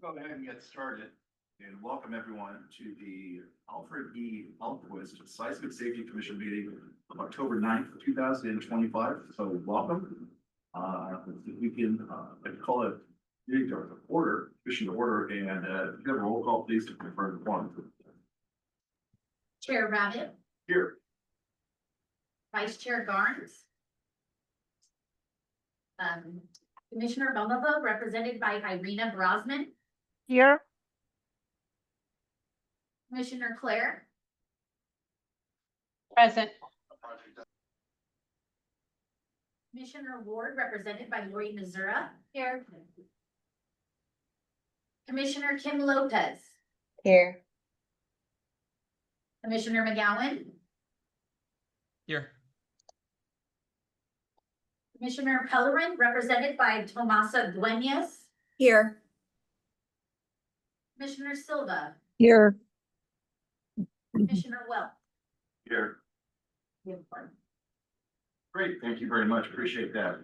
We'll go ahead and get started and welcome everyone to the Alfred E. Alquist Seismic Safety Commission meeting of October 9th, 2025. So welcome. If we can call it meeting to order, commission to order, and if you have a roll call, please, to confirm the quorum. Chair Rabbit, Here. Vice Chair Garnes. Commissioner Bumblebee, represented by Irina Brosman. Here. Commissioner Claire. Present. Commissioner Ward, represented by Lori Missouri. Here. Commissioner Kim Lopez. Here. Commissioner McGowan. Here. Commissioner Pellerin, represented by Tomasa Duenas. Here. Commissioner Silva. Here. Commissioner Welch. Here. Great, thank you very much. Appreciate that.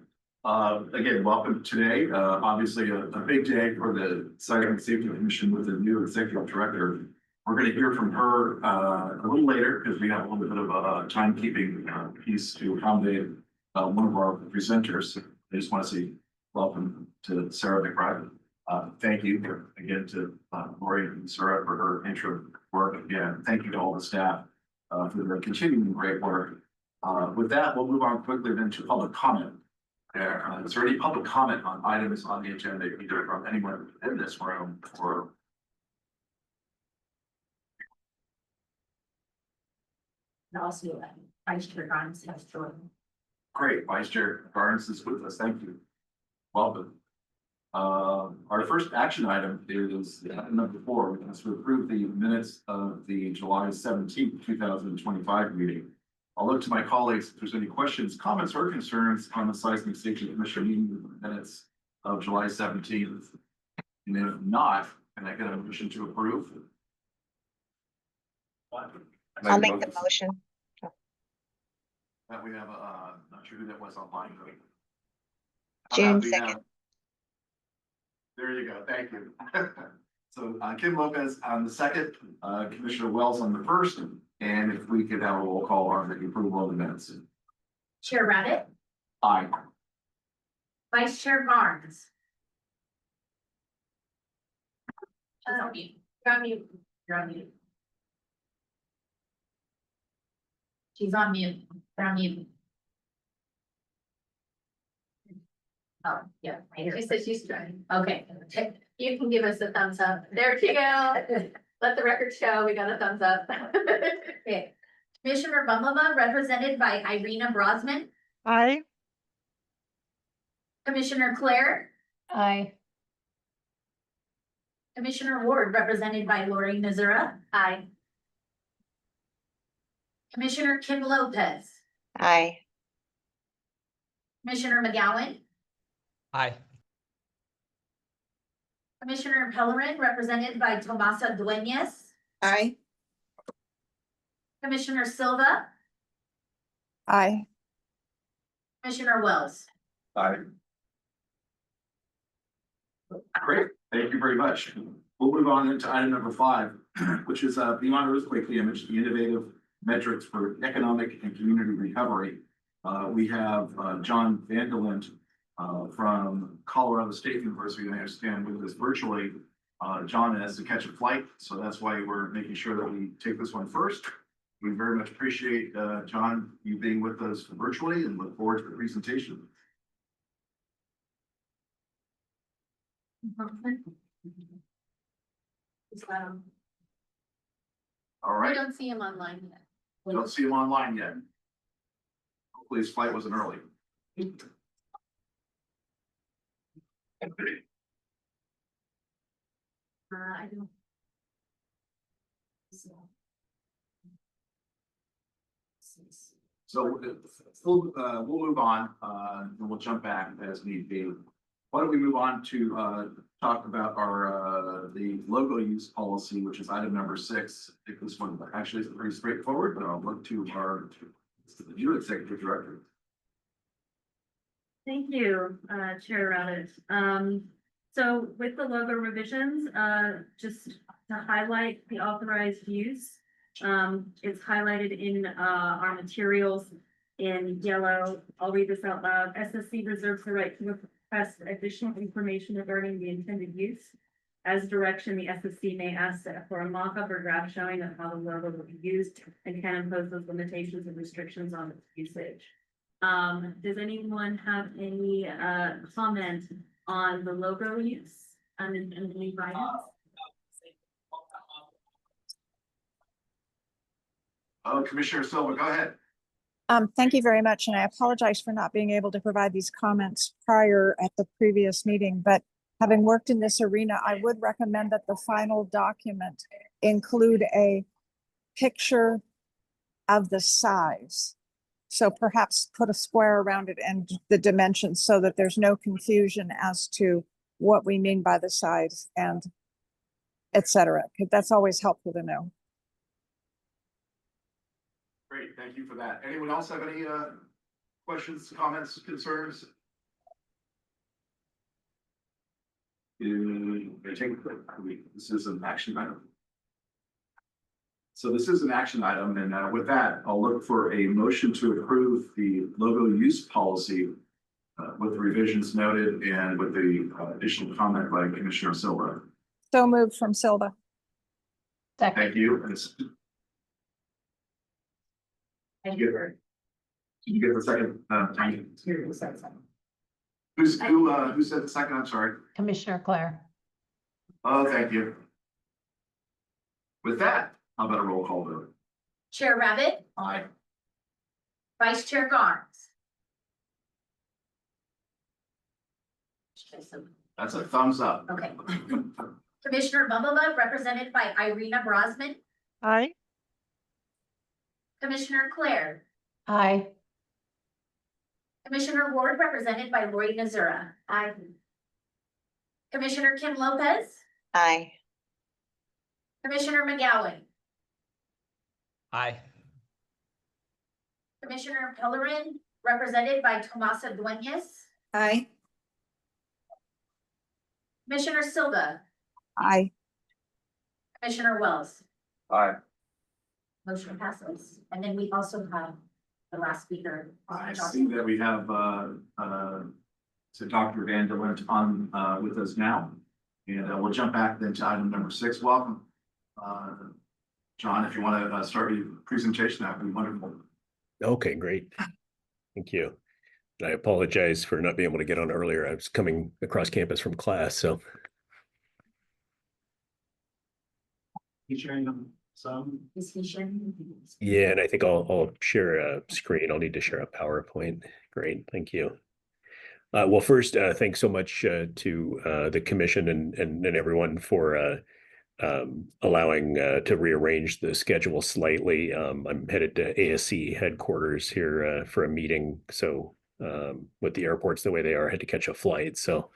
Again, welcome today. Obviously a big day for the Seismic Safety Commission with the new executive director. We're going to hear from her a little later because we have a little bit of a timekeeping piece to accommodate one of our presenters. I just want to say welcome to Sarah McBride. Thank you again to Lori and Sarah for her intro work. Again, thank you to all the staff for their continuing great work. With that, we'll move on quickly then to public comment. Is there any public comment on items on the agenda, either from anyone in this room or? And also, Vice Chair Garnes has joined. Great, Vice Chair Barnes is with us. Thank you. Welcome. Our first action item is number 4, which is to approve the minutes of the July 17th, 2025 meeting. I'll look to my colleagues if there's any questions, comments, or concerns on the Seismic Safety Commission meeting minutes of July 17th. And if not, can I get a motion to approve? I'll make the motion. That we have, not sure who that was online. June We have- 2nd. There you go, thank you. So Kim Lopez on the second, Commissioner Wells on the first, and if we could have a roll call on the approval of the minutes. Chair Rabbit, Aye. Vice Chair Garnes. She's on mute. You're on mute. You're on mute. She's on mute. You're on mute. Oh, yeah. She said she's trying. Okay. You can give us a thumbs up. There you go. Let the record show we got a thumbs up. Okay. Commissioner Bumblebee, represented by Irina Brosman. Aye. Commissioner Claire. Aye. Commissioner Ward, represented by Lori Missouri. Aye. Commissioner Kim Lopez. Aye. Commissioner McGowan. Aye. Commissioner Pellerin, represented by Tomasa Duenas. Aye. Commissioner Silva. Aye. Commissioner Wells. Aye. Great, thank you very much. We'll move on into item number 5, which is beyond earthquake damage, the innovative metrics for economic and community recovery. We have John Vanderlint from Colorado State University, and I understand with us virtually. John has to catch a flight, so that's why we're making sure that we take this one first. We very much appreciate, John, you being with us virtually and look forward to the presentation. All We right, don't see him online yet. we don't see him online yet. Hopefully his flight wasn't early. I don't. So we'll move on, and we'll jump back as need be. Why don't we move on to talk about our the logo use policy, which is item number 6. I think this one actually is pretty straightforward, but I'll look to our new executive director. Thank you, Chair Rollins. So with the logo revisions, just to highlight the authorized use, it's highlighted in our materials in yellow. I'll read this out loud. SSC reserves the right to request additional information regarding the intended use. As direction, the SSC may ask for a mock-up or draft showing of how the logo will be used and can impose those limitations and restrictions on its usage. Does anyone have any comment on the logo use and any guidance? Oh, Commissioner Silva, go ahead. Thank you very much, and I apologize for not being able to provide these comments prior at the previous meeting, but having worked in this arena, I would recommend that the final document include a picture of the size. So perhaps put a square around it and the dimensions so that there's no confusion as to what we mean by the size and et cetera. That's always helpful to know. Great, thank you for that. Anyone else have any questions, comments, concerns? This is an action item. So this is an action item, and with that, I'll look for a motion to approve the logo use policy with the revisions noted and with the additional comment by Commissioner Silva. So moved from Silva. Thank you. Can you give a second? Who said the second? I'm sorry. Commissioner Claire. Oh, thank you. With that, how about a roll call vote? Chair Rabbit, Aye. Vice Chair Garnes. That's a thumbs up. Okay. Commissioner Bubba, represented by Irina Brosman. Aye. Commissioner Claire. Aye. Commissioner Ward, represented by Lori Nazura. Aye. Commissioner Kim Lopez. Aye. Commissioner McGowan. Aye. Commissioner Pellerin, represented by Tomasa Dueñas. Aye. Commissioner Silva. Aye. Commissioner Wells. Aye. Motion passes. And then we also have the last speaker. I see that we have so Dr. Van Delent on with us now. And we'll jump back then to item number 6. Welcome. John, if you want to start your presentation, that would be wonderful. Okay, great. Thank you. I apologize for not being able to get on earlier. I was coming across campus from class, so. You sharing them some? Is he sharing? Yeah, and I think I'll share a screen. I'll need to share a PowerPoint. Great, thank you. Well, first, thanks so much to the commission and everyone for allowing to rearrange the schedule slightly. I'm headed to ASC headquarters here for a meeting. So with the airports the way they are, I had to catch a flight. So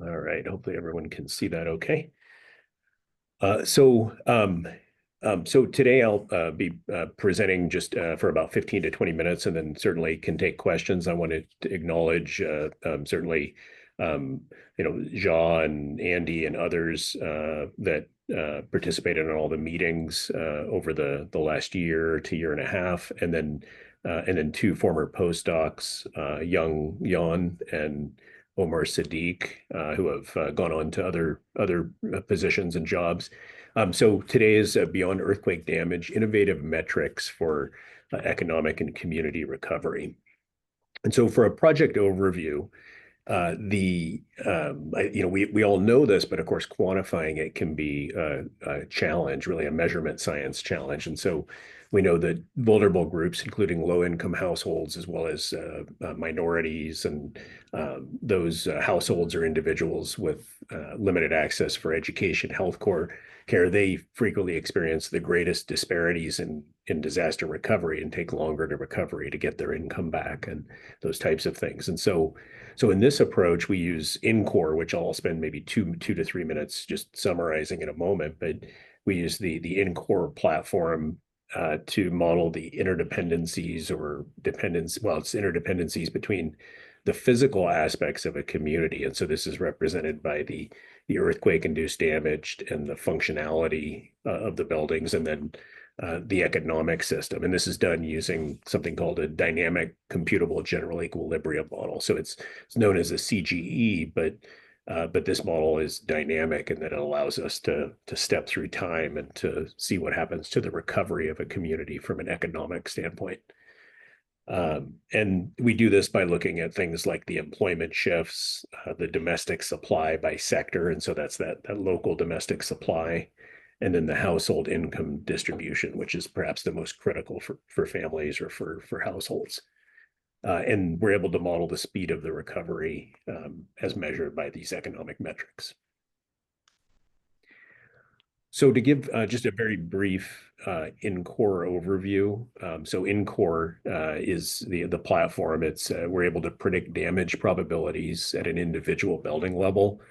all right, hopefully everyone can see that okay. So today I'll be presenting just for about 15 to 20 minutes and then certainly can take questions. I wanted to acknowledge certainly, Ja and Andy and others that participated in all the meetings over the last year to year and a half, and then 2 former postdocs, Young Yan and Omar Sadiq, who have gone on to other positions and jobs. So today is Beyond Earthquake Damage, Innovative Metrics for Economic and Community Recovery. And so for a project overview, we all know this, but of course, quantifying it can be a challenge, really a measurement science challenge. And so we know that vulnerable groups, including low-income households, as well as minorities and those households or individuals with limited access for education, care, they frequently experience the greatest disparities in disaster recovery and take longer to recovery to get their income back and those types of things. And so in this approach, we use INCORE, which I'll spend maybe two to 3 minutes just summarizing in a moment, but we use the INCORE platform to model the interdependencies or dependence, well, it's interdependencies between the physical aspects of a community. And so this is represented by the earthquake-induced damage and the functionality of the buildings, and then the economic system. And this is done using something called a dynamic computable general equilibrium model. So it's known as a CGE, but this model is dynamic in that it allows us to step through time and to see what happens to the recovery of a community from an economic standpoint. And we do this by looking at things like the employment shifts, the domestic supply by sector. And so that's that local domestic supply. And then the household income distribution, which is perhaps the most critical for families or for households. And we're able to model the speed of the recovery as measured by these economic metrics. So to give just a very brief in-core overview, so in-core is the platform. It's we're able to predict damage probabilities at an individual building level,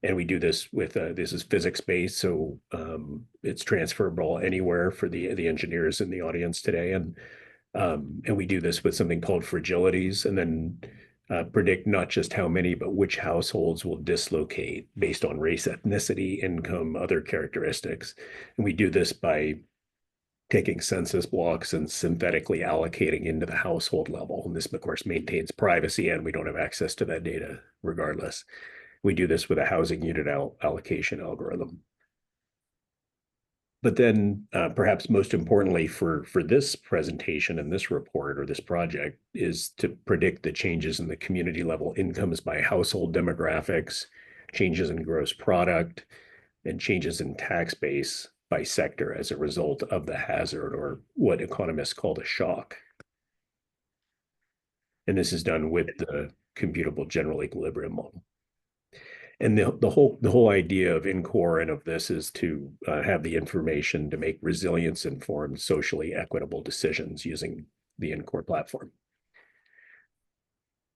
and we do this with this is physics-based, so it's transferable anywhere for the engineers in the audience today, and we do this with something called fragilities, and then predict not just how many, but which households will dislocate based on race, ethnicity, income, other characteristics. And we do this by taking census blocks and synthetically allocating into the household level. And this, of course, maintains privacy, and we don't have access to that data regardless. We do this with a housing unit allocation algorithm. But then perhaps most importantly for this presentation and this report or this project is to predict the changes in the community level incomes by household demographics, changes in gross product, and changes in tax base by sector as a result of the hazard, or what economists call the shock. And this is done with the computable general equilibrium model. And the whole idea of in-core and of this is to have the information to make resilience-informed, socially equitable decisions using the in-core platform.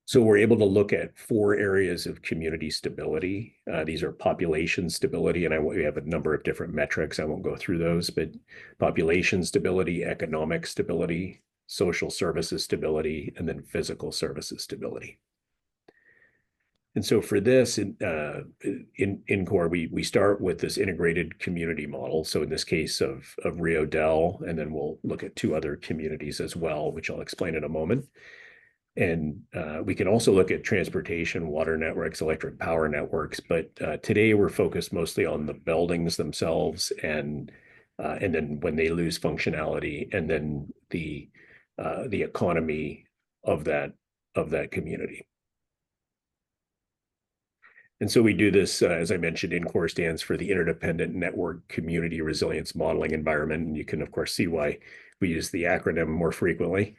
So we're able to look at 4 areas of community stability. These are population stability, and we have a number of different metrics. I won't go through those, but population stability, economic stability, social services stability, and then physical services stability. And so for this, in core, we start with this integrated community model. So in this case of Rio Dell, and then we'll look at 2 other communities as well, which I'll explain in a moment. And we can also look at transportation, water networks, electric power networks. But today we're focused mostly on the buildings themselves, and then when they lose functionality, and then the economy of that community. And so we do this, as I mentioned, in-core stands for the Interdependent Network Community Resilience Modeling Environment. And you can, of course, see why we use the acronym more frequently.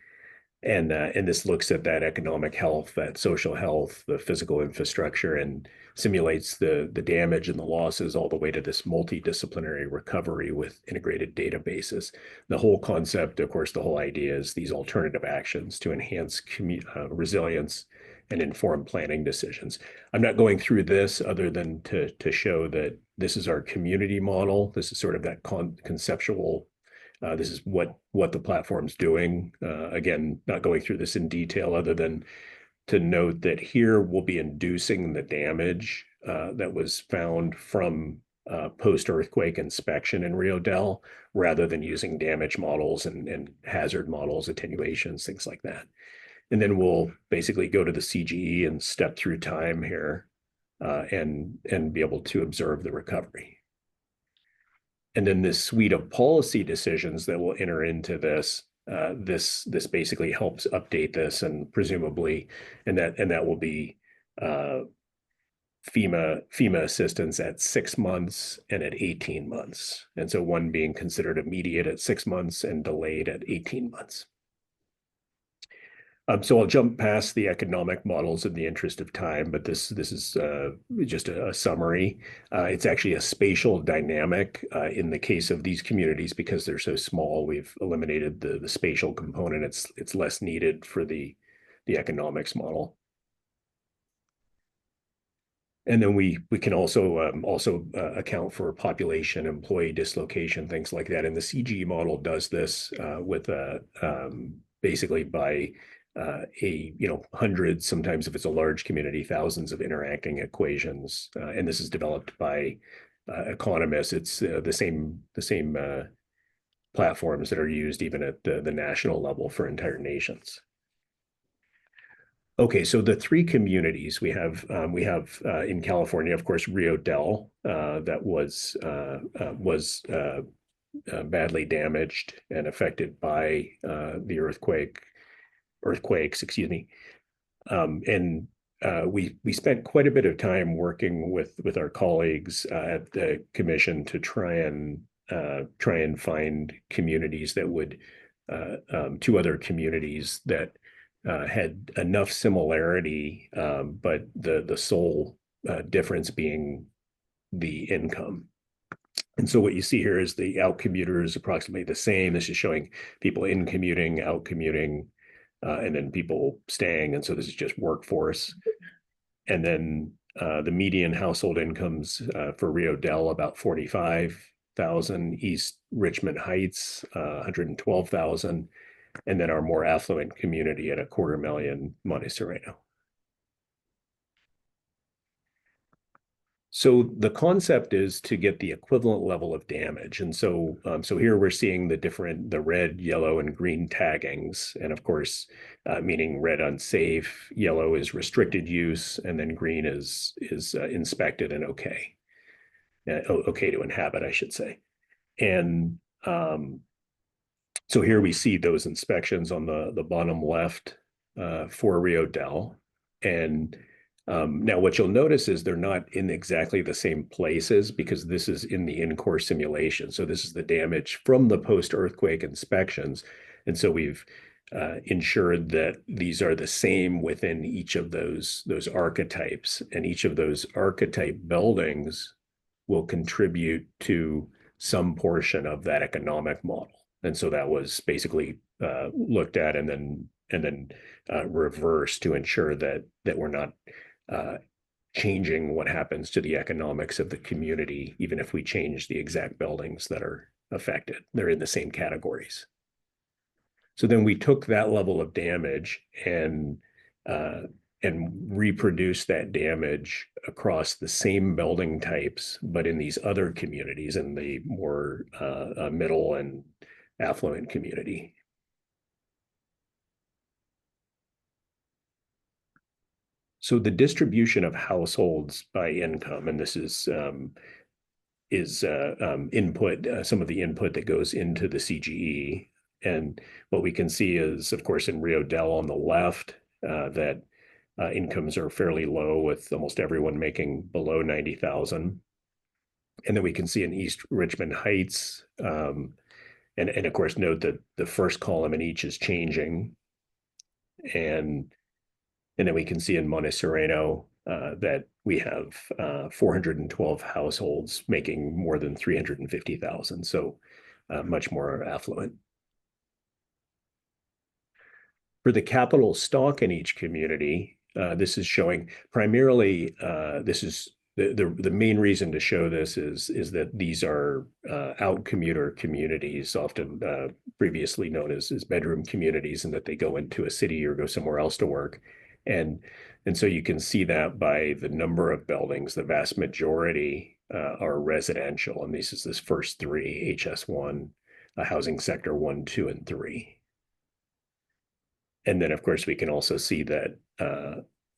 And this looks at that economic health, that social health, the physical infrastructure, and simulates the damage and the losses all the way to this multidisciplinary recovery with integrated databases. The whole concept, of course, the whole idea is these alternative actions to enhance resilience and inform planning decisions. I'm not going through this other than to show that this is our community model. This is sort of that conceptual. This is what the platform's doing. Again, not going through this in detail other than to note that here we'll be inducing the damage that was found from post-earthquake inspection in Rio Dell, rather than using damage models and hazard models, attenuations, things like that. And then we'll basically go to the CGE and step through time here and be able to observe the recovery. And then this suite of policy decisions that will enter into this, this basically helps update this, and presumably, and that will be FEMA assistance at 6 months and at 18 months. And so one being considered immediate at 6 months and delayed at 18 months. So I'll jump past the economic models in the interest of time, but this is just a summary. It's actually a spatial dynamic in the case of these communities, because they're so small. We've eliminated the spatial component. It's less needed for the economics model. And then we can also account for population, employee dislocation, things like that. And the CGE model does this with basically by hundreds, sometimes if it's a large community, thousands of interacting equations. And this is developed by economists. It's the same platforms that are used even at the national level for entire nations. Okay, so the three communities we have in California, of course, Rio Del that was badly damaged and affected by the earthquakes, excuse me, and we spent quite a bit of time working with our colleagues at the commission to try and find communities that would two other communities that had enough similarity, but the sole difference being the income. And so what you see here is the out commuter is approximately the same. This is showing people in commuting, out commuting, and then people staying. And so this is just workforce. And then the median household incomes for Rio Del about 45,000, East Richmond Heights 112,000, and then our more affluent community at 250,000, Monte Sereno. So the concept is to get the equivalent level of damage. And so here we're seeing the red, yellow, and green taggings. And of course, meaning red unsafe, yellow is restricted use, and then green is inspected and okay. Okay to inhabit, I should say. And so here we see those inspections on the bottom left for Rio Del. And now what you'll notice is they're not in exactly the same places because this is in the in-core simulation. So this is the damage from the post-earthquake inspections. And so we've ensured that these are the same within each of those archetypes. And each of those archetype buildings will contribute to some portion of that economic model. And so that was basically looked at and then reversed to ensure that we're not changing what happens to the economics of the community, even if we change the exact buildings that are affected. They're in the same categories. So then we took that level of damage and reproduced that damage across the same building types, but in these other communities, in the more middle and affluent community. So the distribution of households by income, and this is input, some of the input that goes into the CGE. And what we can see is, of course, in Rio Del on the left, that incomes are fairly low, with almost everyone making below 90,000. And then we can see in East Richmond Heights, and of course, note that the first column in each is changing. And then we can see in Monte Sereno that we have 412 households making more than 350,000. So much more affluent. For the capital stock in each community, this is showing primarily, this is the main reason to show this is that these are out commuter communities, often previously known as bedroom communities, and that they go into a city or go somewhere else to work. And so you can see that by the number of buildings, the vast majority are residential. And this is this first three, HS1, housing sector 1, 2, and 3. And then, of course, we can also see that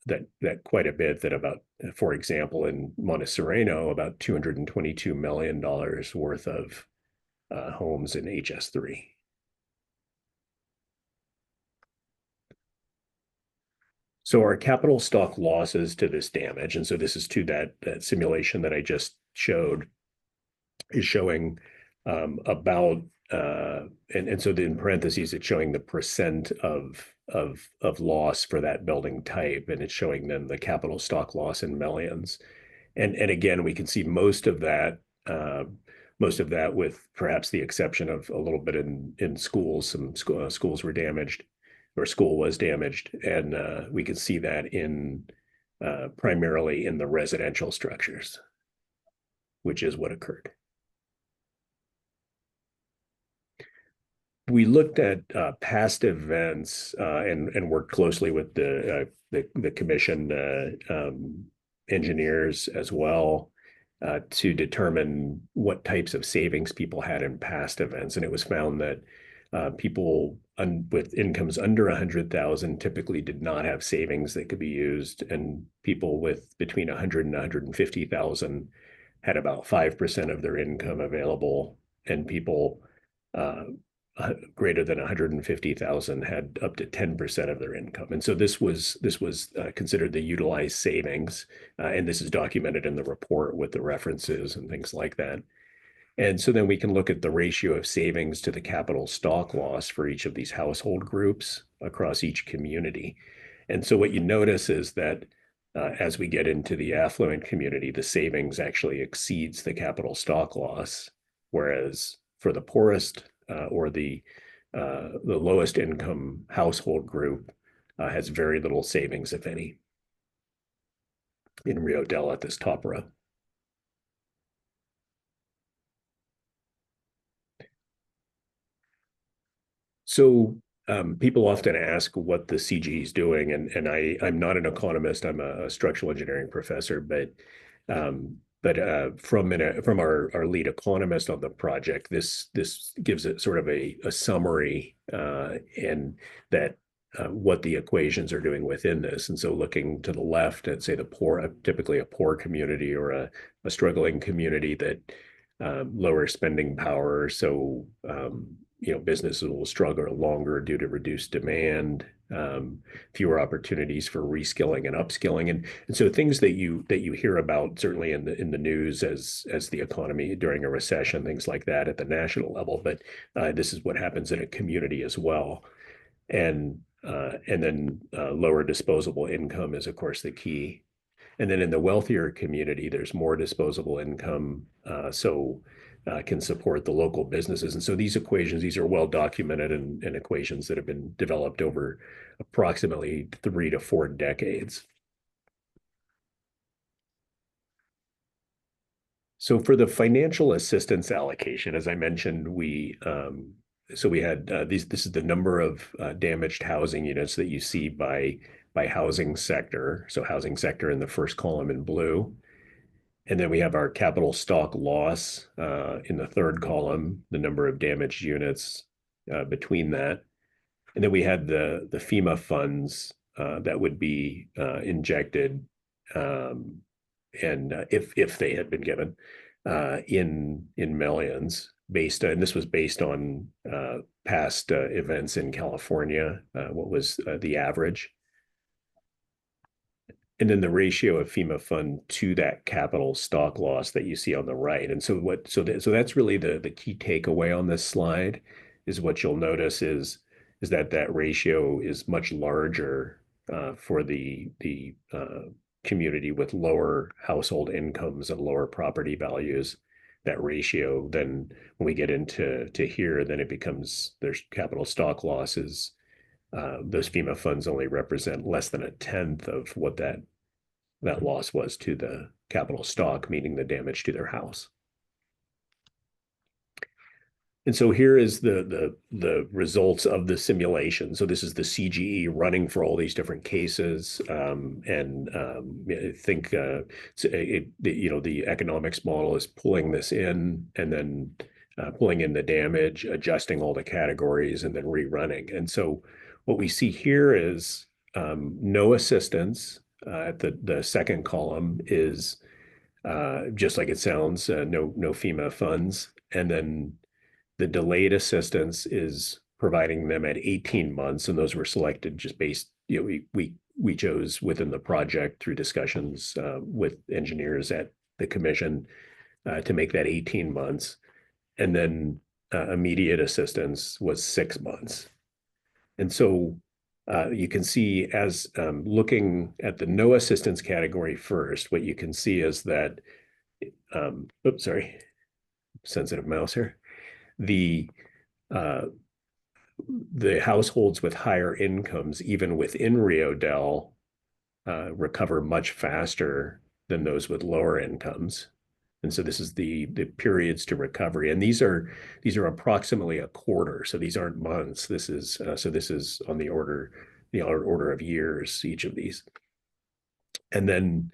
that quite a bit, that about, for example, in Monte Sereno, about $222 million worth of homes in HS3. So our capital stock losses to this damage, and so this is to that simulation that I just showed, is showing about, and so in parentheses, it's showing the percent of loss for that building type, and it's showing then the capital stock loss in millions. And again, we can see most of that, with perhaps the exception of a little bit in schools. Some schools were damaged, or school was damaged, and we could see that in primarily in the residential structures, which is what occurred. We looked at past events and worked closely with the commission engineers as well to determine what types of savings people had in past events. And it was found that people with incomes under 100,000 typically did not have savings that could be used, and people with between 100 and 150,000 had about 5% of their income available, and people greater than 150,000 had up to 10% of their income. And so this was considered the utilized savings. And this is documented in the report with the references and things like that. And so then we can look at the ratio of savings to the capital stock loss for each of these household groups across each community. And so what you notice is that as we get into the affluent community, the savings actually exceeds the capital stock loss, whereas for the poorest or the lowest income household group has very little savings, if any, in Rio Dell at this top row. So people often ask what the CG is doing, and I'm not an economist. I'm a structural engineering professor, but from our lead economist on the project, this gives it sort of a summary and that what the equations are doing within this. And so looking to the left at, say, the poor, typically a poor community or a struggling community that lower spending power, so businesses will struggle longer due to reduced demand, fewer opportunities for reskilling and upskilling, and so things that you hear about certainly in the news as the economy during a recession, things like that at the national level. But this is what happens in a community as well, and then lower disposable income is of course the key. And then in the wealthier community, there's more disposable income, so can support the local businesses. And so these equations, these are well documented and equations that have been developed over approximately 3 to 4 decades. So for the financial assistance allocation, as I mentioned, we had this is the number of damaged housing units that you see by housing sector. So housing sector in the first column in blue. And then we have our capital stock loss in the third column, the number of damaged units between that. And then we had the FEMA funds that would be injected and if they had been given in millions and this was based on past events in California, what was the average. And then the ratio of FEMA fund to that capital stock loss that you see on the right. And so that's really the key takeaway on this slide is what you'll notice is that ratio is much larger for the community with lower household incomes and lower property values. That ratio, then when we get into here, then it becomes there's capital stock losses. Those FEMA funds only represent less than 1/10 of what that loss was to the capital stock, meaning the damage to their house. And so here is the results of the simulation. So this is the CGE running for all these different cases, and I think the economics model is pulling this in and then pulling in the damage, adjusting all the categories, and then rerunning. And so what we see here is no assistance at the second column is just like it sounds, no FEMA funds, and then the delayed assistance is providing them at 18 months, and those were selected just based, we chose within the project through discussions with engineers at the commission to make that 18 months. And then immediate assistance was 6 months. And so you can see as looking at the no assistance category first, what you can see is that, oops, sorry, sensitive mouse here. The households with higher incomes, even within Rio Dell, recover much faster than those with lower incomes. And so this is the periods to recovery, and these are approximately a quarter. So these aren't months. This is on the order of years, each of these. And then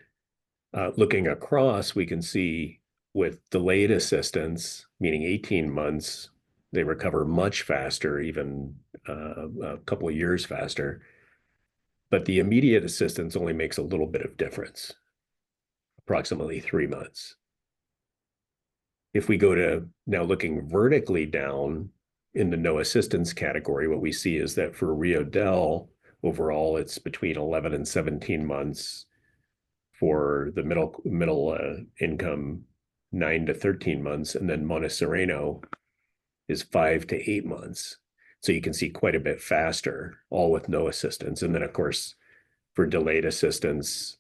looking across, we can see with delayed assistance, meaning 18 months, they recover much faster, even a couple of years faster. But the immediate assistance only makes a little bit of difference, approximately 3 months. If we go to now looking vertically down in the no assistance category, what we see is that for Rio Del, overall, it's between 11 and 17 months. For the middle income, 9 to 13 months, and then Monte Sereno is 5 to 8 months. So you can see quite a bit faster, all with no assistance. And then, of course, for delayed assistance,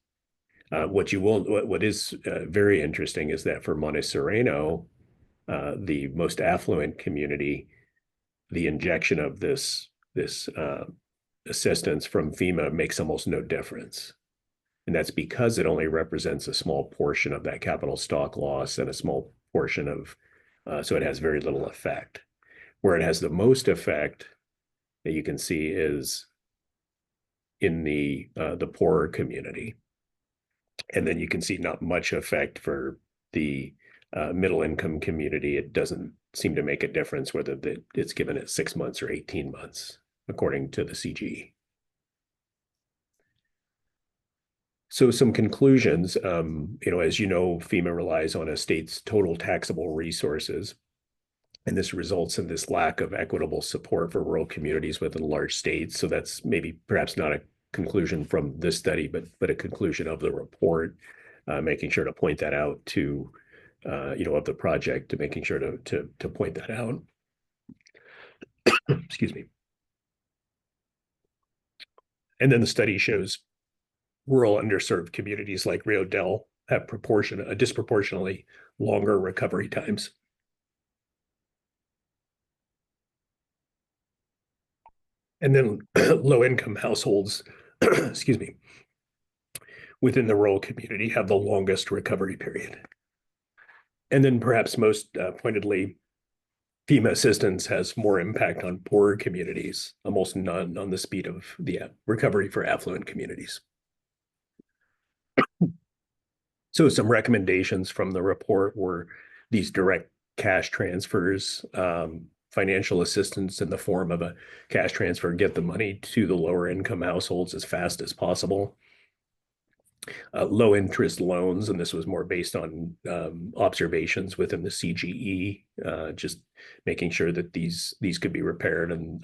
what is very interesting is that for Monte Sereno, the most affluent community, the injection of this assistance from FEMA makes almost no difference. And that's because it only represents a small portion of that capital stock loss and a small portion of, so it has very little effect. Where it has the most effect that you can see is in the poorer community. And then you can see not much effect for the middle income community. It doesn't seem to make a difference whether it's given at 6 months or 18 months, according to the CGE. So some conclusions, as you know, FEMA relies on a state's total taxable resources, and this results in this lack of equitable support for rural communities within large states. So that's perhaps not a conclusion from this study, but a conclusion of the report, making sure to point that out to, of the project, to making sure to point that out. Excuse me. And then the study shows rural underserved communities like Rio Del have disproportionately longer recovery times. And then low-income households, excuse me, within the rural community have the longest recovery period. And then perhaps most pointedly, FEMA assistance has more impact on poorer communities, almost none on the speed of the recovery for affluent communities. So some recommendations from the report were these direct cash transfers, financial assistance in the form of a cash transfer, get the money to the lower income households as fast as possible. Low interest loans, and this was more based on observations within the CGE, just making sure that these could be repaired and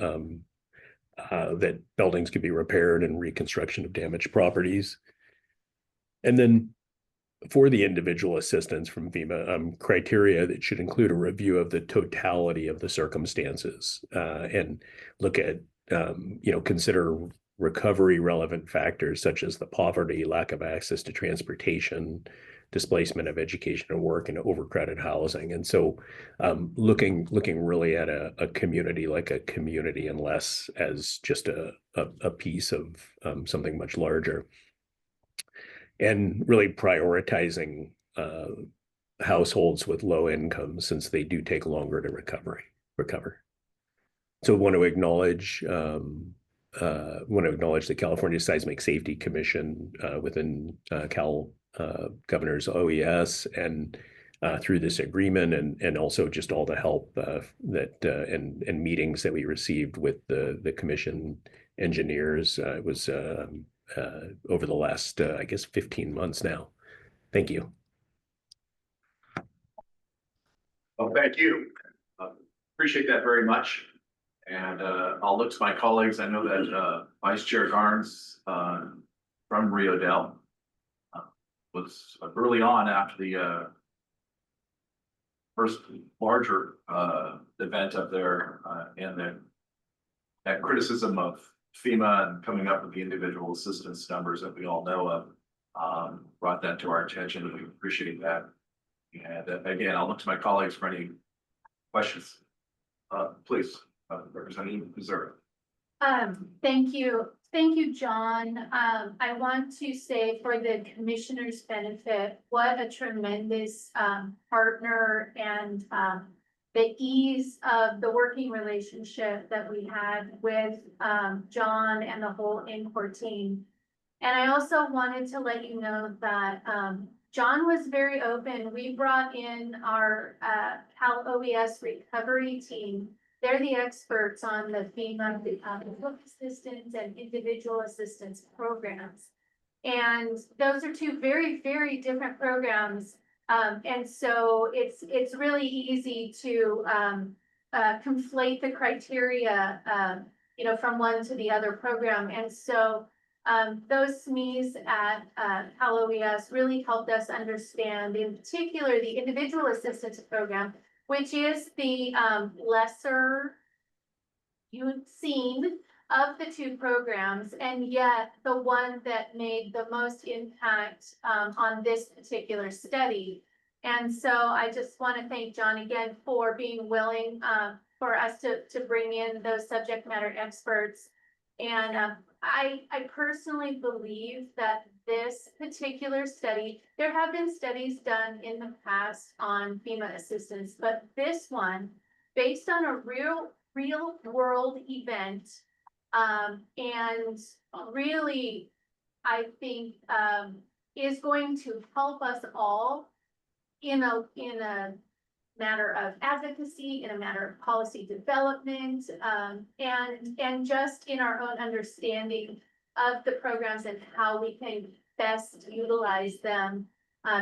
that buildings could be repaired and reconstruction of damaged properties. And then for the individual assistance from FEMA, criteria that should include a review of the totality of the circumstances and look at, consider recovery relevant factors such as the poverty, lack of access to transportation, displacement of education and work, and overcrowded housing. And so looking really at a community like a community and less as just a piece of something much larger. And really prioritizing households with low income, since they do take longer to recover. So I want to acknowledge the California Seismic Safety Commission within Cal Governor's OES and through this agreement, and also just all the help and meetings that we received with the commission engineers. It was over the last, 15 months now. Thank you. Well, thank you. Appreciate that very much. And I'll look to my colleagues. I know that Vice Chair Garnes from Rio Del was early on after the first larger event up there, and that criticism of FEMA and coming up with the individual assistance numbers that we all know of, brought that to our attention, and we appreciate that. And again, I'll look to my colleagues for any questions. Please, Representative Missouri. Thank you Thank you, John. I want to say for the commissioner's benefit, what a tremendous partner and the ease of the working relationship that we had with John and the whole INCOR team. And I also wanted to let you know that John was very open. We brought in our Cal OES recovery team. They're the experts on the FEMA, book assistance and individual assistance programs. And those are two very, very different programs. And so it's really easy to conflate the criteria, from one to the other program. And so those SMEs at Cal OES really helped us understand, in particular, the individual assistance program, which is the lesser you've seen of the two programs, and yet the one that made the most impact on this particular study. And so I just want to thank John again for being willing for us to bring in those subject matter experts. And I personally believe that this particular study, there have been studies done in the past on FEMA assistance, but this one, based on a real world event, and really, I think, is going to help us all in a matter of advocacy, in a matter of policy development, and just in our own understanding of the programs and how we can best utilize them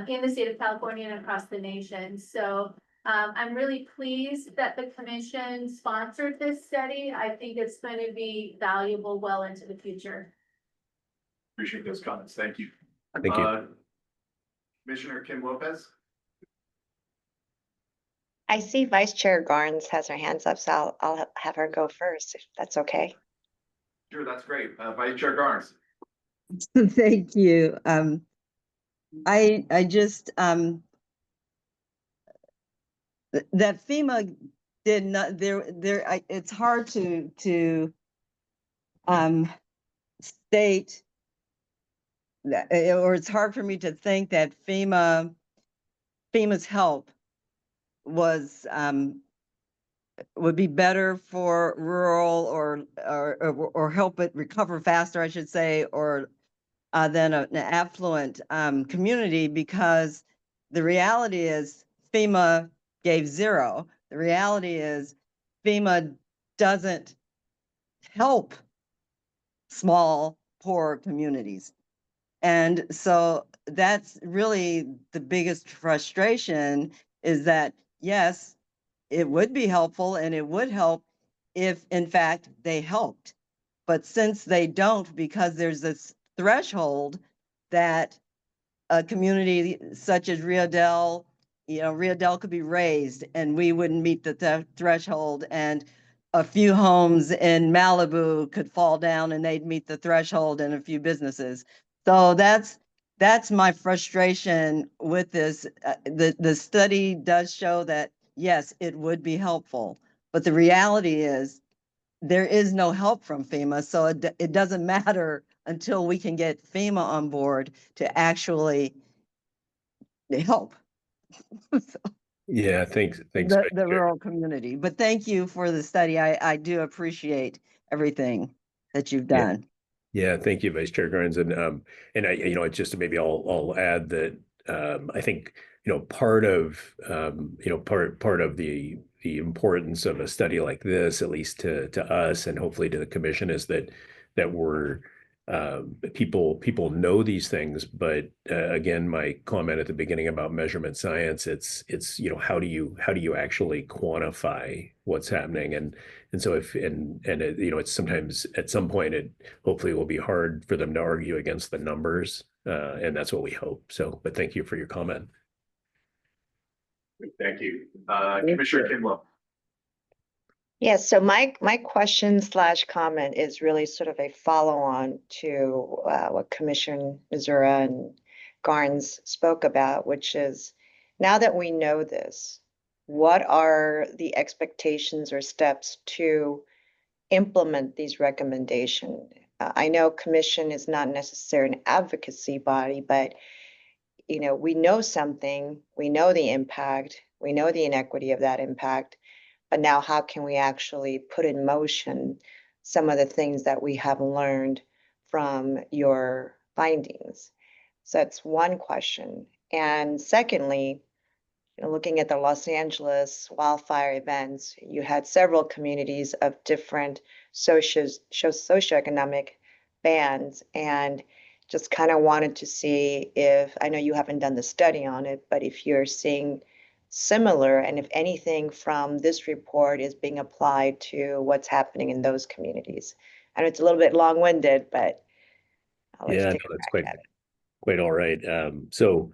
in the state of California and across the nation. So I'm really pleased that the commission sponsored this study. I think it's going to be valuable well into the future. Appreciate those comments. Thank you. Thank you. Commissioner Kim Lopez. I see Vice Chair Garnes has her hands up, so I'll have her go first, if that's okay. Sure, that's great. Vice Chair Garnes. Thank you. I just, that FEMA did not, it's hard to state that, or it's hard for me to think that FEMA's help was, would be better for rural or help it recover faster, I should say, or than an affluent community, because the reality is FEMA gave zero. The reality is FEMA doesn't help small, poor communities. And so that's really the biggest frustration, is that, yes, it would be helpful and it would help if in fact they helped. But since they don't, because there's this threshold that a community such as Rio Del could be raised and we wouldn't meet the threshold, and a few homes in Malibu could fall down and they'd meet the threshold, and a few businesses. So that's my frustration with this. The study does show that, yes, it would be helpful, but the reality is there is no help from FEMA. So it doesn't matter until we can get FEMA on board to actually help Yeah, thanks. Vice the Chair. rural community. But thank you for the study. I do appreciate everything that you've Yeah. done. Yeah, thank you, Vice Chair Garnes. And I, just maybe I'll add that I think, part of part of the importance of a study like this, at least to us and hopefully to the commission, is that we're people know these things, but again, my comment at the beginning about measurement science, it's how do you actually quantify what's happening, and so it's sometimes at some point it hopefully will be hard for them to argue against the numbers, and that's what we hope. So, but thank you for your comment. Thank you. Commissioner Kim Lopez. Yes, so my question / comment is really sort of a follow-on to what Commissioner Missoura and Garnes spoke about, which is, now that we know this, what are the expectations or steps to implement these recommendations? I know commission is not necessarily an advocacy body, but we know something, we know the impact, we know the inequity of that impact, but now how can we actually put in motion some of the things that we have learned from your findings? So that's one question. And secondly, looking at the Los Angeles wildfire events, you had several communities of different socioeconomic bands, and just kind of wanted to see if, I know you haven't done the study on it, but if you're seeing similar, and if anything from this report is being applied to what's happening in those communities. I know it's a little bit long-winded, but I'll let you Yeah, take no, a that's crack at it. quite all right. So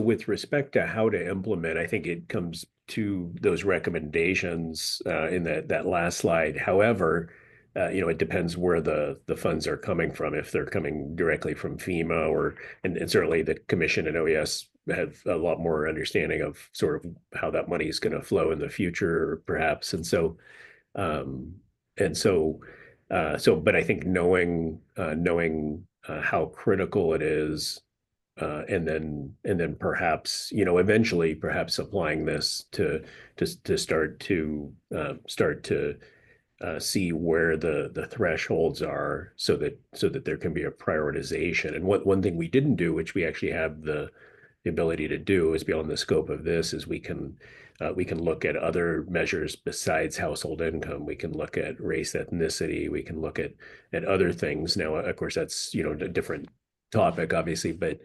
with respect to how to implement, I think it comes to those recommendations in that last slide. However, it depends where the funds are coming from. If they're coming directly from FEMA and certainly the commission and OES have a lot more understanding of sort of how that money is going to flow in the future, perhaps. Um, and so, but I think knowing how critical it is, and then perhaps eventually perhaps applying this to start to see where the thresholds are, so that there can be a prioritization. And one thing we didn't do, which we actually have the ability to do, is beyond the scope of this, is we can look at other measures besides household income. We can look at race, ethnicity. We can look at other things. Now, of course, that's a different topic, obviously, but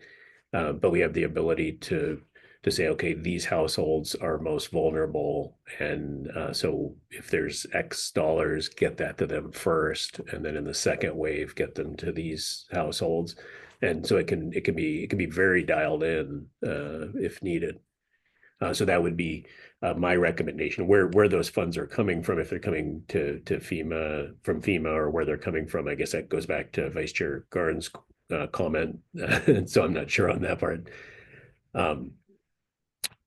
we have the ability to say, okay, these households are most vulnerable, and so if there's X dollars, get that to them first, and then in the second wave, get them to these households. And so it can be very dialed in if needed. So that would be my recommendation. Where those funds are coming from, if they're coming to FEMA, from FEMA, or where they're coming from, I guess that goes back to Vice Chair Garn's comment. So I'm not sure on that part. Um,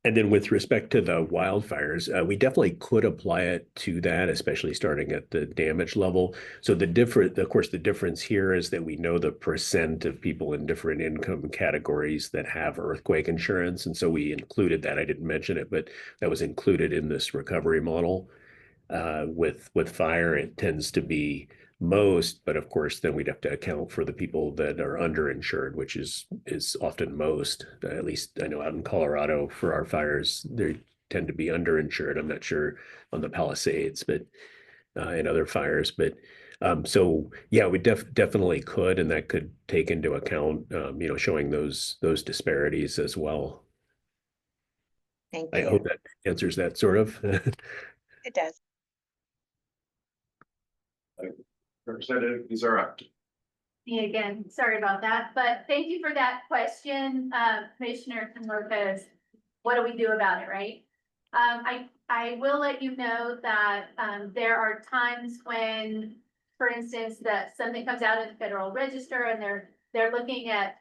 and then with respect to the wildfires, we definitely could apply it to that, especially starting at the damage level. So of course, the difference here is that we know the percent of people in different income categories that have earthquake insurance. And so we included that. I didn't mention it, but that was included in this recovery model. With fire, it tends to be most, but of course, then we'd have to account for the people that are underinsured, which is often most. At least I know out in Colorado for our fires, they tend to be underinsured. I'm not sure on the Palisades, but in other fires. But so yeah, we definitely could, and that could take into account, showing those disparities as well. Thank I you. hope that answers that sort of. It does. Representative Missouri. Me again, sorry about that, but thank you for that question, Commissioner Lopez. What do we do about it, right? I will let you know that, there are times when, for instance, that something comes out in the Federal Register and they're looking at,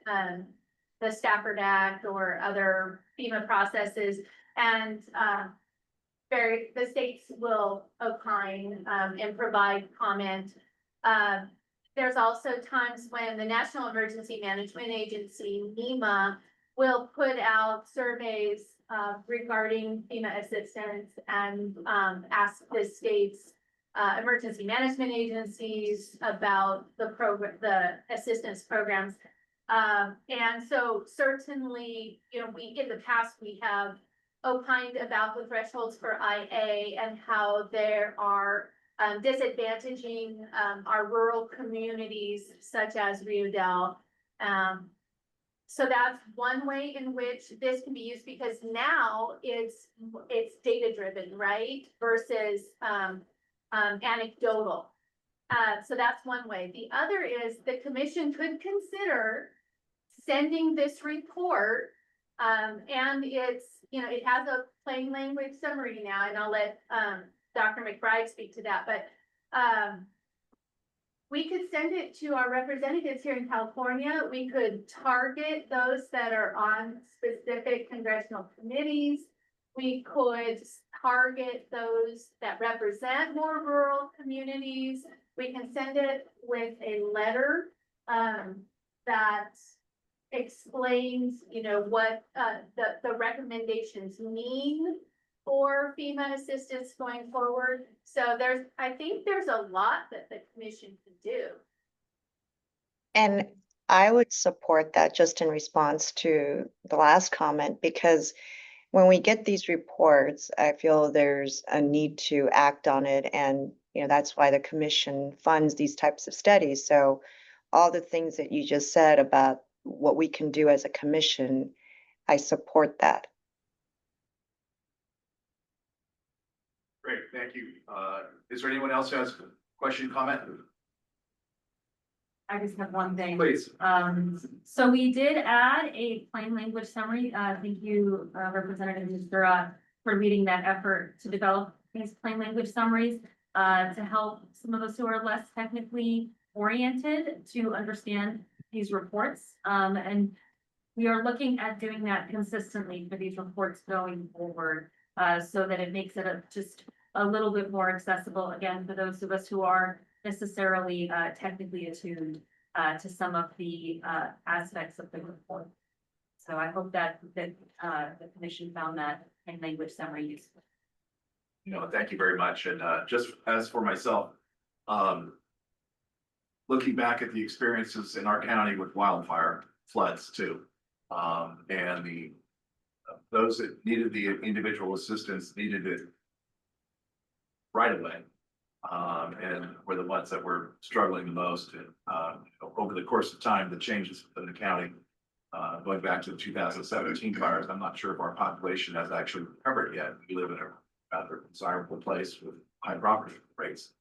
the Stafford Act or other FEMA processes, and, the states will opine, and provide comment. There's also times when the National Emergency Management Agency, NEMA, will put out surveys regarding FEMA assistance and ask the state's emergency management agencies about the assistance programs. And so certainly, in the past, we have opined about the thresholds for IA and how there are disadvantaging our rural communities such as Rio Del. So that's one way in which this can be used, because now it's data driven, right? Versus anecdotal. So that's one way. The other is the commission could consider sending this report, and it has a plain language summary now, and I'll let Dr. McBride speak to that, but we could send it to our representatives here in California. We could target those that are on specific congressional committees. We could target those that represent more rural communities. we can send it with a letter, that explains, you know, what, the recommendations mean for FEMA assistance going forward. So I think there's a lot that the commission can do. And I would support that just in response to the last comment, because when we get these reports, I feel there's a need to act on it. And, that's why the commission funds these types of studies. So all the things that you just said about what we can do as a commission, I support that. Great, thank you. Is there anyone else who has a question, comment? I just have one thing. Please. So we did add a plain language summary. Thank you, Representative Mistura, for leading that effort to develop these plain language summaries, to help some of us who are less technically oriented to understand these reports. And we are looking at doing that consistently for these reports going forward, so that it makes it just a little bit more accessible, again, for those of us who are necessarily technically attuned to some of the aspects of the report. So I hope that the commission found that in language summary useful. Thank you very much. And just as for myself, looking back at the experiences in our county with wildfire floods too, and those that needed the individual assistance needed it right away. And were the ones that were struggling the most. And over the course of time, the changes in the county, going back to the 2017 fires, I'm not sure if our population has actually recovered yet. We live in a rather desirable place with high property rates.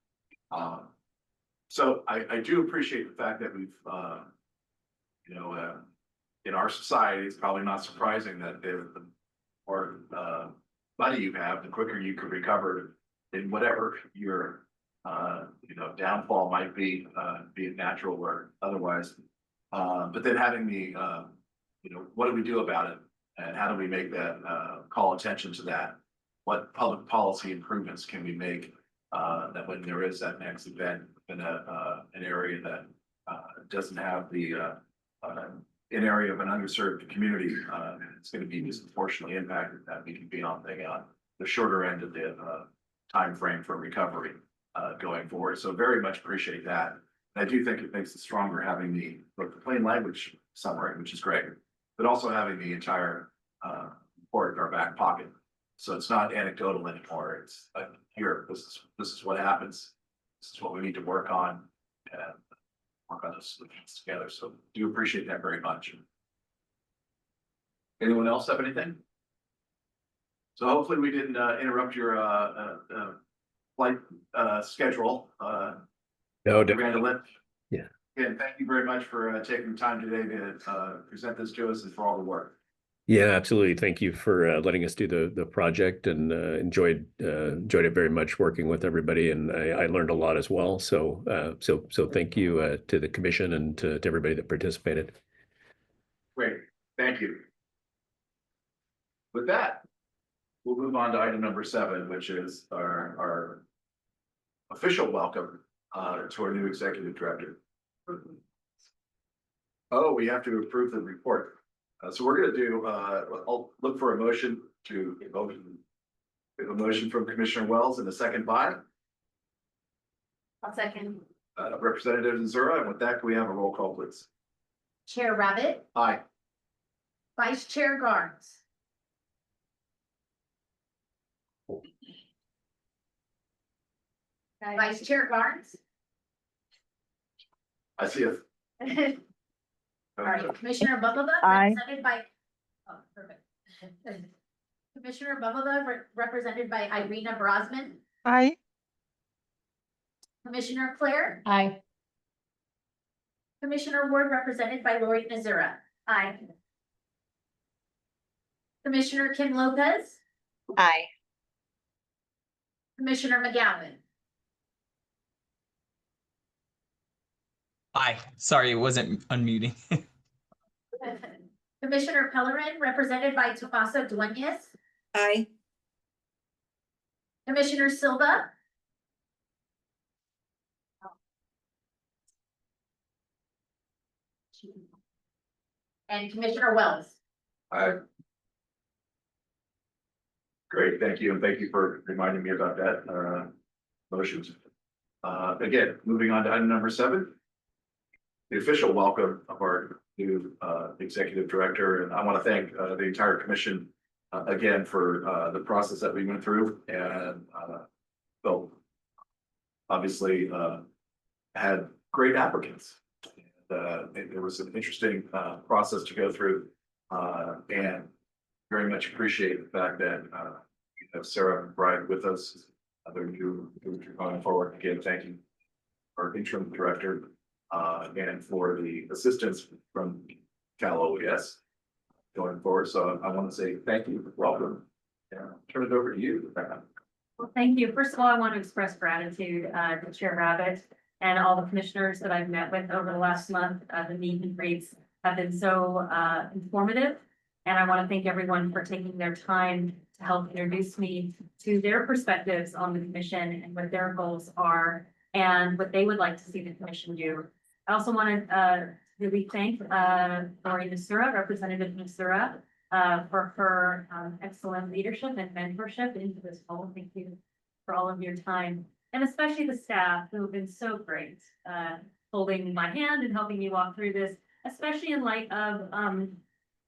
So I do appreciate the fact that we've, in our society, it's probably not surprising that the more money you have, the quicker you can recover in whatever your downfall might be it natural or otherwise. But then having the what do we do about it, and how do we make that call attention to that? What public policy improvements can we make that when there is that next event in an area that doesn't have the an area of an underserved community, it's going to be disproportionately impacted, that we can be on the shorter end of the time frame for recovery going forward. So very much appreciate that. And I do think it makes it stronger having the plain language summary, which is great, but also having the entire report in our back pocket. So it's not anecdotal anymore. It's like, here, this is what happens. This is what we need to work on and work on those solutions together. So do appreciate that very much. Anyone else have anything? So hopefully we didn't interrupt your flight schedule. No, Miranda Lynch. Yeah. Again, thank you very much for taking the time today to present this to us and for all the work. Yeah, absolutely. Thank you for letting us do the project, and enjoyed it very much working with everybody, and I learned a lot as well. So so thank you to the commission and to everybody that participated. Great, thank you. With that, we'll move on to item number 7, which is our official welcome to our new executive director. Oh, we have to approve the report. So we're going to do, I'll look for a motion to vote. We have a motion from Commissioner Wells and a second by I'll second. Representative Missouri. And with that, can we have a roll call, please? Chair Rabbit, Aye. Vice Chair Garnes. Vice Chair Garnes. I see it. All right, Commissioner Bubba, Aye. represented by, oh, perfect. Commissioner Bubba, represented by Irina Brosman. Aye. Commissioner Claire. Aye. Commissioner Ward, represented by Lori Nazira. Aye. Commissioner Kim Lopez. Aye. Commissioner McGowan. Aye. Sorry, it wasn't unmuting. Commissioner Pellerin, represented by Tommaso Dueñas. Aye. Commissioner Silva. And Commissioner Wells. Great, thank you, and thank you for reminding me about that, motions. Again, moving on to item number 7. The official welcome of our new, executive director, and I want to thank, the entire commission, again, for, the process that we went through, and, so obviously, had great applicants. It was an interesting, process to go through, and very much appreciate the fact that, we have Sarah and Brian with us. They're new, going forward. Again, thank you, our interim director, and for the assistance from Cal OES going forward. So I want to say thank you, welcome, and turn it over to you. Well, thank you. First of all, I want to express gratitude to Chair Rabbit and all the commissioners that I've met with over the last month. The meet and greets have been so informative. And I want to thank everyone for taking their time to help introduce me to their perspectives on the commission and what their goals are and what they would like to see the commission do. I also want to really thank Lori Nasura, Representative Nasura, for her excellent leadership and mentorship into this role. Thank you for all of your time, and especially the staff who have been so great, holding my hand and helping me walk through this, especially in light of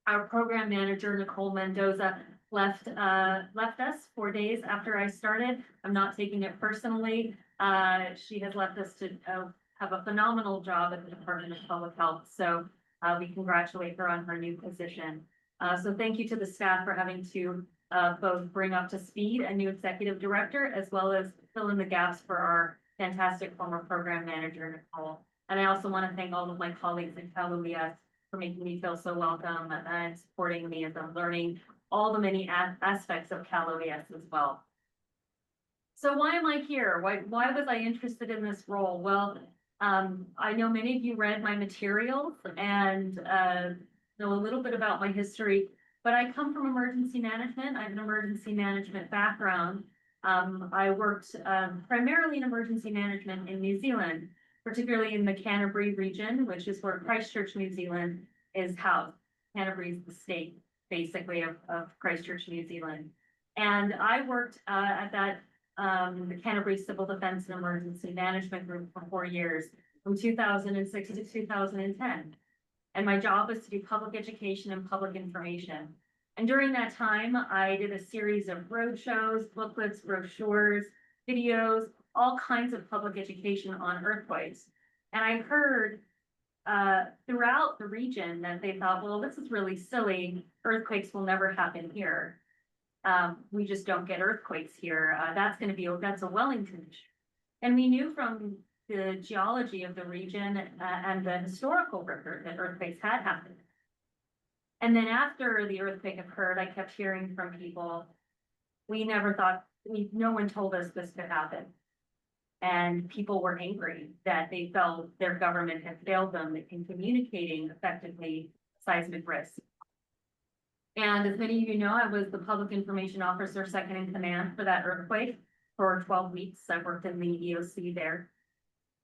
our program manager, Nicole Mendoza, left us 4 days after I started. I'm not taking it personally. She has left us to have a phenomenal job at the Department of Public Health. So we congratulate her on her new position. So thank you to the staff for having to both bring up to speed a new executive director, as well as fill in the gaps for our fantastic former program manager, Nicole. And I also want to thank all of my colleagues in Cal OES for making me feel so welcome and supporting me as I'm learning all the many aspects of Cal OES as well. So why am I here? Why was I interested in this role? Well, I know many of you read my materials and know a little bit about my history, but I come from emergency management. I have an emergency management background. I worked primarily in emergency management in New Zealand, particularly in the Canterbury region, which is where Christchurch, New Zealand is housed. Canterbury is the state, basically, of Christchurch, New Zealand. And I worked at that the Canterbury Civil Defense and Emergency Management Group for 4 years, from 2006 to 2010. And my job was to do public education and public information. And during that time, I did a series of roadshows, booklets, brochures, videos, all kinds of public education on earthquakes. And I heard throughout the region that they thought, well, this is really silly. Earthquakes will never happen here. We just don't get earthquakes here. That's a Wellington issue. And we knew from the geology of the region and the historical record that earthquakes had happened. And then after the earthquake occurred, I kept hearing from people, no one told us this could happen. And people were angry that they felt their government had failed them in communicating effectively seismic risk. And as many of you know, I was the public information officer second in command for that earthquake for 12 weeks. I worked in the EOC there.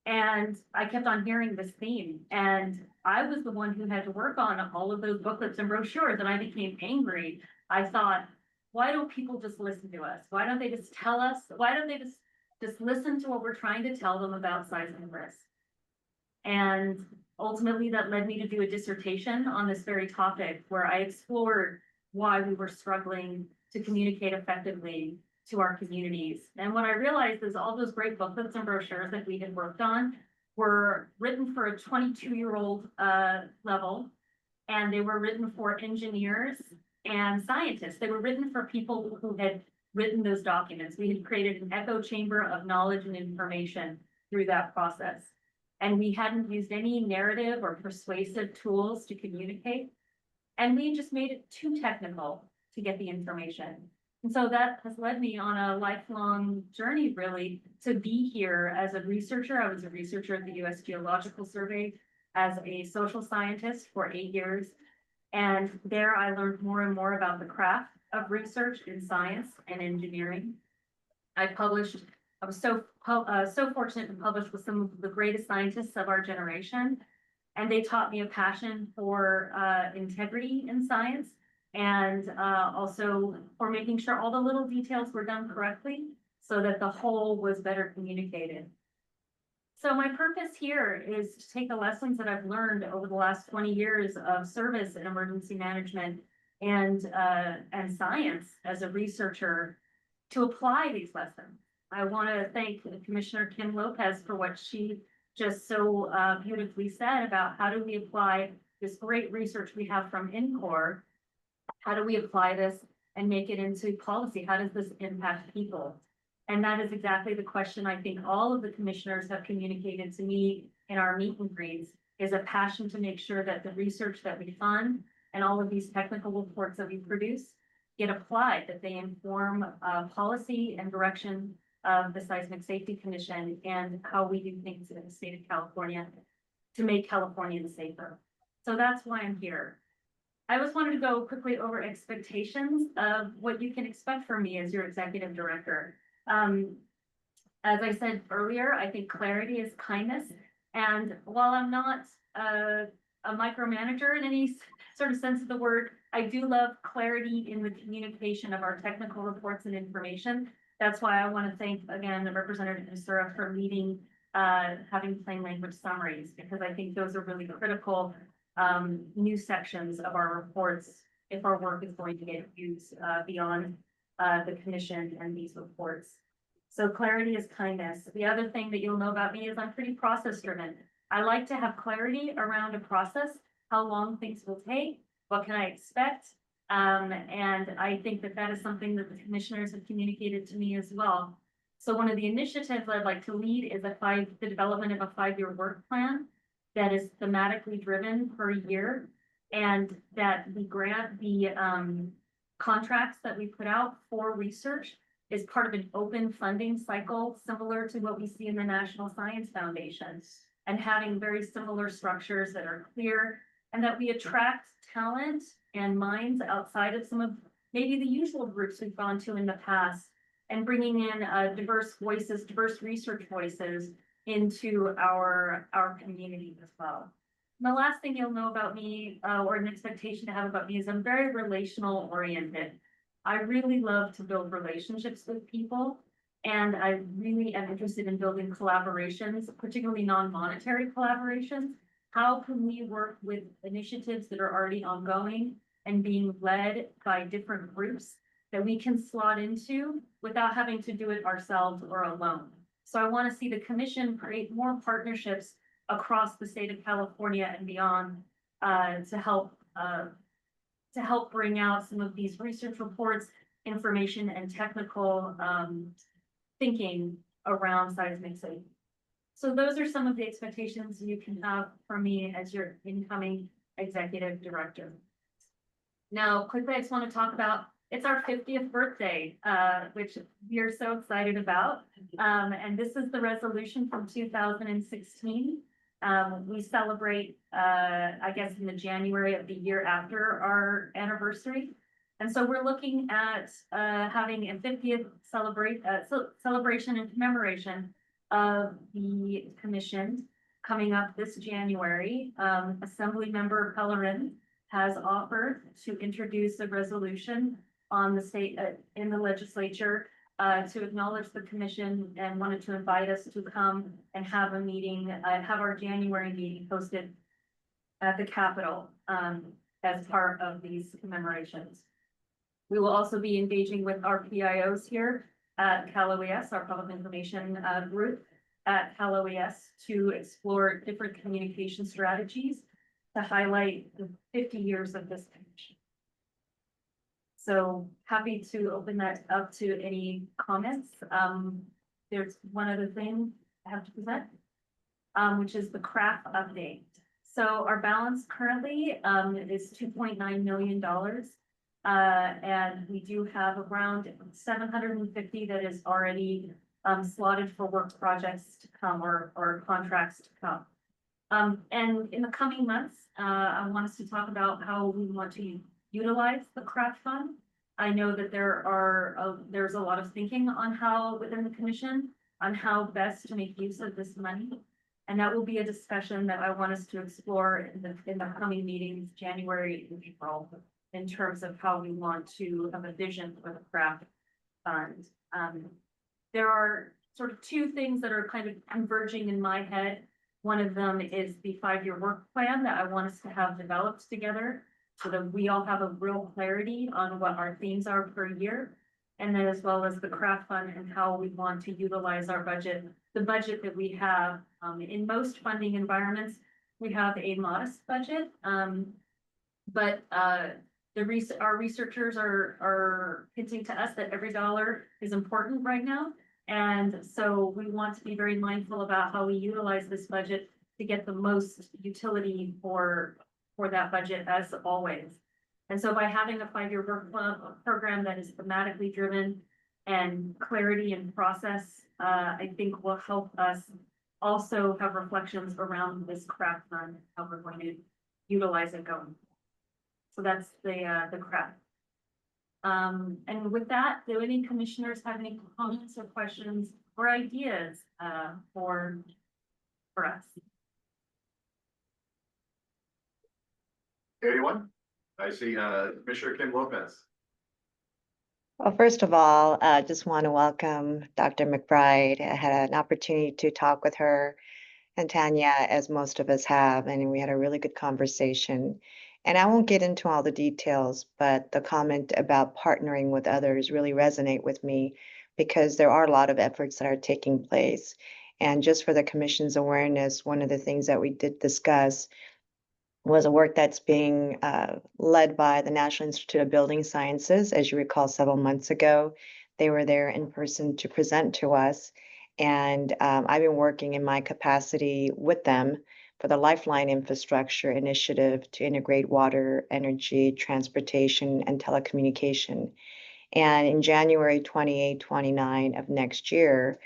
And I kept on hearing this theme. And I was the one who had to work on all of those booklets and brochures. And I became angry. I thought, why don't people just listen to us? Why don't they just tell us? Why don't they just listen to what we're trying to tell them about seismic risk? And ultimately that led me to do a dissertation on this very topic, where I explored why we were struggling to communicate effectively to our communities. And what I realized is all those great booklets and brochures that we had worked on were written for a 22-year-old level, and they were written for engineers and scientists. They were written for people who had written those documents. We had created an echo chamber of knowledge and information through that process. And we hadn't used any narrative or persuasive tools to communicate. And we just made it too technical to get the information. And so that has led me on a lifelong journey, really, to be here as a researcher. I was a researcher at the U.S. Geological Survey as a social scientist for 8 years. And there I learned more and more about the craft of research in science and engineering. I was so fortunate to publish with some of the greatest scientists of our generation. And they taught me a passion for integrity in science and also for making sure all the little details were done correctly so that the whole was better communicated. So my purpose here is to take the lessons that I've learned over the last 20 years of service in emergency management and science as a researcher to apply these lessons. I want to thank Commissioner Kim Lopez for what she just so beautifully said about how do we apply this great research we have from INCOR. How do we apply this and make it into policy? How does this impact people? And that is exactly the question I think all of the commissioners have communicated to me in our meet and greets, is a passion to make sure that the research that we fund and all of these technical reports that we produce get applied, that they inform policy and direction of the Seismic Safety Commission and how we do things in the state of California to make California safer. So that's why I'm here. I just wanted to go quickly over expectations of what you can expect from me as your executive director. As I said earlier, I think clarity is kindness. And while I'm not a micromanager in any sort of sense of the word, I do love clarity in the communication of our technical reports and information. That's why I want to thank, again, Representative Nisura for leading, having plain language summaries, because I think those are really critical new sections of our reports if our work is going to get used beyond the commission and these reports. So clarity is kindness. The other thing that you'll know about me is I'm pretty process driven. I like to have clarity around a process, how long things will take, what can I expect? And I think that that is something that the commissioners have communicated to me as well. So one of the initiatives I'd like to lead is the development of a 5-year work plan that is thematically driven per year, and that we grant the contracts that we put out for research is part of an open funding cycle, similar to what we see in the National Science Foundation, and having very similar structures that are clear, and that we attract talent and minds outside of some of maybe the usual groups we've gone to in the past, and bringing in diverse voices, diverse research voices into our community as well. And the last thing you'll know about me, or an expectation to have about me, is I'm very relational oriented. I really love to build relationships with people, and I really am interested in building collaborations, particularly non-monetary collaborations. How can we work with initiatives that are already ongoing and being led by different groups that we can slot into without having to do it ourselves or alone? So I want to see the commission create more partnerships across the state of California and beyond to help bring out some of these research reports, information, and technical thinking around seismic safety. So those are some of the expectations you can have from me as your incoming executive director. Now, quickly, I just want to talk about, it's our 50th birthday, which we are so excited about. And this is the resolution from 2016. We celebrate, I guess, in the January of the year after our anniversary. And so we're looking at having a 50th celebration and commemoration of the commission coming up this January. Assembly Member Pellerin has offered to introduce a resolution on the state in the legislature to acknowledge the commission, and wanted to invite us to come and have a meeting, have our January meeting hosted at the Capitol as part of these commemorations. We will also be engaging with our PIOs here at Cal OES, our public information group at Cal OES, to explore different communication strategies to highlight the 50 years of this commission. So happy to open that up to any comments. There's one other thing I have to present, which is the CRAF update. So our balance currently is $2.9 million. And we do have around 750 that is already slotted for work projects to come, or contracts to come. And in the coming months, I want us to talk about how we want to utilize the CRAF fund. I know that there's a lot of thinking on how within the commission on how best to make use of this money. And that will be a discussion that I want us to explore in the coming meetings, January and April, in terms of how we want to have a vision for the craft fund. There are sort of two things that are kind of converging in my head. One of them is the 5-year work plan that I want us to have developed together so that we all have a real clarity on what our themes are per year. And then as well as the craft fund and how we want to utilize our budget, the budget that we have. In most funding environments, we have a modest budget. But our researchers are hinting to us that every dollar is important right now. And so we want to be very mindful about how we utilize this budget to get the most utility for that budget as always. And so by having a 5-year work program that is thematically driven and clarity and process, I think will help us also have reflections around this craft fund, how we're going to utilize it going. So that's the craft. And with that, do any commissioners have any comments or questions or ideas for us? Anyone? I see Commissioner Kim Lopez. Well, first of all, I just want to welcome Dr. McBride. I had an opportunity to talk with her and Tanya, as most of us have, and we had a really good conversation. And I won't get into all the details, but the comment about partnering with others really resonate with me because there are a lot of efforts that are taking place. And just for the commission's awareness, one of the things that we did discuss was a work that's being led by the National Institute of Building Sciences. As you recall, several months ago, they were there in person to present to us. And I've been working in my capacity with them for the Lifeline Infrastructure Initiative to integrate water, energy, transportation, and telecommunication. And in January 28, 29 of next year,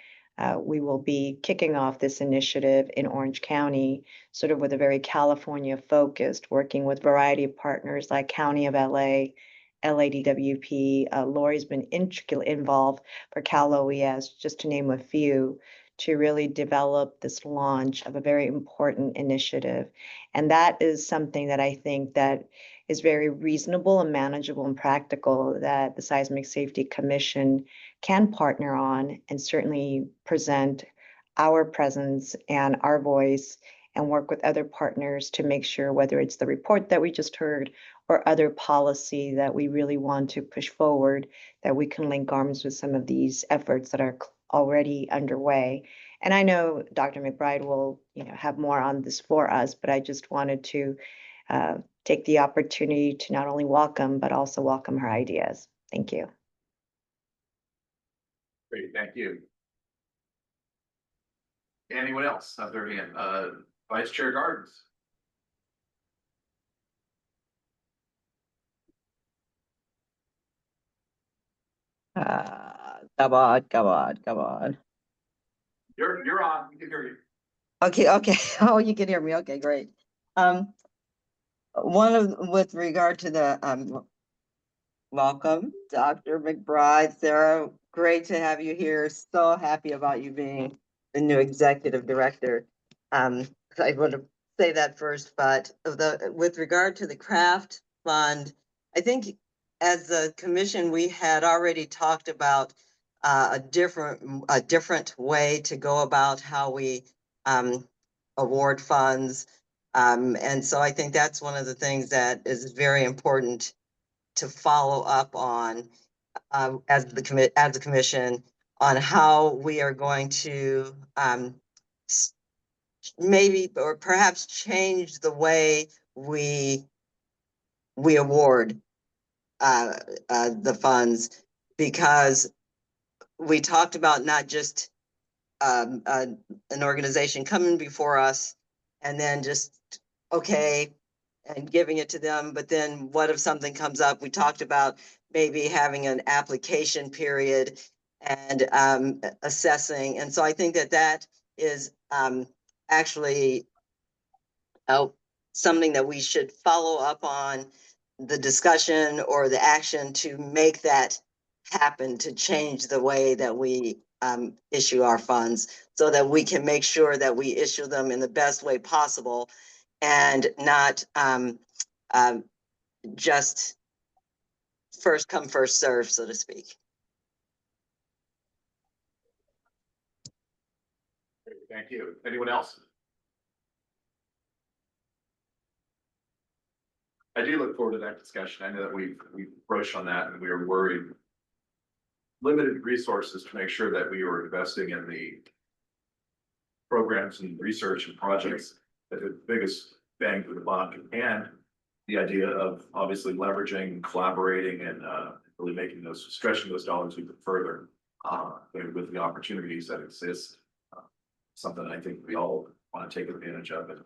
we will be kicking off this initiative in Orange County, sort of with a very California focused, working with a variety of partners like County of LA, LADWP. Lori's been intricately involved for Cal OES, just to name a few, to really develop this launch of a very important initiative. And that is something that I think that is very reasonable and manageable and practical that the Seismic Safety Commission can partner on and certainly present our presence and our voice and work with other partners to make sure, whether it's the report that we just heard or other policy that we really want to push forward, that we can link arms with some of these efforts that are already underway. And I know Dr. McBride will, have more on this for us, but I just wanted to take the opportunity to not only welcome, but also welcome her ideas. Thank you. Great, thank you. Anyone else have their hand? Vice Chair Gardens. Come on, come on, come on. You're on, we can hear you. Okay. Oh, you can hear me. Okay, great. With regard to the, welcome, Dr. McBride, Sarah, great to have you here. So happy about you being the new executive director. I want to say that first, but with regard to the craft fund, I think as the commission, we had already talked about a different way to go about how we award funds. And so I think that's one of the things that is very important to follow up on as the commission on how we are going to maybe or perhaps change the way we award the funds, because we talked about not just an organization coming before us and then just, okay, and giving it to them. But then what if something comes up? We talked about maybe having an application period and assessing. And so I think that is actually something that we should follow up on, the discussion or the action to make that happen, to change the way that we issue our funds. so that we can make sure that we issue them in the best way possible and not just first come, first serve, so to speak. Thank you. Anyone else? I do look forward to that discussion. I know that we've broached on that and we are worried. Limited resources to make sure that we were investing in the programs and research and projects that have the biggest bang for the buck, and the idea of obviously leveraging, collaborating, and really making those, stretching those dollars even further with the opportunities that exist. Something I think we all want to take advantage of and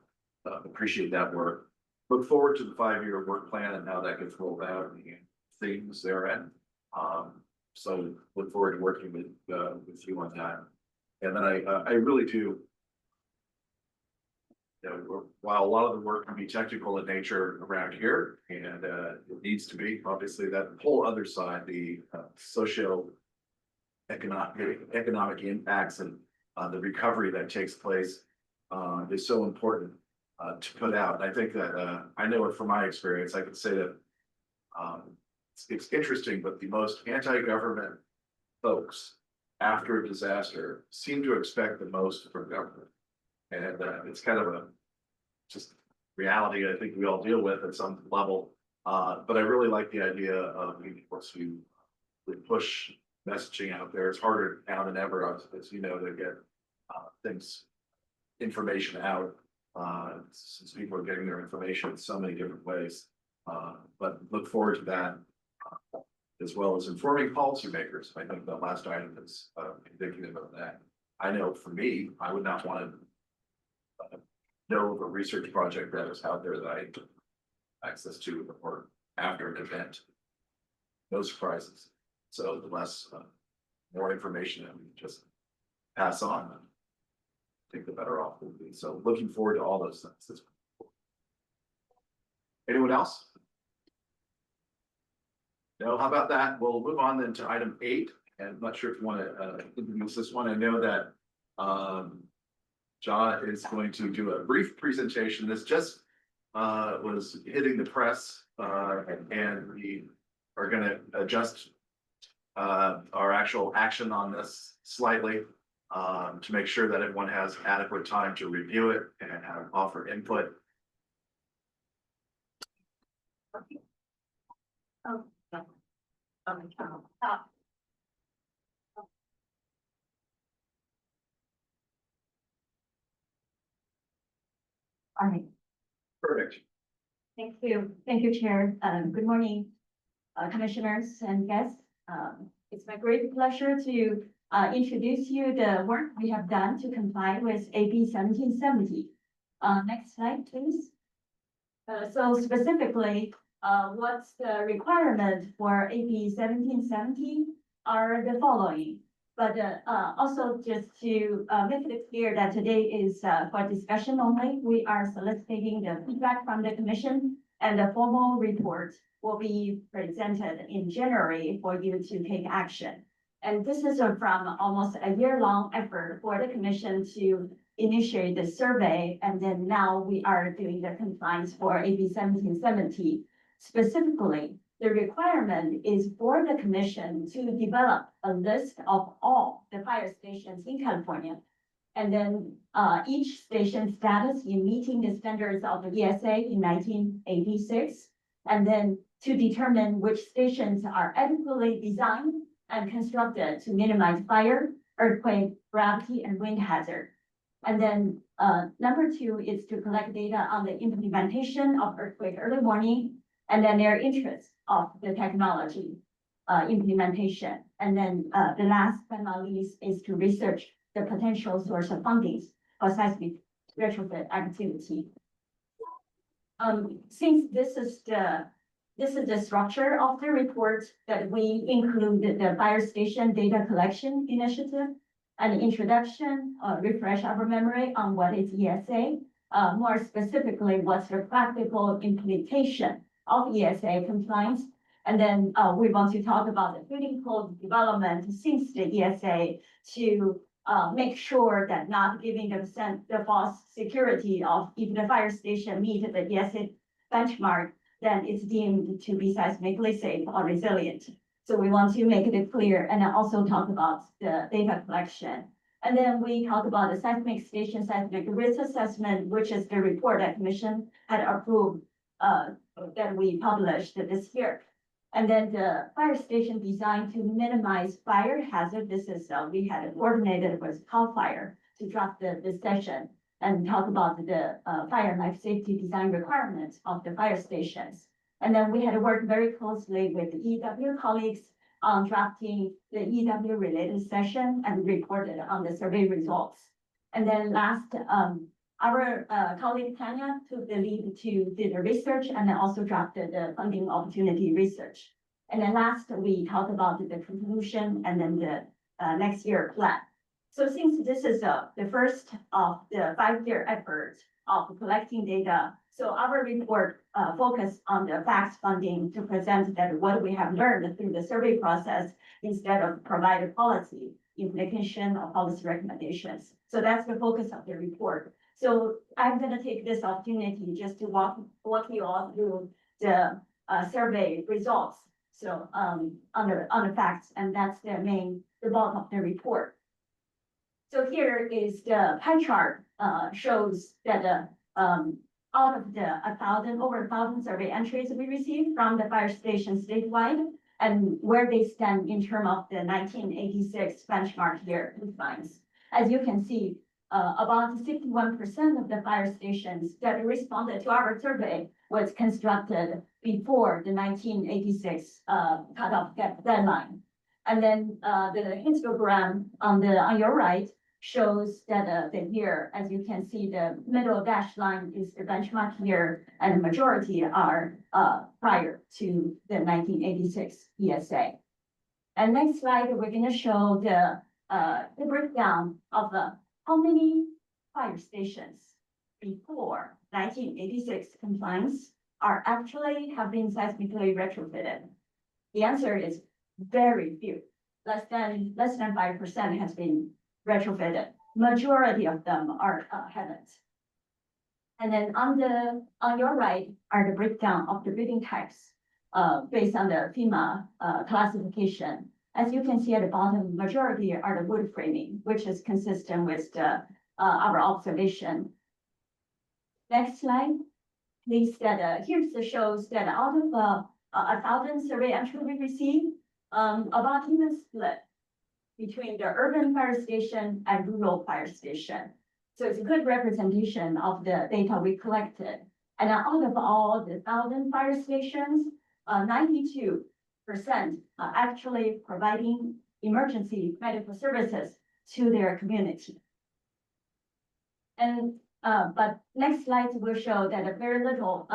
appreciate that work. Look forward to the 5-year work plan and how that gets rolled out and the themes therein. So look forward to working with you on that. And then I really do, you know, while a lot of the work can be technical in nature around here, and it needs to be, obviously, that whole other side, the economic impacts and the recovery that takes place is so important to put out. And I think that I know it from my experience. I can say that it's interesting, but the most anti-government folks after a disaster seem to expect the most from government. And it's kind of a just reality I think we all deal with at some level. But I really like the idea of being able to push messaging out there. It's harder now than ever, as you know, to get information out, since people are getting their information in so many different ways. But look forward to that, as well as informing policymakers. I think the last item is indicative of that. I know for me, I would not want to know of a research project that is out there that I have access to or after an event. No surprises. So the less, more information that we just pass on, I think the better off we'll be. So looking forward to all those things. Anyone else? No, how about that? We'll move on then to item 8. And I'm not sure if you want to introduce this one. I know that John is going to do a brief presentation. This just was hitting the press, and we are going to adjust our actual action on this slightly to make sure that everyone has adequate time to review it and offer input. Oh, no. All right, Perfect. thank you. Thank you, Chair. Good morning, commissioners and guests. It's my great pleasure to introduce you the work we have done to comply with AB 1770. Next slide, please. So specifically, what's the requirement for AB 1770 are the following. But also just to make it clear that today is for discussion only, we are soliciting the feedback from the commission, and the formal report will be presented in January for you to take action. And this is from almost a year-long effort for the commission to initiate the survey, and then now we are doing the compliance for AB 1770. Specifically, the requirement is for the commission to develop a list of all the fire stations in California. And then each station status in meeting the standards of the ESA in 1986. And then to determine which stations are adequately designed and constructed to minimize fire, earthquake, gravity, and wind hazard. And then number 2 is to collect data on the implementation of earthquake early warning, and then their interest of the technology implementation. And then the last but not least is to research the potential source of fundings for seismic retrofit activity. Since this is the structure of the report, that we include the fire station data collection initiative, an introduction, refresh our memory on what is ESA, more specifically, what's the practical implementation of ESA compliance. And then we want to talk about the building code development since the ESA to make sure that not giving the false security of if the fire station meet the ESA benchmark, then it's deemed to be seismically safe or resilient. So we want to make it clear and then also talk about the data collection. And then we talk about the seismic station seismic risk assessment, which is the report that Commission had approved that we published this year. And then the fire station designed to minimize fire hazard. This is, we had coordinated with CAL FIRE to draft this session and talk about the fire and life safety design requirements of the fire stations. And then we had worked very closely with the EW colleagues on drafting the EW related session and reported on the survey results. And then last, our colleague Tanya took the lead to do the research and then also drafted the funding opportunity research. And then last, we talked about the conclusion and then the next year plan. So since this is the first of the 5-year effort of collecting data, so our report focused on the facts funding to present that what we have learned through the survey process instead of provide a policy implication or policy recommendations. So that's the focus of the report. So I'm gonna take this opportunity just to walk you all through the survey results. So on the facts, and that's the bulk of the report. So here is the pie chart shows that out of the over 1,000 survey entries we received from the fire station statewide and where they stand in terms of the 1986 benchmark year compliance. As you can see, about 61% of the fire stations that responded to our survey was constructed before the 1986 cutoff deadline. And then the histogram on your right shows that the year, as you can see, the middle dashed line is the benchmark year, and the majority are prior to the 1986 ESA. And next slide, we're going to show the breakdown of how many fire stations before 1986 compliance are actually have been seismically retrofitted. The answer is very few. Less than 5% has been retrofitted. Majority of them are haven't. And then on your right are the breakdown of the building types based on the FEMA classification. As you can see at the bottom, majority are the wood framing, which is consistent with our observation. Next slide, please. Here's the shows that out of 1,000 survey entries we received, about even split between the urban fire station and rural fire station. So it's a good representation of the data we collected. And out of all the 1,000 fire stations, 92% are actually providing emergency medical services to their community. And but next slide will show that a very little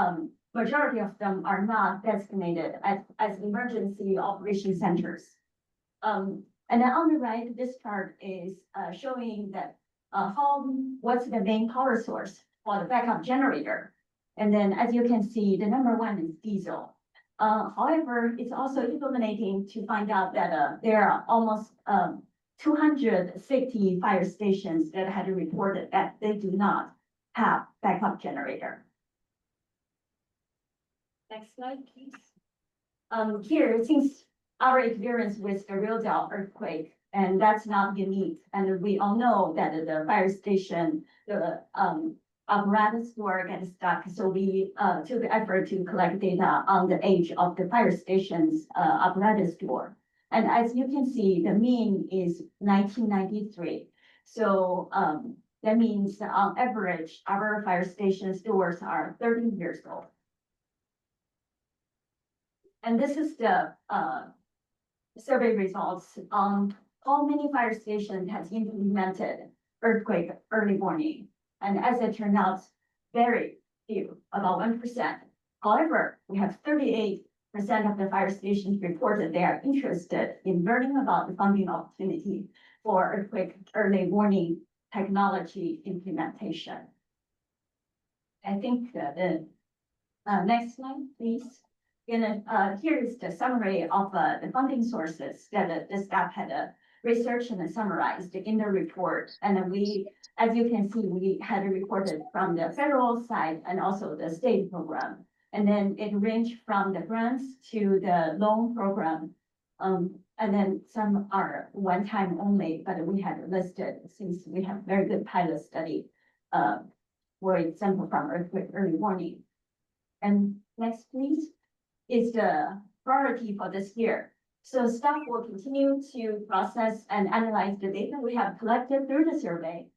majority of them are not designated as emergency operation centers. And then on the right, this chart is showing that what's the main power source for the backup generator. And then as you can see, the number one is diesel. However, it's also illuminating to find out that there are almost 260 fire stations that had reported that they do not have backup generator. Next slide, please. Here, since our experience with the Real earthquake, and that's not unique, and we all know that the fire station, the apparatus door gets stuck, so we took the effort to collect data on the age of the fire station's apparatus door. And as you can see, the mean is 1993. So that means that on average, our fire station's doors are 30 years old. And this is the survey results on how many fire stations has implemented earthquake early warning. And as it turned out, very few, about 1%. However, we have 38% of the fire stations reported they are interested in learning about the funding opportunity for earthquake early warning technology implementation. I think the next slide, please. Here is the summary of the funding sources that the staff had researched and summarized in the report. And then we, as you can see, we had reported from the federal side and also the state program. And then it ranged from the grants to the loan program. And then some are one time only, but we had listed since we have very good pilot study. For example, from earthquake early warning. And next, please, is the priority for this year. So staff will continue to process and analyze the data we have collected through the survey.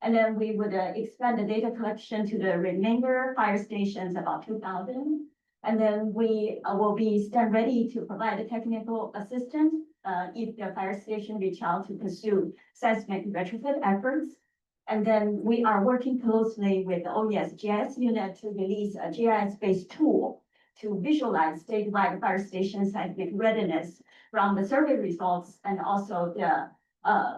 And then we would expand the data collection to the remainder fire stations, about 2,000. And then we will stand ready to provide a technical assistance if the fire station reach out to pursue seismic retrofit efforts. And then we are working closely with the OES GIS unit to release a GIS-based tool to visualize statewide fire station seismic readiness from the survey results and also the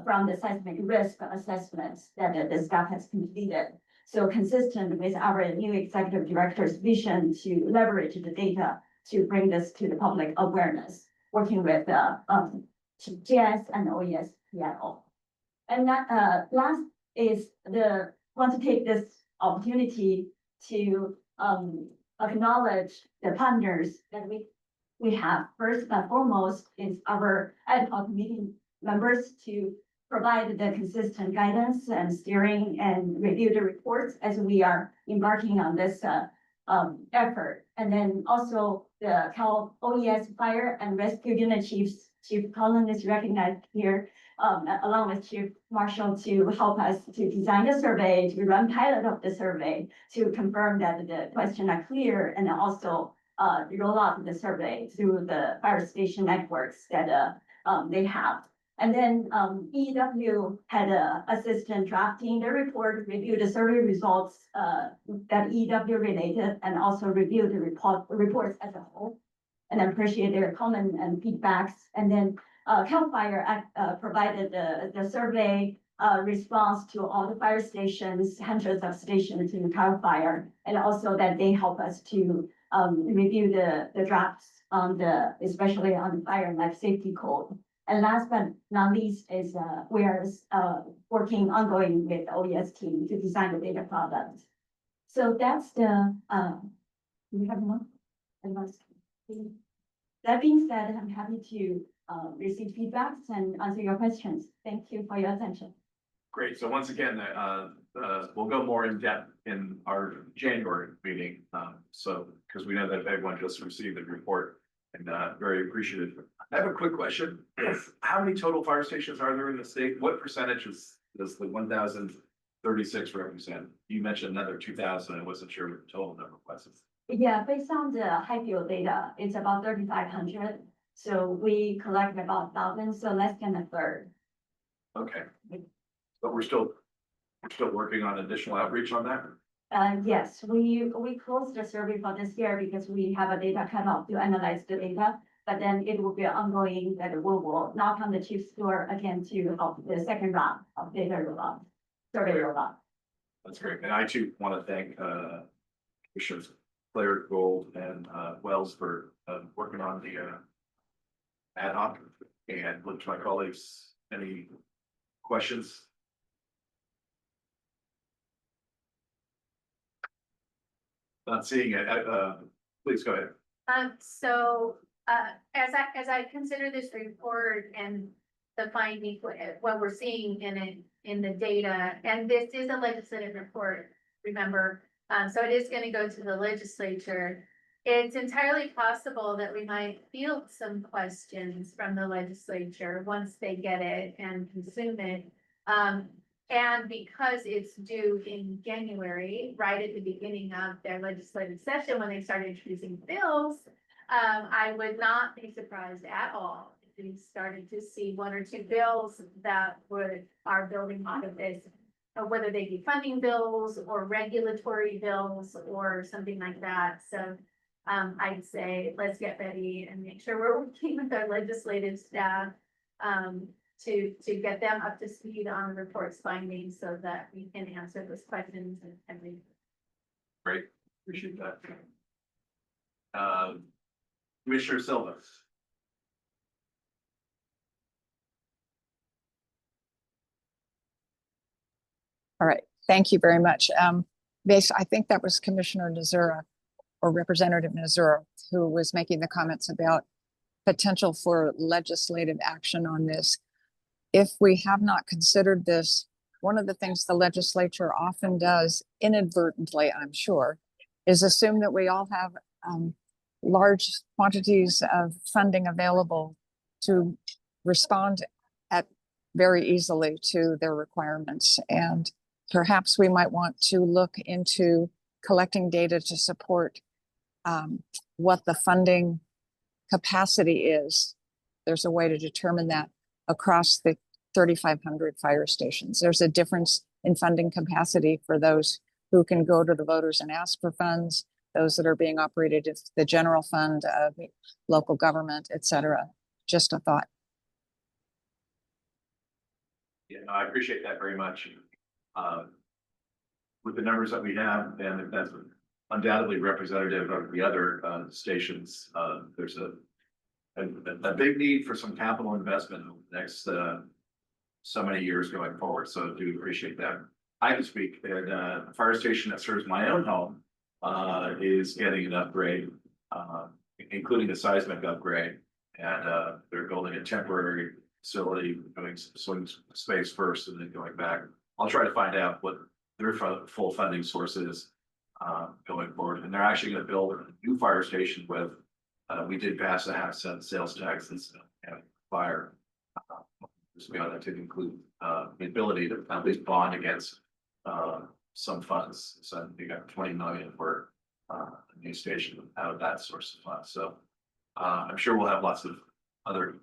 from the seismic risk assessments that the staff has completed. So consistent with our new executive director's vision to leverage the data to bring this to the public awareness, working with GIS and OES Seattle. And that last is want to take this opportunity to acknowledge the partners that we have. First and foremost is our ad hoc meeting members to provide the consistent guidance and steering and review the reports as we are embarking on this effort. And then also the Cal OES Fire and Rescue Unit Chiefs, Chief Cullen is recognized here, along with Chief Marshall to help us to design the survey, to run pilot of the survey, to confirm that the questions are clear, and also roll out the survey through the fire station networks that they have. And then EW had an assistant drafting the report, review the survey results that EW related, and also review the reports as a whole. And I appreciate their comment and feedbacks. And then Cal Fire provided the survey response to all the fire stations, hundreds of stations in Cal Fire, and also that they help us to review the drafts on especially on the fire and life safety code. And last but not least is we are working ongoing with the OES team to design the data product. So that's the, do we have more? That being said, I'm happy to receive feedbacks and answer your questions. Thank you for your attention. Great. So once again, we'll go more in depth in our January meeting. So, because we know that everyone just received the report and very appreciative. I have a quick question. How many total fire stations are there in the state? What percentage does the 1,036 represent? You mentioned another 2,000. I wasn't sure what the total number was. Yeah, based on the high field data, it's about 3,500. So we collect about 1,000, so less than a third. Okay. But we're still working on additional outreach on that? Yes, we closed the survey for this year because we have a data cutoff to analyze the data, but then it will be ongoing that we will knock on the chief's door again to help the second round of data rollout, survey rollout. That's great. And I too want to thank Commissioners Claire, Gold, and Wells for working on the ad hoc. And look to my colleagues, any questions? Not seeing it. Please go ahead. So as I consider this report and the findings, what we're seeing in it, in the data, and this is a legislative report, remember, so it is going to go to the legislature. It's entirely possible that we might field some questions from the legislature once they get it and consume it. And because it's due in January, right at the beginning of their legislative session, when they start introducing bills, I would not be surprised at all if we started to see one or two bills that are building off of this, whether they be funding bills or regulatory bills or something like that. So I'd say let's get ready and make sure we're working with our legislative staff to get them up to speed on the report's findings so that we can answer those questions and everything. Great, appreciate that. Commissioner Silva. All right, thank you very much. I think that was Commissioner Nazura or Representative Nazura who was making the comments about potential for legislative action on this. If we have not considered this, one of the things the legislature often does inadvertently, I'm sure, is assume that we all have large quantities of funding available to respond at very easily to their requirements. And perhaps we might want to look into collecting data to support what the funding capacity is. There's a way to determine that across the 3,500 fire stations. There's a difference in funding capacity for those who can go to the voters and ask for funds, those that are being operated as the general fund of local government, et cetera. Just a thought. Yeah, no, I appreciate that very much. With the numbers that we have, and if that's undoubtedly representative of the other stations, there's a big need for some capital investment over the next so many years going forward. So I do appreciate that. I can speak that the fire station that serves my own home is getting an upgrade, including a seismic upgrade, and they're building a temporary facility, doing some space first and then going back. I'll try to find out what their full funding source is going forward. And they're actually going to build a new fire station with, we did pass a half-cent sales tax and fire. Just beyond that to include the ability to at least bond against some funds. So you got 20 million for a new station out of that source of funds. So I'm sure we'll have lots of other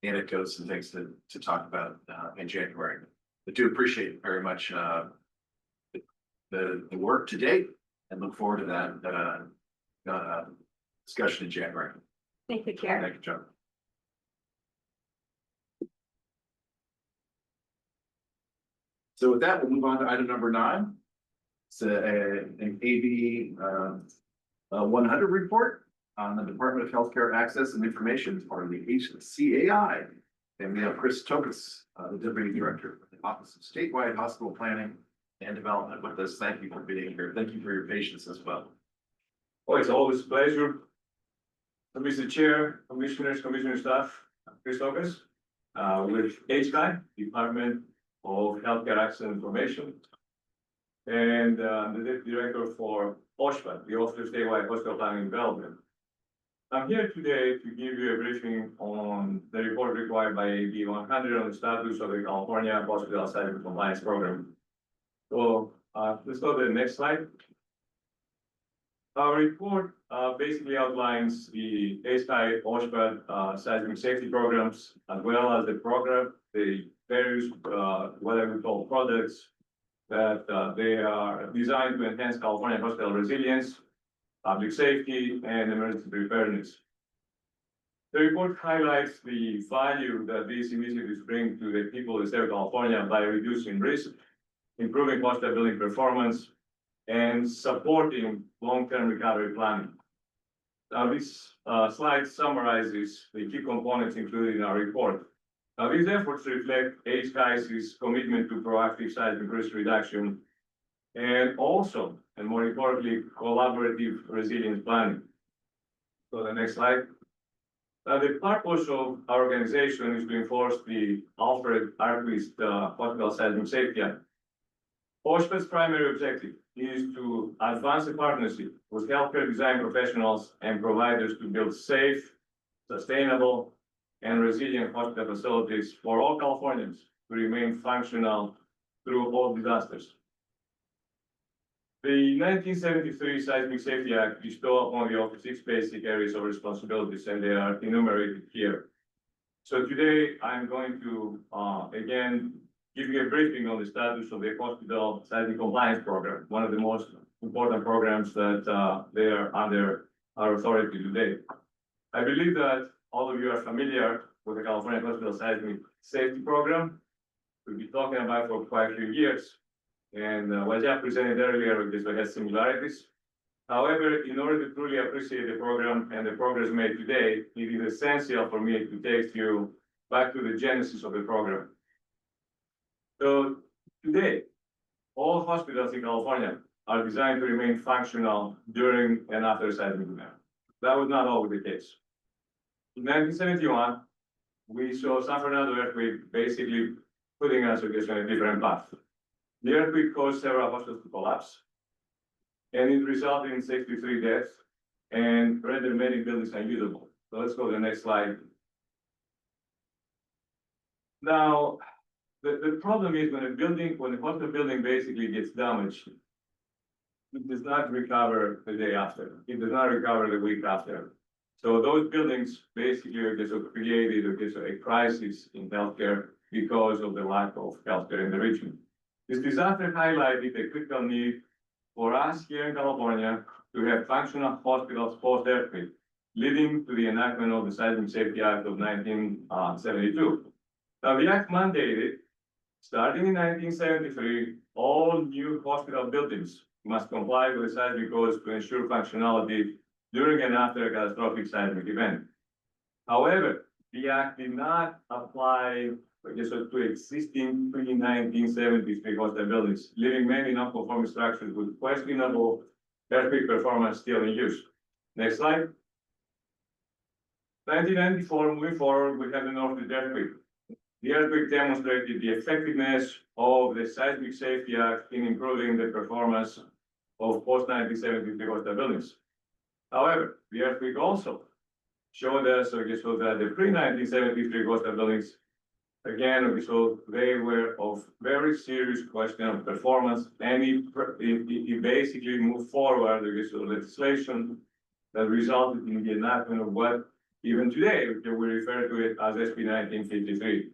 anecdotes and things to talk about in January. I do appreciate very much the work to date and look forward to that discussion in January. Thank you, Chair. Thank you, John. So with that, we'll move on to item number 9. It's an AB 100 report on the Department of Healthcare Access and Information, part of the HCAI. And we have Chris Tokus, the Deputy Director of the Office of Statewide Hospital Planning and Development with us. Thank you for being here. Thank you for your patience as well. Oh, it's always a pleasure. Mr. Chair, Commissioners, Commissioner staff, Chris Tokus, with HCAI, Department of Healthcare Access and Information, and the Deputy Director for OSHPA, the Office of Statewide Hospital Planning and Development. I'm here today to give you a briefing on the report required by AB 100 on the status of the California Hospital Seismic Compliance Program. So let's go to the next slide. Our report basically outlines the HCAI OSHPA seismic safety programs, as well as the various what I would call products that they are designed to enhance California hospital resilience, public safety, and emergency preparedness. The report highlights the value that these initiatives bring to the people of the state of California by reducing risk, improving hospital building performance, and supporting long-term recovery planning. Now, this slide summarizes the key components included in our report. Now, these efforts reflect HCAI's commitment to proactive seismic risk reduction and also, and more importantly, collaborative resilience planning. So the next slide. Now, the purpose of our organization is to enforce the Alfred Arquist Hospital Seismic Safety Act. OSHPA's primary objective is to advance the partnership with healthcare design professionals and providers to build safe, sustainable, and resilient hospital facilities for all Californians to remain functional through all disasters. The 1973 Seismic Safety Act bestowed upon the office 6 basic areas of responsibilities, and they are enumerated here. So today I'm going to again give you a briefing on the status of the hospital seismic compliance program, one of the most important programs that they are under our authority today. I believe that all of you are familiar with the California Hospital Seismic Safety Program. We've been talking about it for quite a few years. And what Jeff presented earlier, this has similarities. However, in order to truly appreciate the program and the progress made today, it is essential for me to take you back to the genesis of the program. So today, all hospitals in California are designed to remain functional during and after a seismic event. That was not always the case. In 1971, we saw San Fernando earthquake basically putting us, I guess, on a different path. The earthquake caused several hospitals to collapse, and it resulted in 63 deaths and rendered many buildings unusable. So let's go to the next slide. Now, the problem is when a hospital building basically gets damaged, it does not recover the day after. It does not recover the week after. So those buildings basically are just created a crisis in healthcare because of the lack of healthcare in the region. This disaster highlighted the critical need for us here in California to have functional hospitals post-earthquake, leading to the enactment of the Seismic Safety Act of 1972. Now, the act mandated, starting in 1973, all new hospital buildings must comply with the seismic codes to ensure functionality during and after a catastrophic seismic event. However, the act did not apply to existing pre-1973 hospital buildings, leaving many non-conforming structures with questionable earthquake performance still in use. Next slide. 1994, moving forward, we have the Northridge earthquake. The earthquake demonstrated the effectiveness of the Seismic Safety Act in improving the performance of post-1973 hospital buildings. However, the earthquake also showed us, that the pre-1973 hospital buildings, again, so they were of very serious question of performance, and it basically moved forward, legislation that resulted in the enactment of what even today we refer to it as SB 1953.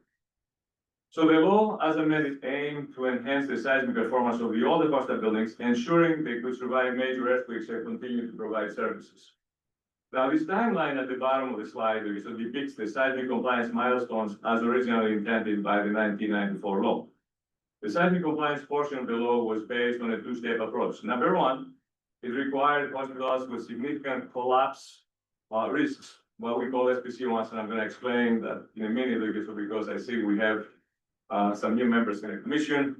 So the law as amended aimed to enhance the seismic performance of the older hospital buildings, ensuring they could survive major earthquakes and continue to provide services. Now, this timeline at the bottom of the slide depicts the seismic compliance milestones as originally intended by the 1994 law. The seismic compliance portion of the law was based on a two-step approach. Number one, it required hospitals with significant collapse risks, what we call SPC1s, and I'm going to explain that in a minute because I see we have some new members in the commission,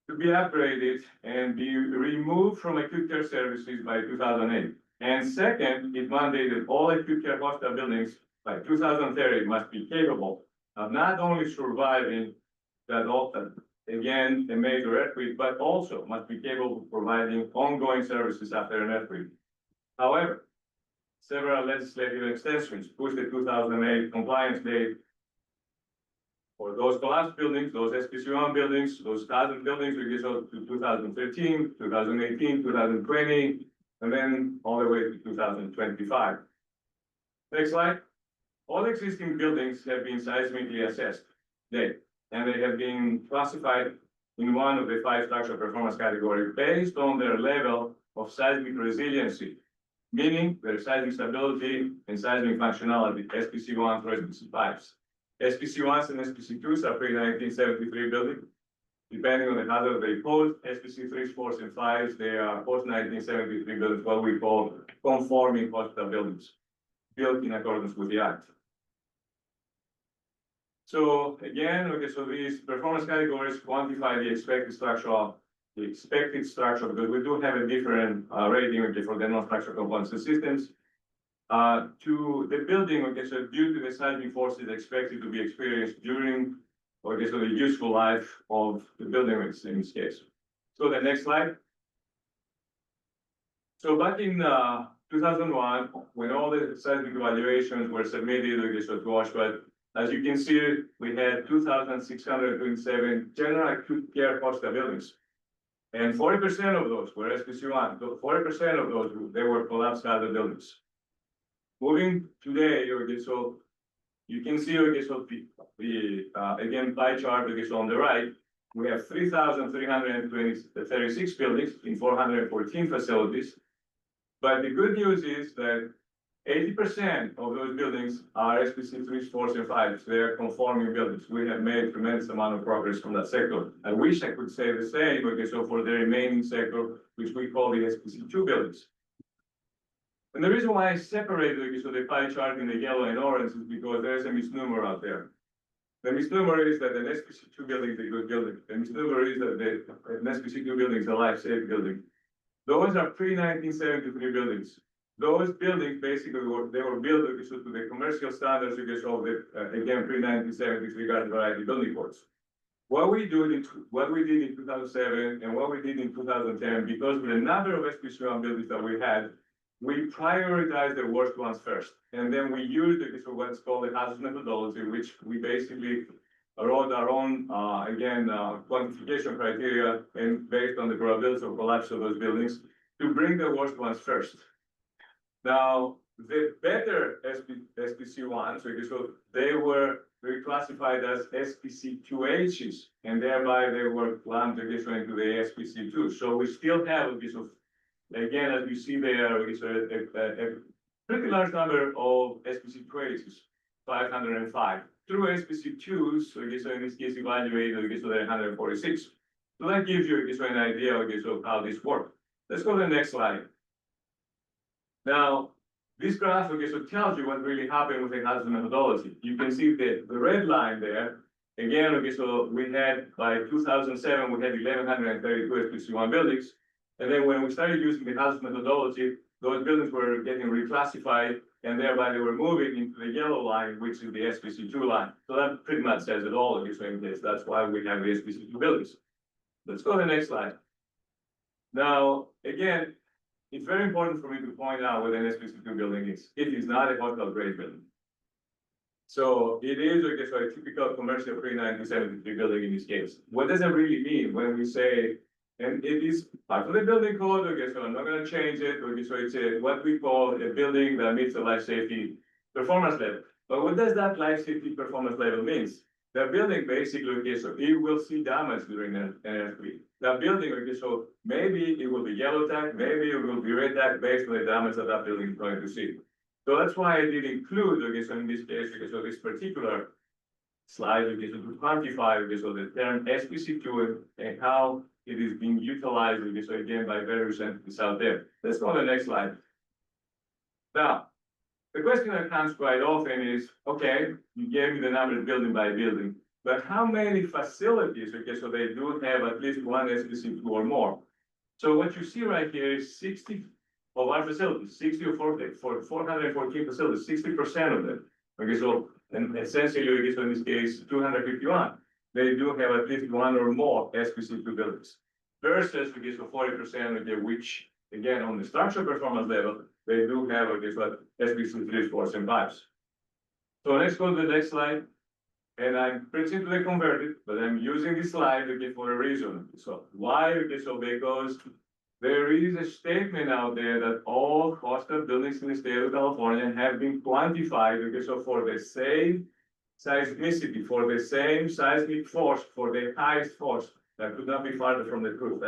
to be upgraded and be removed from acute care services by 2008. And second, it mandated all acute care hospital buildings by 2030 must be capable of not only surviving that, again, a major earthquake, but also must be capable of providing ongoing services after an earthquake. However, several legislative extensions pushed the 2008 compliance date for those collapsed buildings, those SPC1 buildings, those 1,000 buildings, we get to 2013, 2018, 2020, and then all the way to 2025. Next slide. All existing buildings have been seismically assessed, and they have been classified in one of the 5 structural performance categories based on their level of seismic resiliency, meaning their seismic stability and seismic functionality, SPC1 or SPC5s. SPC1s and SPC2s are pre-1973 buildings. Depending on the hazard they pose, SPC3s, 4s, and 5s, they are post-1973 buildings, what we call conforming hospital buildings, built in accordance with the Act. So again, so these performance categories quantify the expected structure, because we do have a different rating for the non-structural components and systems. To the building, so due to the seismic forces expected to be experienced during, so the useful life of the building in this case. So the next slide. So back in 2001, when all the seismic evaluations were submitted, to OSHPD, as you can see, we had 2,627 general acute care hospital buildings. And 40% of those were SPC1. 40% of those, they were collapsed hazard buildings. Moving today, so you can see, so the again, pie chart, on the right, we have 3,336 buildings in 414 facilities. But the good news is that 80% of those buildings are SPC3s, 4s, and 5s. They are conforming buildings. We have made a tremendous amount of progress from that sector. I wish I could say the same, so for the remaining sector, which we call the SPC2 buildings. And the reason why I separated so the pie chart in the yellow and orange is because there's a misnomer out there. The misnomer is that an SPC two building is a good building. The misnomer is that an SPC two building is a life-safe building. Those are pre-1973 buildings. Those buildings basically they were built to the commercial standards because of the, again, pre-1970s regarding variety building codes. What we did in 2007 and what we did in 2010, because of the number of SPC1 buildings that we had, we prioritized the worst ones first. And then we used what's called the hazard methodology, which we basically wrote our own, quantification criteria and based on the probability of collapse of those buildings to bring the worst ones first. Now, the better SPC ones, so they were reclassified as SPC2Hs, and thereby they were lumped into the SPC2. So we still have again, as you see there, a pretty large number of SPC2Hs, 505. Through SPC2s, so in this case evaluated, so they're 146. So that gives you an idea of how this works. Let's go to the next slide. Now, this graph tells you what really happened with the hazard methodology. You can see the red line there. Again, so we had by 2007, we had 1,132 SPC1 buildings. And then when we started using the hazard methodology, those buildings were getting reclassified, and thereby they were moving into the yellow line, which is the SPC2 line. So that pretty much says it all in this. That's why we have the SPC2 buildings. Let's go to the next slide. Now, again, it's very important for me to point out what an SPC2 building is. It is not a hotel grade building. So it is a typical commercial pre-1973 building in this case. What does it really mean when we say, and it is part of the building code, so I'm not going to change it, so it's what we call a building that meets the life safety performance level. But what does that life safety performance level mean? The building basically, so it will see damage during an earthquake. That building, so maybe it will be yellow tag, maybe it will be red tag based on the damage that building is going to see. So that's why I did include, so in this case, so this particular slide, to quantify, so the term SPC2 and how it is being utilized, so again, by various entities out there. Let's go to the next slide. Now, the question that comes quite often is, okay, you gave me the numbers building by building, but how many facilities, so they do have at least one SPC2 or more. So what you see right here is 60 of our facilities, 60 or 40, for 414 facilities, 60% of them. So, and essentially, so in this case, 251, they do have at least one or more SPC2 buildings. Versus, so 40%, which, again, on the structural performance level, they do have, what SPC3s, 4s, and 5s. So let's go to the next slide. And I'm preaching to the converted, but I'm using this slide for a reason. So why? So because there is a statement out there that all coastal buildings in the state of California have been quantified, so for the same seismicity, for the same seismic force, for the highest force. That could not be farther from the truth.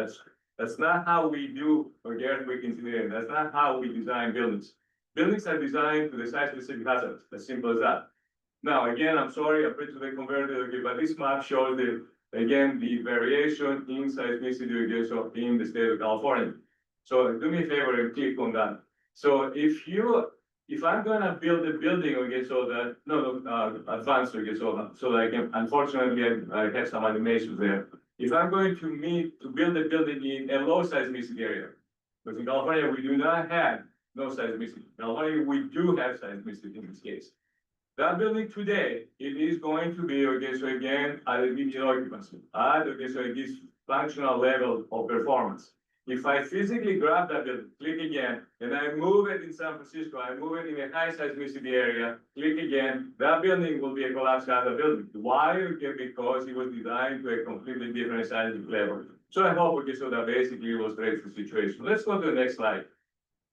That's not how we do earthquake engineering. That's not how we design buildings. Buildings are designed to the site-specific hazards, as simple as that. Now, again, I'm sorry, I'm pretty the converted, but this map shows the variation in seismicity, so in the state of California. So do me a favor and click on that. So if I'm gonna build a building, so that, advanced, so that I can, unfortunately, I have some animations there. If I'm going to build a building in a low seismicity area, because in California, we do not have no seismicity. In California, we do have seismicity in this case. That building today, it is going to be, so again, at a median occupancy, so it is functional level of performance. If I physically grab that building, click again, and I move it in San Francisco, I move it in a high seismicity area, click again, that building will be a collapsed hazard building. Why? Because it was designed to a completely different seismic level. So I hope, so that basically illustrates the situation. Let's go to the next slide.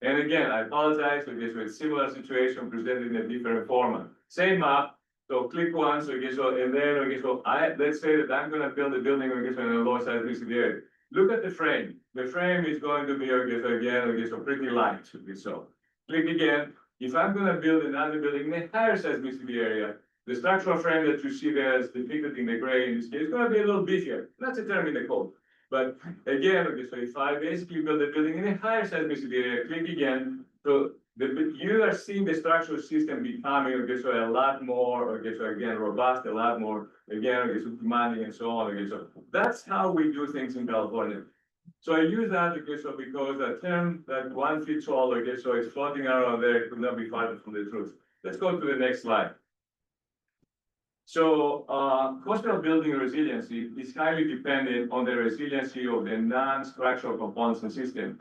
And again, I apologize, so a similar situation presented in a different format. Same map, so click once, so and then, so let's say that I'm gonna build a building, in a low seismicity area. Look at the frame. The frame is going to be, so pretty light, so. Click again. If I'm gonna build another building in a higher seismicity area, the structural frame that you see there is depicted in the gray in this case, is gonna be a little beefier. That's a term in the code. But again, so if I basically build a building in a higher seismicity area, click again, so you are seeing the structural system becoming, okay, so a lot more, okay, so again, robust, a lot more, again, okay, so demanding and so on, okay, so that's how we do things in California. So I use that, okay, so because the term that one fits all, okay, so it's floating around there, could not be farther from the truth. Let's go to the next slide. So, coastal building resiliency is highly dependent on the resiliency of the non-structural components and system.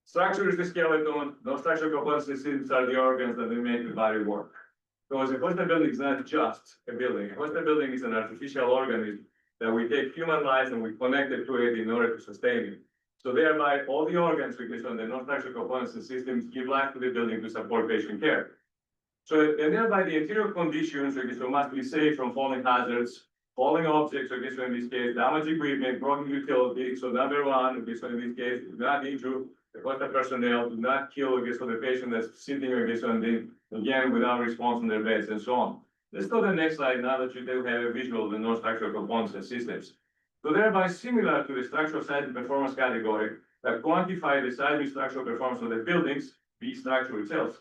Structure is the skeleton, no structural components and systems are the organs that they make the body work. Because a coastal building is not just a building. A coastal building is an artificial organism that we take human life and we connect it to it in order to sustain it. So thereby, all the organs, because on the non-structural components and systems give life to the building to support patient care. So, and thereby the interior conditions, okay, so must be safe from falling hazards, falling objects, okay, so in this case, damaged equipment, broken utility. So number one, okay, so in this case, do not injure the hospital personnel, do not kill, okay, so the patient that's sitting, okay, so again, without response on their beds and so on. Let's go to the next slide now that you do have a visual of the non-structural components and systems. So thereby similar to the structural seismic performance category that quantify the seismic structural performance of the buildings, the structure itself.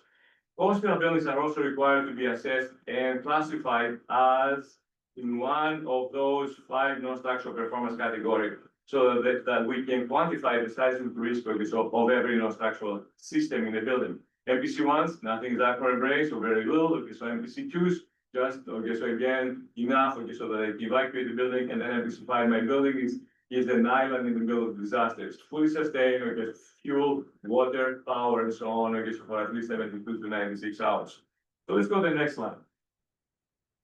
Coastal buildings are also required to be assessed and classified as in one of those 5 non-structural performance categories, so that we can quantify the seismic risk of every non-structural system in the building. MPC1s, nothing is aqua brace or very little. Okay, so MPC2s, just okay, so again, enough, okay, so that I can evacuate the building, and then MPC5, my building is an island in the middle of disaster. It's fully sustained, okay, fuel, water, power, and so on, okay, so for at least 72 to 96 hours. So let's go to the next slide.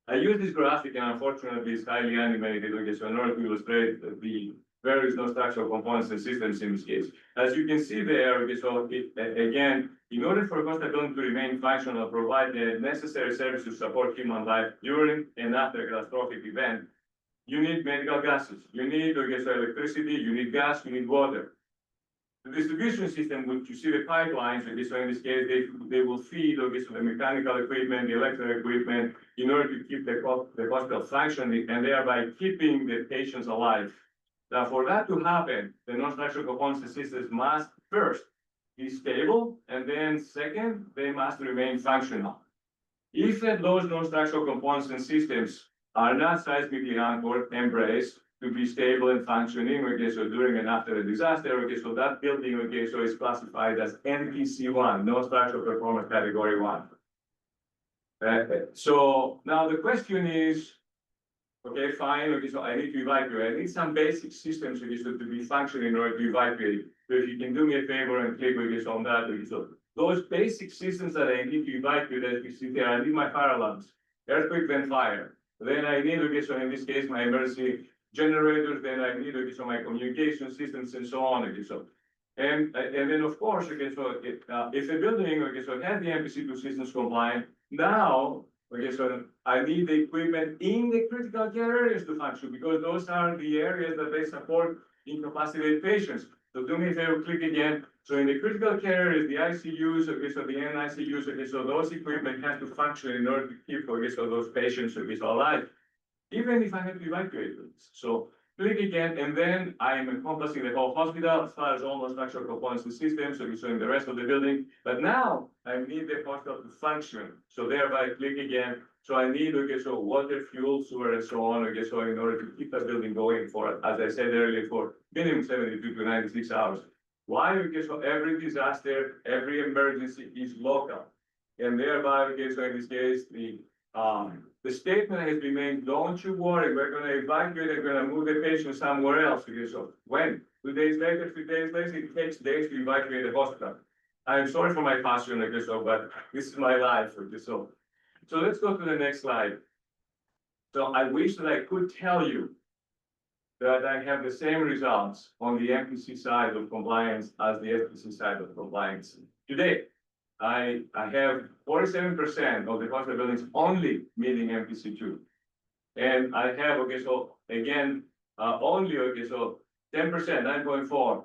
I use this graphic, and unfortunately, it's highly animated, okay, so in order to illustrate the various non-structural components and systems in this case. As you can see there, okay, so again, in order for a coastal building to remain functional, provide the necessary service to support human life during and after a catastrophic event, you need medical gases, you need, okay, so electricity, you need gas, you need water. The distribution system, which you see the pipelines, okay, so in this case, they will feed, okay, so the mechanical equipment, the electrical equipment, in order to keep the hospital functioning and thereby keeping the patients alive. Now, for that to happen, the non-structural components and systems must first be stable, and then second, they must remain functional. If those non-structural components and systems are not seismically anchored, embraced, to be stable and functioning, okay, so during and after a disaster, okay, so that building, okay, so is classified as NPC1, no structural performance category 1. So now the question is, okay, fine, okay, so I need to evacuate. I need some basic systems, okay, so to be functioning in order to evacuate. So if you can do me a favor and click, okay, so on that, okay, so those basic systems that I need to evacuate, as you see there, I need my fire alarms, earthquake, then fire. Then I need, okay, so in this case, my emergency generators, then I need, okay, so my communication systems and so on, okay, so. And then of course, okay, so if a building, okay, so has the MPC2 systems compliant, now, okay, so I need the equipment in the critical care areas to function, because those are the areas that they support incapacitated patients. So do me a favor, click again. So in the critical care areas, the ICUs, okay, so the NICUs, okay, so those equipment has to function in order to keep, okay, so those patients, okay, so alive. Even if I have to evacuate them. So click again, and then I am encompassing the whole hospital as far as all the structural components and systems, so in the rest of the building. But now I need the hospital to function. So thereby click again. So I need, okay, so water, fuel, sewer, and so on, okay, so in order to keep the building going for, as I said earlier, for minimum 72 to 96 hours. Why? Okay, so every disaster, every emergency is local. And thereby, okay, so in this case, the statement has been made, don't you worry, we're gonna evacuate, we're gonna move the patient somewhere else. Okay, so when? 2 days later, 3 days later, it takes days to evacuate the hospital. I'm sorry for my passion, okay, so, but this is my life, okay, so. So let's go to the next slide. So I wish that I could tell you that I have the same results on the MPC side of compliance as the SPC side of compliance. Today, I have 47% of the hospital buildings only meeting MPC2. And I have, okay, so again, only, okay, so 10%, 9.4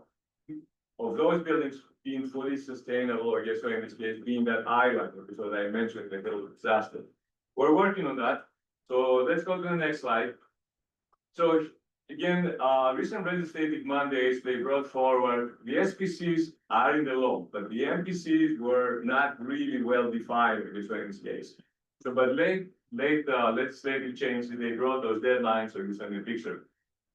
of those buildings being fully sustainable, okay, so in this case, being that island, okay, so that I mentioned the little disaster. We're working on that. So let's go to the next slide. So again, recent legislative mandates, they brought forward, the SPCs are in the law, but the MPCs were not really well defined in this case. So, but late legislative changes, they brought those deadlines, so it's in the picture.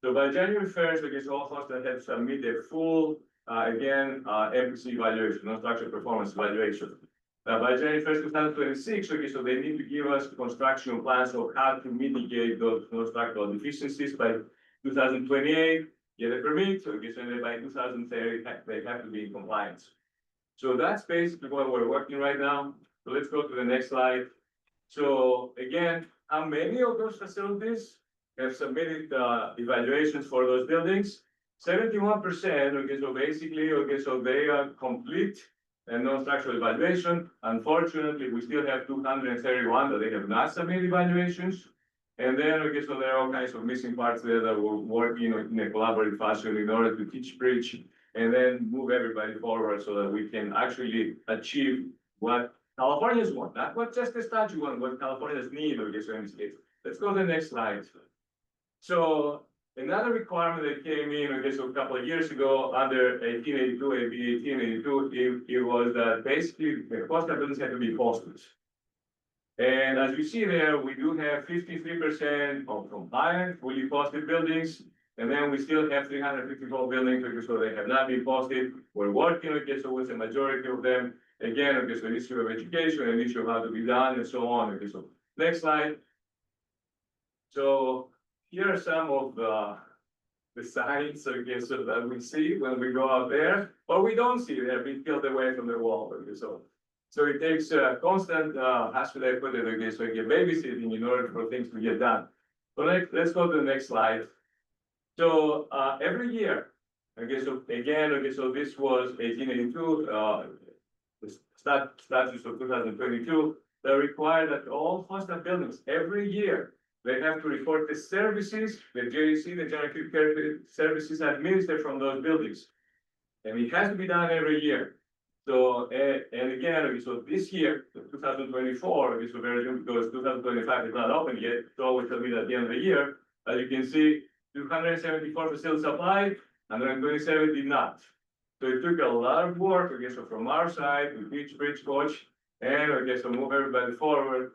So by January 1st, I guess all hostels have to submit their full, MPC evaluation, non-structural performance evaluation. By January 1st, 2026, okay, so they need to give us construction plans of how to mitigate those non-structural deficiencies by 2028, get a permit, so okay, so by 2030, they have to be in compliance. So that's basically what we're working right now. So let's go to the next slide. So again, how many of those facilities have submitted evaluations for those buildings? 71%, okay, so basically, okay, so they are complete and non-structural evaluation. Unfortunately, we still have 231 that they have not submitted evaluations. And then, okay, so there are all kinds of missing parts there that we're working in a collaborative fashion in order to teach, preach, and then move everybody forward so that we can actually achieve what Californians want, not what just the statute want, what Californians need, okay, so in this case. Let's go to the next slide. So another requirement that came in, okay, so a couple of years ago under 1882, AB 1882, it was that basically the coastal buildings had to be posted. And as you see there, we do have 53% of compliant, fully posted buildings. And then we still have 354 buildings, okay, so they have not been posted. We're working, okay, so with the majority of them. Again, okay, so an issue of education, an issue of how to be done, and so on. Okay, so next slide. So here are some of the signs, okay, so that we see when we go out there, or we don't see, they're being peeled away from the wall. Okay, so it takes constant, how should I put it, okay, so you get babysitting in order for things to get done. So let's go to the next slide. So every year, okay, so again, okay, so this was 1882, the statutes of 2022, that require that all hostel buildings every year, they have to report the services, the JC, the General Acute Care services administered from those buildings. And it has to be done every year. So, and again, okay, so this year, 2024, is a version because 2025 is not open yet, so always submit at the end of the year. As you can see, 274 facilities applied, 127 did not. So it took a lot of work, okay, so from our side, we teach, bridge, coach, and okay, so move everybody forward,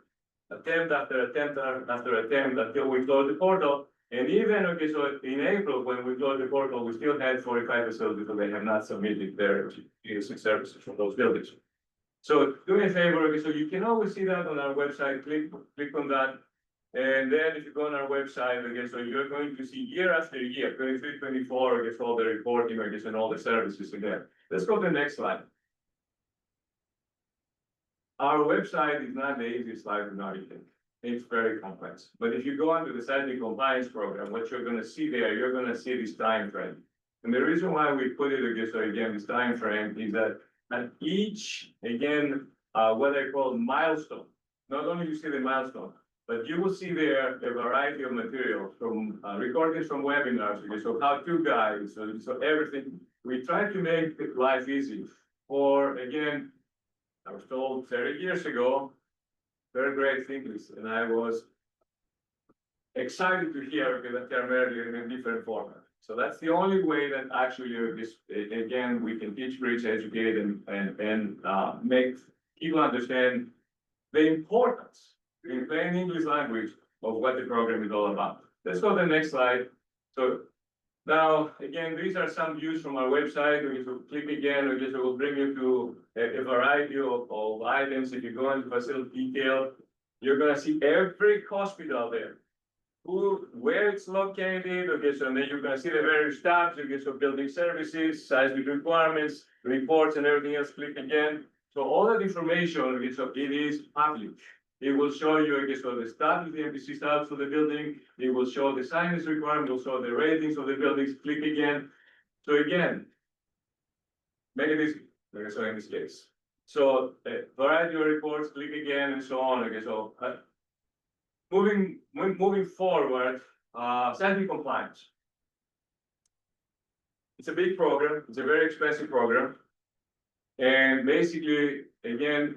attempt after attempt after attempt until we close the portal. And even, okay, so in April, when we closed the portal, we still had 45 facilities that they have not submitted their GSC services from those buildings. So do me a favor, okay, so you can always see that on our website, click on that. And then if you go on our website, okay, so you're going to see year after year, 23, 24, I guess all the reporting, I guess, and all the services in there. Let's go to the next slide. Our website is not the easiest slide in our think. It's very complex. But if you go onto the Seismic compliance program, what you're going to see there, you're going to see this time frame. And the reason why we put it again, so again, this time frame is that at each, again, what I call milestone, not only you see the milestone, but you will see there a variety of materials from recordings from webinars, okay, so how-to guides, so everything. We try to make life easy for, again, I was told 30 years ago, third grade English, and I was excited to hear that term earlier in a different format. So that's the only way that actually this, again, we can teach, bridge, educate, and make people understand the importance in plain English language of what the program is all about. Let's go to the next slide. So now, again, these are some views from our website. We can click again, we just will bring you to a variety of items. If you go into facility detail, you're gonna see every hospital there. Where it's located, okay, so then you're gonna see the various tabs, okay, so building services, seismic requirements, reports, and everything else. Click again. So all that information, okay, so it is public. It will show you, okay, so the status, the MPC status of the building. It will show the science requirement, will show the ratings of the buildings. Click again. So again, make it easy, okay, so in this case. So a variety of reports, click again, and so on. Okay, so moving forward, seismic compliance. It's a big program. It's a very expensive program, and basically, again,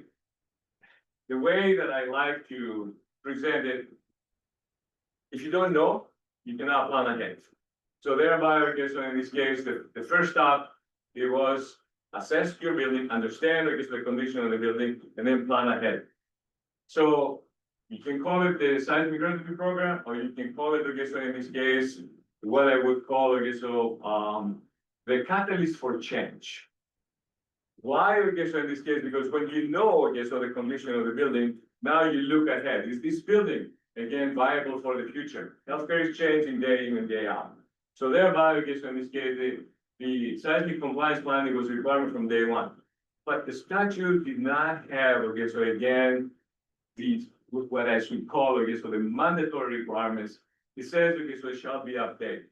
the way that I like to present it, if you don't know, you cannot plan ahead. So thereby, I guess, in this case, the first stop, it was assess your building, understand, I guess, the condition of the building, and then plan ahead. So you can call it the seismic retrofit program, or you can call it, I guess, in this case, what I would call, I guess, the catalyst for change. Why, I guess, in this case, because when you know, I guess, the condition of the building, now you look ahead. Is this building, again, viable for the future? Healthcare is changing day in and day out. So thereby, I guess, in this case, the seismic compliance planning was a requirement from day one. But the statute did not have, I guess, again, these, what I should call, I guess, the mandatory requirements. It says, I guess, it shall be updated.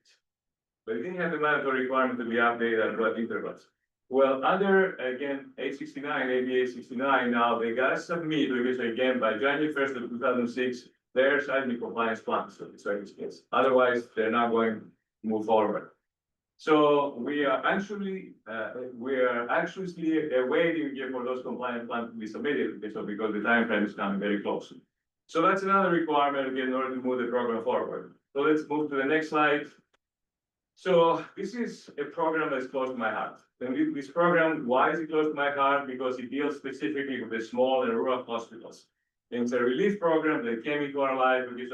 But it didn't have the mandatory requirement to be updated at what intervals. Well, under, again, 869, AB 869, now they gotta submit, I guess, again, by January 1st of 2006, their seismic compliance plans, so in this case. Otherwise, they're not going to move forward. So we are actually waiting here for those compliance plans to be submitted, okay, so because the time frame is coming very close. So that's another requirement, again, in order to move the program forward. So let's move to the next slide. So this is a program that's close to my heart. And this program, why is it close to my heart? Because it deals specifically with the small and rural hospitals. It's a relief program that came into our life, which is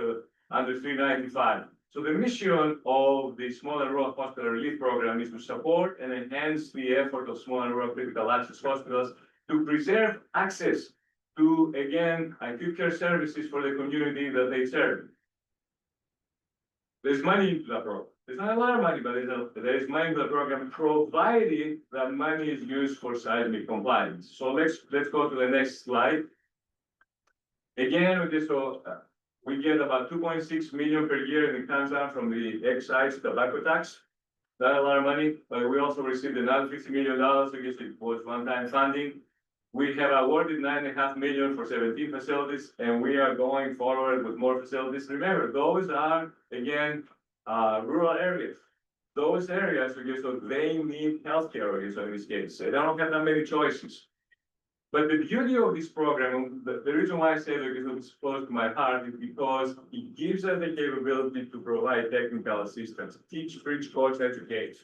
under 395. So the mission of the small and rural hospital relief program is to support and enhance the effort of small and rural critical access hospitals to preserve access to, again, acute care services for the community that they serve. There's money into that program. There's not a lot of money, but there's money in the program, provided that money is used for seismic compliance. So let's go to the next slide. Again, with this, we get about 2.6 million per year, and it comes out from the excise tobacco tax. Not a lot of money, but we also received another $50 million. I guess it was one-time funding. We have awarded $9.5 million for 17 facilities, and we are going forward with more facilities. Remember, those are, again, rural areas. Those areas, okay, so they need healthcare, okay, so in this case, they don't have that many choices. But the beauty of this program, the reason why I say that it's close to my heart is because it gives us the capability to provide technical assistance, teach, preach, coach, educate.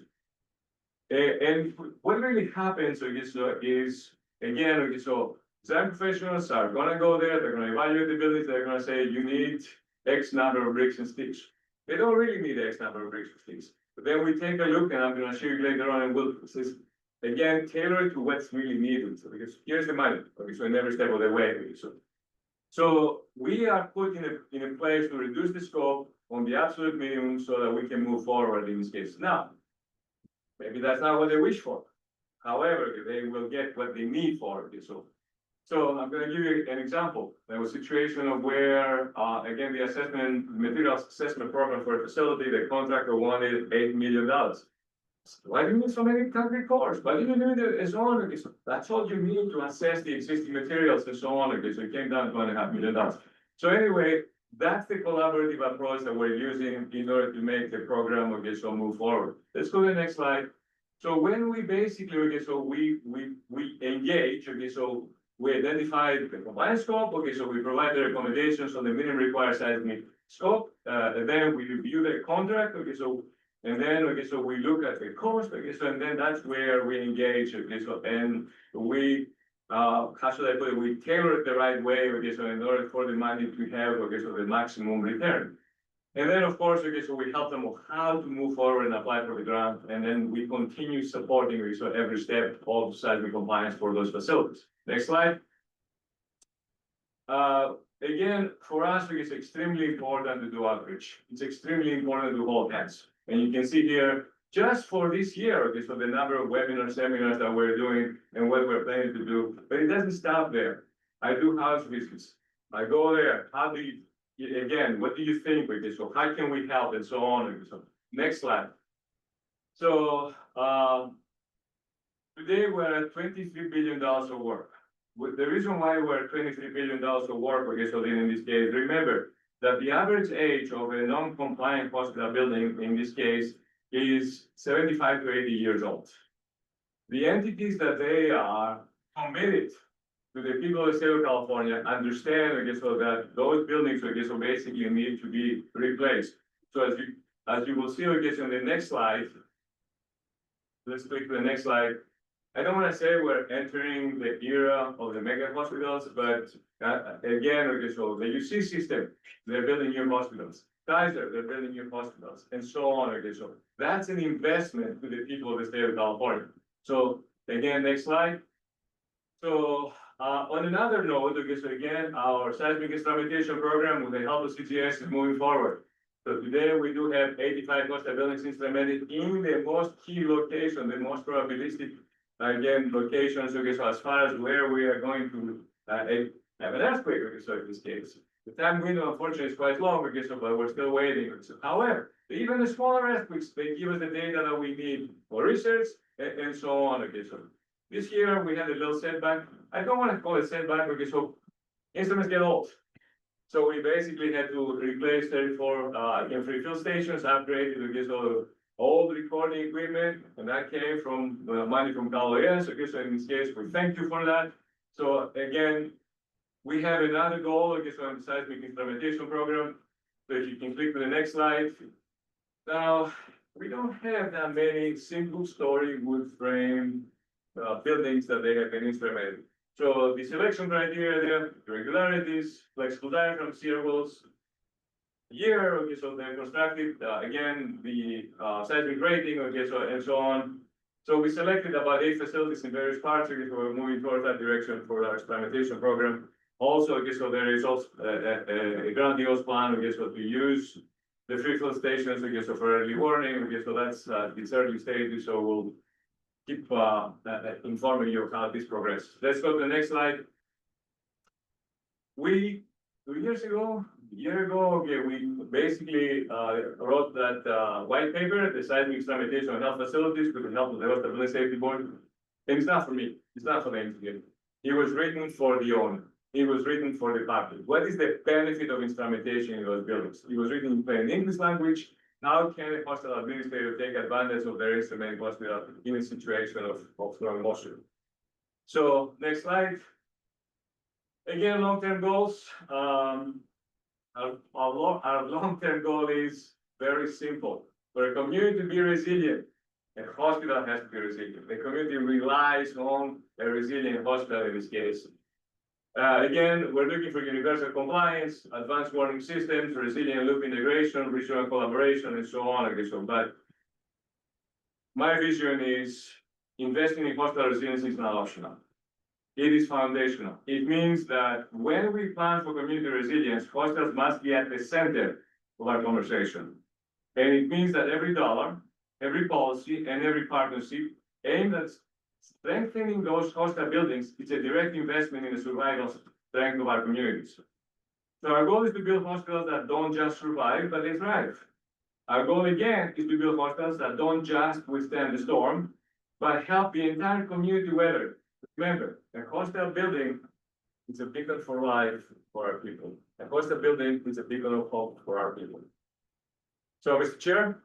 And what really happens, I guess, is, again, okay, so design professionals are gonna go there, they're gonna evaluate the buildings, they're gonna say, you need X number of bricks and sticks. They don't really need X number of bricks and sticks. But then we take a look, and I'm gonna show you later on, and we'll, again, tailor it to what's really needed. So because here's the money, okay, so in every step of the way. So we are put in a place to reduce the scope on the absolute minimum so that we can move forward in this case. Now, maybe that's not what they wish for. However, they will get what they need for it. So I'm going to give you an example. There was a situation of where, again, the materials assessment program for a facility, the contractor wanted $8 million. Why do you need so many concrete cores? Why do you need it and so on? Okay, so that's all you need to assess the existing materials and so on. Okay, so it came down to $2.5 million. So anyway, that's the collaborative approach that we're using in order to make the program, okay, so move forward. Let's go to the next slide. So when we basically, okay, so we engage, okay, so we identify the compliance scope, okay, so we provide the recommendations on the minimum required seismic scope, and then we review the contract, okay, so, and then, okay, so we look at the cost, okay, so, and then that's where we engage, okay, so, and we, how should I put it, we tailor it the right way, okay, so in order for the money to have, okay, so the maximum return. And then, of course, okay, so we help them on how to move forward and apply for the grant, and then we continue supporting, okay, so every step of seismic compliance for those facilities. Next slide. Again, for us, it's extremely important to do outreach. It's extremely important to hold hands. And you can see here, just for this year, okay, so the number of webinars, seminars that we're doing and what we're planning to do, but it doesn't stop there. I do house visits. I go there. How do you, again, what do you think with this? So how can we help and so on? So next slide. So today we're at $23 billion of work. The reason why we're at $23 billion of work, okay, so then in this case, remember that the average age of a non-compliant hospital building in this case is 75 to 80 years old. The entities that they are committed to the people of the state of California understand, okay, so that those buildings, okay, so basically need to be replaced. So as you will see, okay, so on the next slide. Let's click to the next slide. I don't want to say we're entering the era of the mega hospitals, but again, okay, so the UC system, they're building new hospitals. Kaiser, they're building new hospitals, and so on, okay, so that's an investment to the people of the state of California. So again, next slide. So on another note, okay, so again, our seismic instrumentation program with the help of CGS is moving forward. So today we do have 85 coastal buildings instrumented in the most key location, the most probabilistic, again, locations, okay, so as far as where we are going to have an earthquake, okay, so in this case. The time window unfortunately is quite long, okay, so but we're still waiting. So, however, even the smaller earthquakes, they give us the data that we need for research and so on, okay, so. This year we had a little setback. I don't want to call it setback, okay, so instruments get old. So we basically had to replace 34 free field stations, upgrade to get all old recording equipment, and that came from money from CalOS. Okay, so in this case, we thank you for that. So again, we have another goal, okay, so on the seismic instrumentation program. So if you can click to the next slide. Now, we don't have that many single story wood frame buildings that they have been instrumented. So the selection criteria there, irregularities, flexible diaphragm, shear walls, year, okay, so they're constructed, again, the seismic rating, okay, so and so on. So we selected about 8 facilities in various parts, okay, so we're moving towards that direction for our experimentation program. Also, okay, so there is also a grandiose plan, okay, so to use the free field stations, okay, so for early warning, okay, so that's it's early stages, so we'll keep informing you of how this progresses. Let's go to the next slide. We, 2 years ago, a year ago, okay, we basically wrote that white paper, the seismic instrumentation of health facilities with the help of the Health Building Safety Board. And it's not for me, it's not for the engineer. It was written for the owner. It was written for the public. What is the benefit of instrumentation in those buildings? It was written in plain English language. How can a hospital administrator take advantage of their instrument hospital in a situation of strong motion? So next slide. Again, long-term goals. Our long-term goal is very simple. For a community to be resilient, a hospital has to be resilient. The community relies on a resilient hospital in this case. Again, we're looking for universal compliance, advanced warning systems, resilient loop integration, regional collaboration, and so on. Okay, so, but my vision is investing in hospital resilience is not optional. It is foundational. It means that when we plan for community resilience, hospitals must be at the center of our conversation. And it means that every dollar, every policy, and every partnership aimed at strengthening those hospital buildings is a direct investment in the survival strength of our communities. So our goal is to build hospitals that don't just survive, but they thrive. Our goal again is to build hospitals that don't just withstand the storm, but help the entire community weather. Remember, a hospital building is a beacon for life for our people. A hospital building is a beacon of hope for our people. So, Mr. Chair,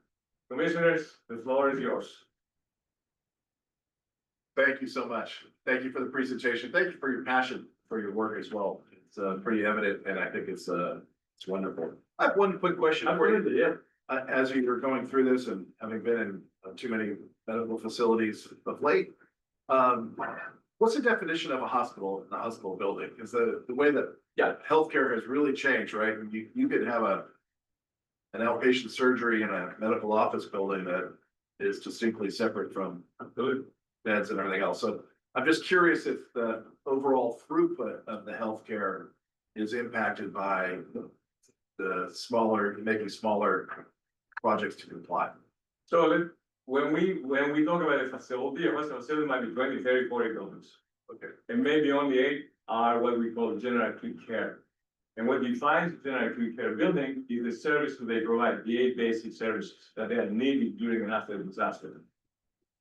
Commissioners, the floor is yours. Thank you so much. Thank you for the presentation. Thank you for your passion for your work as well. It's pretty evident, and I think it's wonderful. I have one quick question for you. Yeah. As you were going through this and having been in too many medical facilities of late, what's the definition of a hospital in a hospital building? Is the way that healthcare has really changed, right? You could have an outpatient surgery in a medical office building that is distinctly separate from beds and everything else. So I'm just curious if the overall throughput of the healthcare is impacted by the making smaller projects to comply. So when we talk about a facility might be 20, 30, 40 buildings. Okay. And maybe only 8 are what we call general acute care. And what defines general acute care building is the service that they provide, the 8 basic services that they are needed during and after the disaster.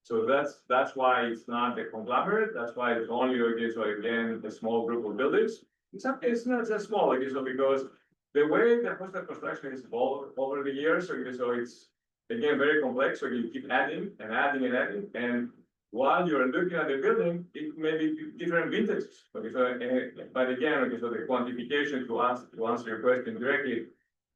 So that's why it's not a conglomerate. That's why it's only, okay, so again, a small group of buildings. It's not just small, okay, so because the way the hospital construction is evolved over the years, okay, so it's again very complex. So you keep adding and adding and adding, and while you're looking at the building, it may be different vintages. Okay, so but again, okay, so the quantification to answer your question directly,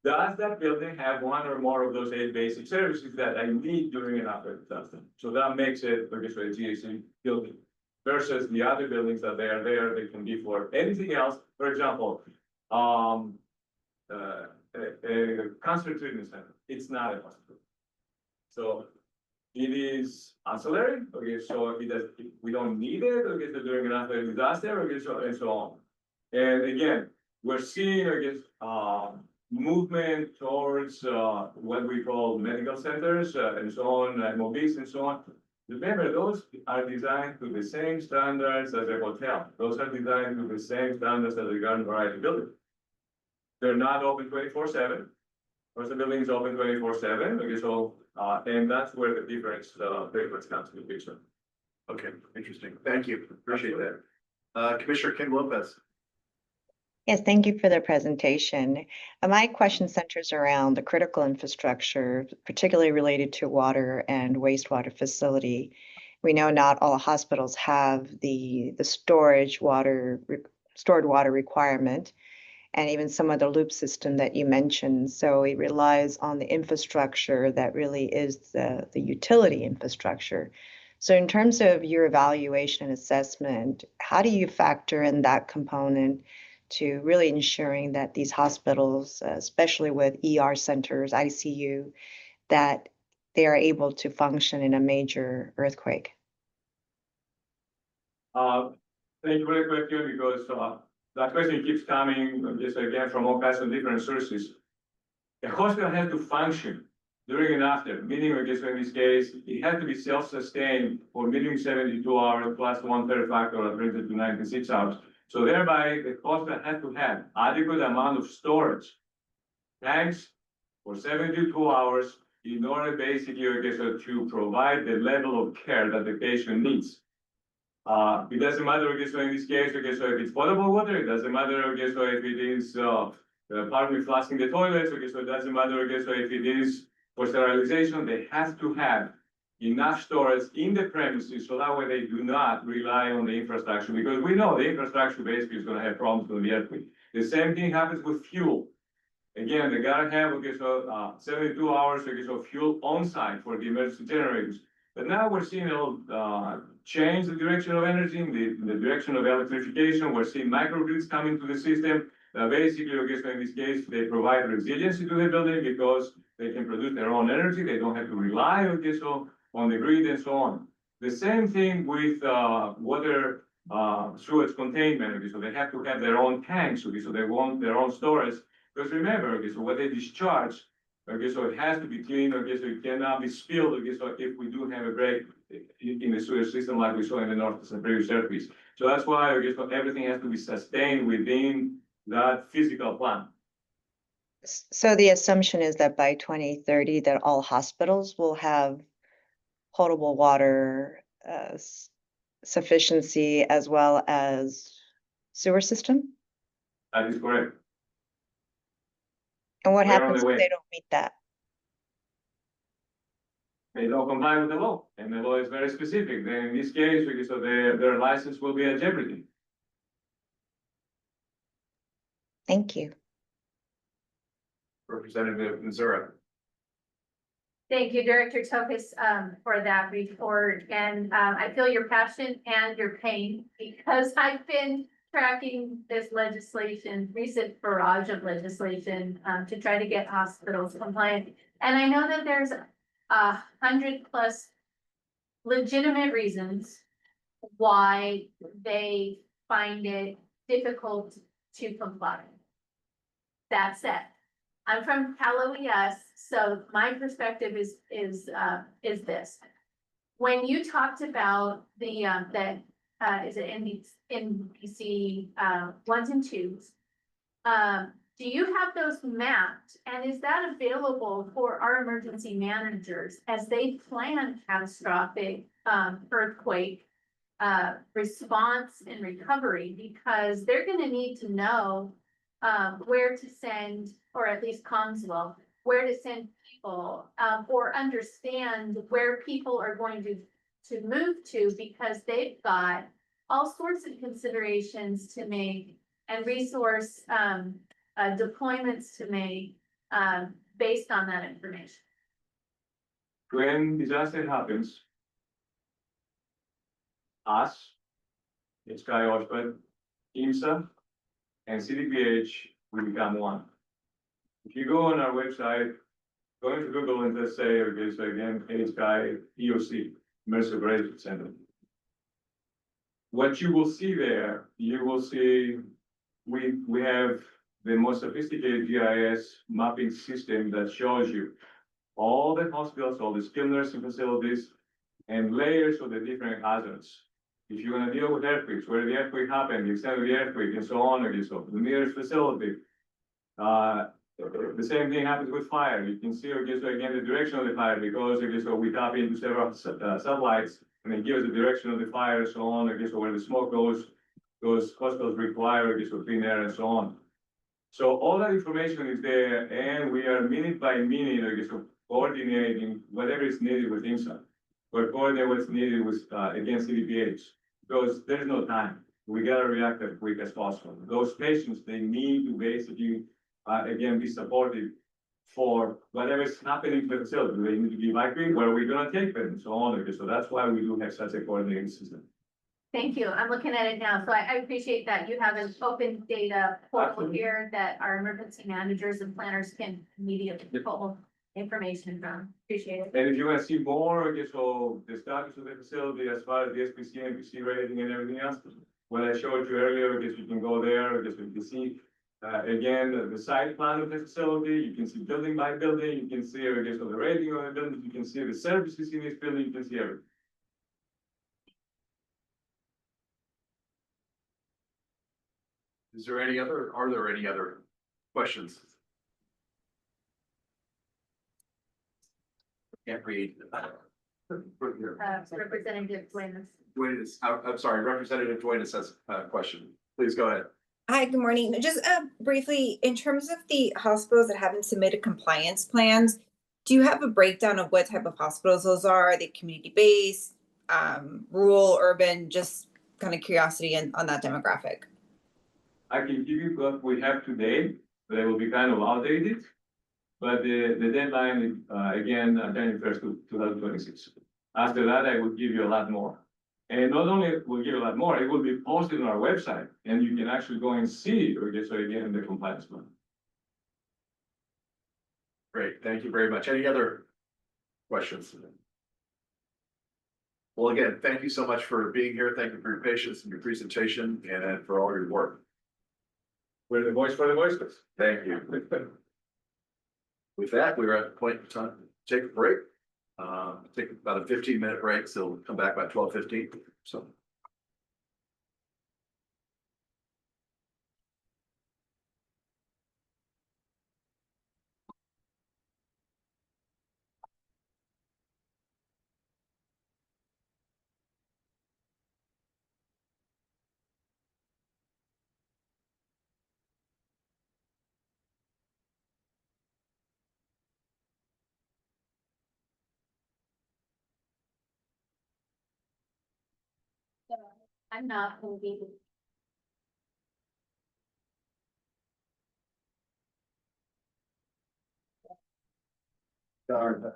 Does that building have one or more of those 8 basic services that I need during an operating disaster? So that makes it, I guess, a GAC building versus the other buildings that they are there, they can be for anything else. For example, a cancer treatment center, it's not a hospital. So it is ancillary, okay, so it does, we don't need it, okay, so during an operating disaster, okay, so and so on. And again, we're seeing, I guess, movement towards what we call medical centers and so on, MOBs and so on. Remember, those are designed to the same standards as a hotel. Those are designed to the same standards as a garden variety building. They're not open 24/7. First, the building is open 24/7. Okay, so and that's where the difference comes to the picture. Okay, interesting. Thank you. Appreciate that. Commissioner Kim Lopez. Yes, thank you for the presentation. My question centers around the critical infrastructure, particularly related to water and wastewater facility. We know not all hospitals have the stored water requirement, and even some of the loop system that you mentioned. So it relies on the infrastructure that really is the utility infrastructure. So in terms of your evaluation and assessment, how do you factor in that component to really ensuring that these hospitals, especially with ER centers, ICU, that they are able to function in a major earthquake? Thank you for the question, because that question keeps coming just again from all kinds of different sources. A hospital has to function during and after, meaning, I guess in this case, it has to be self-sustained for minimum 72 hours plus 1/3 factor that brings it to 96 hours. So thereby, the hospital has to have adequate amount of storage tanks for 72 hours in order basically, I guess, to provide the level of care that the patient needs. It doesn't matter, I guess, in this case, okay, so if it's potable water, it doesn't matter, I guess, so if it is partly flushing the toilets, okay, so it doesn't matter, I guess, so if it is for sterilization, they have to have enough storage in the premises so that way they do not rely on the infrastructure, because we know the infrastructure basically is going to have problems with the earthquake. The same thing happens with fuel. Again, they gotta have, okay, so 72 hours, okay, so fuel on site for the emergency generators. But now we're seeing a change the direction of energy, in the direction of electrification. We're seeing microgrids coming to the system. Basically, I guess in this case, they provide resiliency to the building because they can produce their own energy. They don't have to rely, okay, so on the grid and so on. The same thing with water sewage containment, okay, so they have to have their own tanks, okay, so they want their own storage. Because remember, okay, so what they discharge, okay, so it has to be clean, okay, so it cannot be spilled, okay, so if we do have a break in the sewage system like we saw in the north and previous earthquakes. So that's why, okay, so everything has to be sustained within that physical plan. So the assumption is that by 2030, that all hospitals will have potable water sufficiency as well as sewer system? That is correct. And what We're on happens the if way. they don't meet that? They don't comply with the law, and the law is very specific. Then in this case, because so their license will be at jeopardy. Thank you. Representative Missouri. Thank you, Director Tokus, for that report. And I feel your passion and your pain because I've been tracking this legislation, recent barrage of legislation, to try to get hospitals compliant. And I know that there's 100+ legitimate reasons why they find it difficult to comply. That said, I'm from Cal OES, so my perspective is this. When you talked about the is it NBC 1s and 2s? Do you have those mapped, and is that available for our emergency managers as they plan catastrophic earthquake response and recovery? Because they're going to need to know where to send, or at least Comswell, where to send people, or understand where people are going to move to, because they've got all sorts of considerations to make and resource deployments to make based on that information? When disaster happens, us, Sky Oshped, IMSA, and CDPH will become one. If you go on our website, go into Google and just say, okay, so again, Sky EOC, Emergency Operations Center. What you will see there, you will see we have the most sophisticated GIS mapping system that shows you all the hospitals, all the skilled nursing facilities, and layers of the different hazards. If you're gonna deal with earthquakes, where the earthquake happened, the extent of the earthquake, and so on, and so the nearest facility. The same thing happens with fire. You can see, okay, so again, the direction of the fire, because, okay, so we tap into several satellites, and it gives the direction of the fire, and so on, okay, so where the smoke goes, those hospitals require, okay, so clean air and so on. So all that information is there, and we are minute by minute, okay, so coordinating whatever is needed with IMSA. Or coordinate what's needed with, against CDPH, because there's no time. We gotta react as quick as possible. Those patients, they need to basically, again, be supported for whatever is happening to the facility. They need to be evacuated, where are we gonna take them, and so on. Okay, so that's why we do have such a coordinating system. Thank you. I'm looking at it now. So I appreciate that you have an open data portal Absolutely. here that our emergency managers and planners can immediately pull information from. Appreciate it. And if you wanna see more, okay, so the status of the facility as far as the SPC, NPC rating and everything else, what I showed you earlier, I guess you can go there, I guess you can see, again, the site plan of the facility, you can see building by building, you can see, I guess, the rating of the building, you can see the services in this building, you can see everything. Are there any other questions? Can't read. Representative Duenas. I'm sorry, Representative Duenas has a question. Please go ahead. Hi, good morning. Just briefly, in terms of the hospitals that haven't submitted compliance plans, do you have a breakdown of what type of hospitals those are? Are they community-based, rural, urban? Just kind of curiosity on that demographic. I can give you what we have today, but it will be kind of outdated. But the deadline is, again, January 1st, 2026. After that, I will give you a lot more. And not only will give you a lot more, it will be posted on our website, and you can actually go and see, or just so again, the compliance plan. Great, thank you very much. Any other questions? Well, again, thank you so much for being here. Thank you for your patience and your presentation and for all your work. We're the voice for the voiceless. Thank you. With that, we're at the point of time to take a break. Take about a 15-minute break, so we'll come back by 12:15. So. I'm not gonna be. Darn.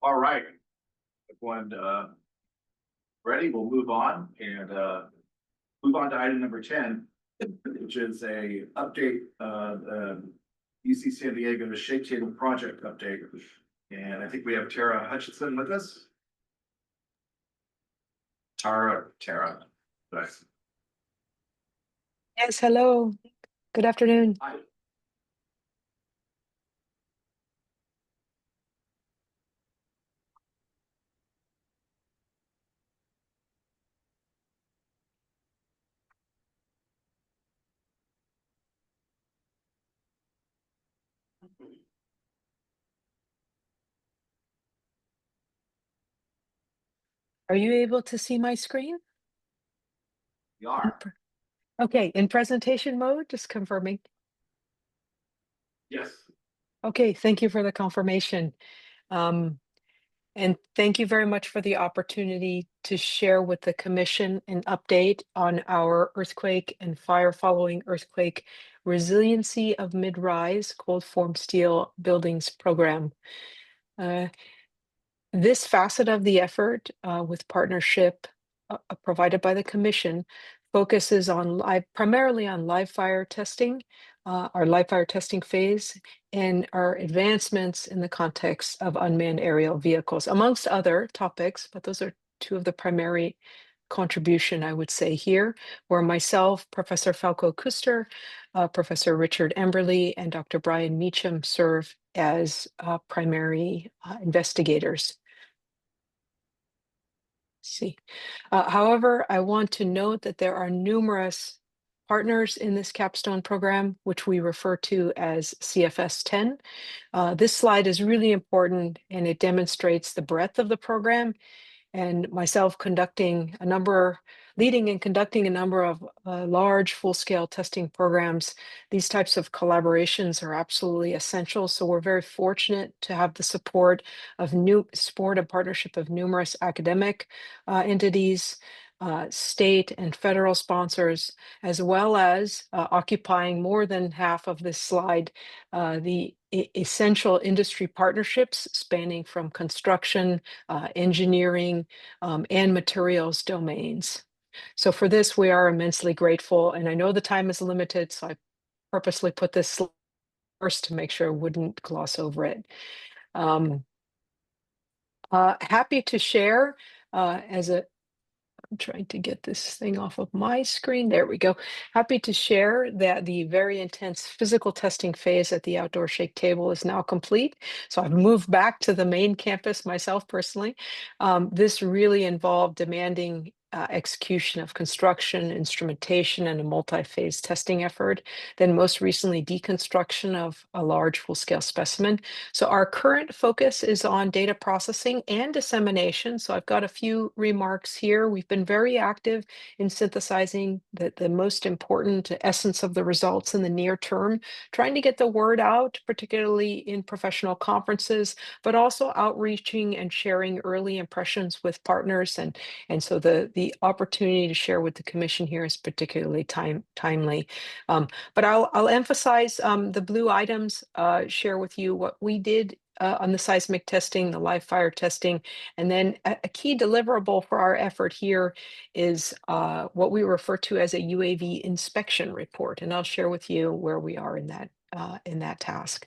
All right. Everyone, ready? We'll move on and, move on to item number 10, which is a update, UC San Diego Shake Table Project update. And I think we have Tara Hutchinson with us. Tara. Nice. Yes, hello. Good afternoon. Hi. Are you able to see my screen? We are. Okay, in presentation mode, just confirming. Yes. Okay, thank you for the confirmation. And thank you very much for the opportunity to share with the commission an update on our earthquake and fire following earthquake resiliency of mid-rise cold form steel buildings program. This facet of the effort, with partnership provided by the commission, focuses on primarily on live fire testing, our live fire testing phase, and our advancements in the context of unmanned aerial vehicles, amongst other topics, but those are two of the primary contribution, I would say here, where myself, Professor Falco Kuster, Professor Richard Emberley, and Dr. Brian Meacham serve as primary investigators. See. However, I want to note that there are numerous partners in this capstone program, which we refer to as CFS 10. This slide is really important and it demonstrates the breadth of the program, and myself leading and conducting a number of large full-scale testing programs. These types of collaborations are absolutely essential. So we're very fortunate to have the support and partnership of numerous academic entities, state and federal sponsors, as well as occupying more than half of this slide, the essential industry partnerships spanning from construction, engineering, and materials domains. So for this, we are immensely grateful. And I know the time is limited, so I purposely put this first to make sure I wouldn't gloss over it. Happy to share I'm trying to get this thing off of my screen. There we go. Happy to share that the very intense physical testing phase at the outdoor shake table is now complete. So I've moved back to the main campus myself personally. This really involved demanding execution of construction, instrumentation, and a multi-phase testing effort. Then most recently, deconstruction of a large full-scale specimen. So our current focus is on data processing and dissemination. So I've got a few remarks here. We've been very active in synthesizing the most important essence of the results in the near term, trying to get the word out, particularly in professional conferences, but also outreaching and sharing early impressions with partners. And so the opportunity to share with the commission here is particularly timely. But I'll emphasize the blue items, share with you what we did on the seismic testing, the live fire testing, and then a key deliverable for our effort here is what we refer to as a UAV inspection report, and I'll share with you where we are in that task.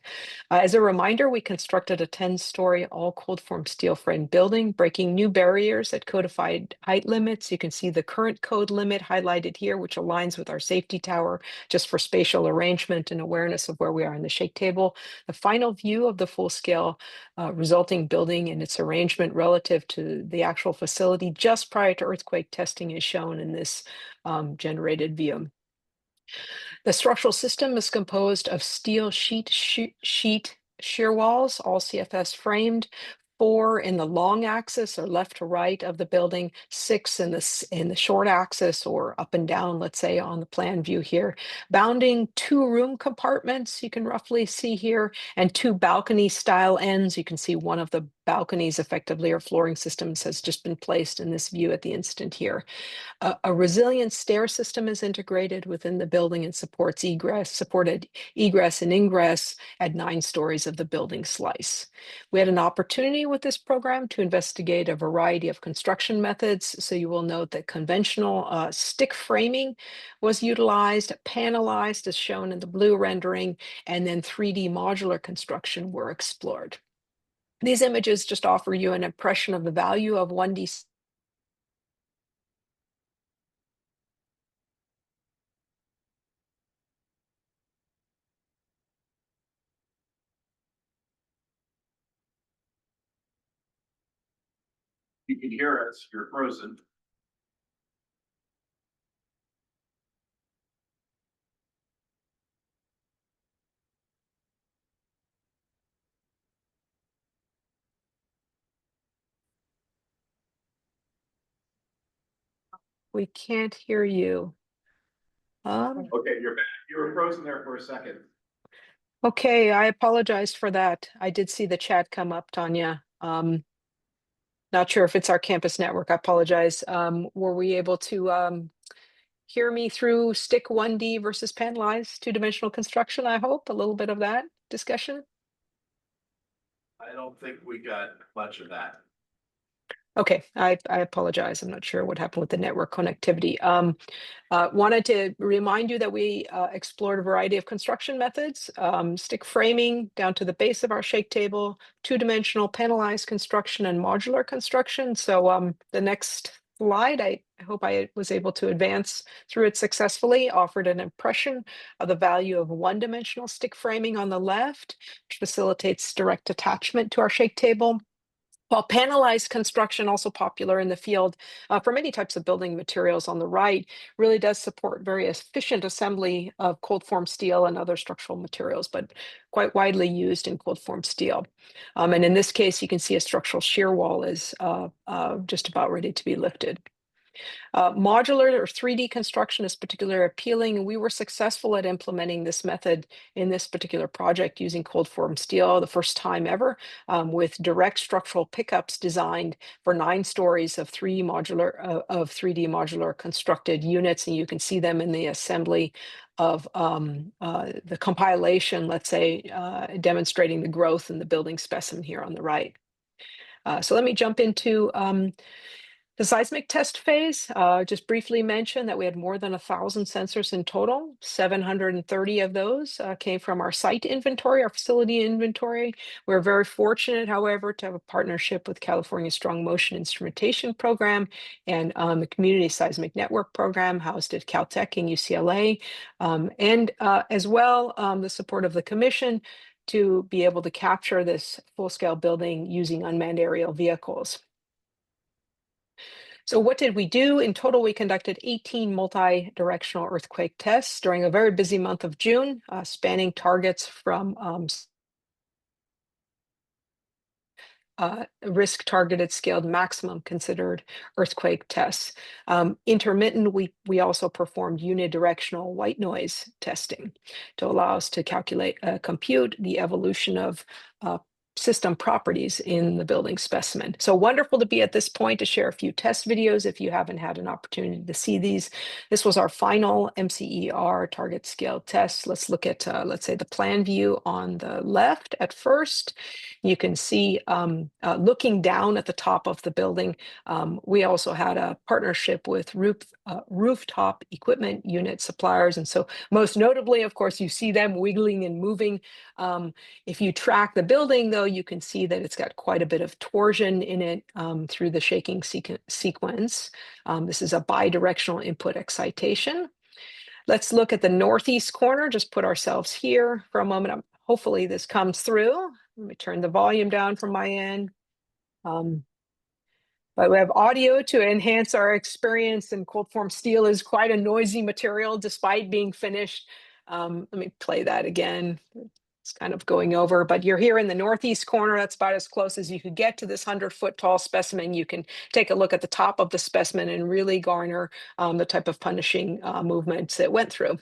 As a reminder, we constructed a 10-story all cold form steel frame building, breaking new barriers at codified height limits. You can see the current code limit highlighted here, which aligns with our safety tower, just for spatial arrangement and awareness of where we are in the shake table. The final view of the full scale resulting building and its arrangement relative to the actual facility just prior to earthquake testing is shown in this generated view. The structural system is composed of steel sheet shear walls, all CFS framed, 4 in the long axis or left to right of the building, 6 in the short axis or up and down, let's say on the plan view here, bounding 2 room compartments you can roughly see here, and 2 balcony style ends. You can see one of the balconies effectively or flooring systems has just been placed in this view at the instant here. A resilient stair system is integrated within the building and supported egress and ingress at 9 stories of the building slice. We had an opportunity with this program to investigate a variety of construction methods. So you will note that conventional stick framing was utilized, panelized as shown in the blue rendering, and then 3D modular construction were explored. These images just offer you an impression of the value of 1D. You can hear us, you're frozen. We can't hear you. Okay, you're back. You were frozen there for a second. Okay, I apologize for that. I did see the chat come up, Tanya. Not sure if it's our campus network. I apologize. Were we able to hear me through stick 1D versus panelized 2-dimensional construction? I hope a little bit of that discussion. I don't think we got much of that. Okay, I apologize. I'm not sure what happened with the network connectivity. Wanted to remind you that we explored a variety of construction methods, stick framing down to the base of our shake table, 2-dimensional panelized construction and modular construction. So the next slide, I hope I was able to advance through it successfully, offered an impression of the value of 1-dimensional stick framing on the left, which facilitates direct attachment to our shake table. While panelized construction, also popular in the field for many types of building materials on the right, really does support very efficient assembly of cold form steel and other structural materials, but quite widely used in cold form steel. And in this case, you can see a structural shear wall is just about ready to be lifted. Modular or 3D construction is particularly appealing, and we were successful at implementing this method in this particular project using cold form steel the first time ever, with direct structural pickups designed for 9 stories of 3D modular constructed units, and you can see them in the assembly of the compilation, let's say, demonstrating the growth in the building specimen here on the right. So let me jump into the seismic test phase. Just briefly mention that we had more than 1,000 sensors in total. 730 of those came from our site inventory, our facility inventory. We're very fortunate, however, to have a partnership with California Strong Motion Instrumentation Program and the Community Seismic Network Program housed at Caltech and UCLA, and as well the support of the Commission to be able to capture this full-scale building using unmanned aerial vehicles. So what did we do? In total, we conducted 18 multi-directional earthquake tests during a very busy month of June, spanning targets from risk targeted scaled maximum considered earthquake tests. Intermittent, we also performed unidirectional white noise testing to allow us to calculate, compute the evolution of system properties in the building specimen. So wonderful to be at this point to share a few test videos if you haven't had an opportunity to see these. This was our final MCER target scale test. Let's look at, let's say, the plan view on the left at first. You can see looking down at the top of the building, we also had a partnership with rooftop equipment unit suppliers. And so most notably, of course, you see them wiggling and moving. If you track the building, though, you can see that it's got quite a bit of torsion in it through the shaking sequence. This is a bidirectional input excitation. Let's look at the northeast corner, just put ourselves here for a moment. Hopefully this comes through. Let me turn the volume down from my end. But we have audio to enhance our experience, and cold form steel is quite a noisy material despite being finished. Let me play that again. It's kind of going over, but you're here in the northeast corner. That's about as close as you could get to this 100-foot tall specimen. You can take a look at the top of the specimen and really garner the type of punishing movements it went through.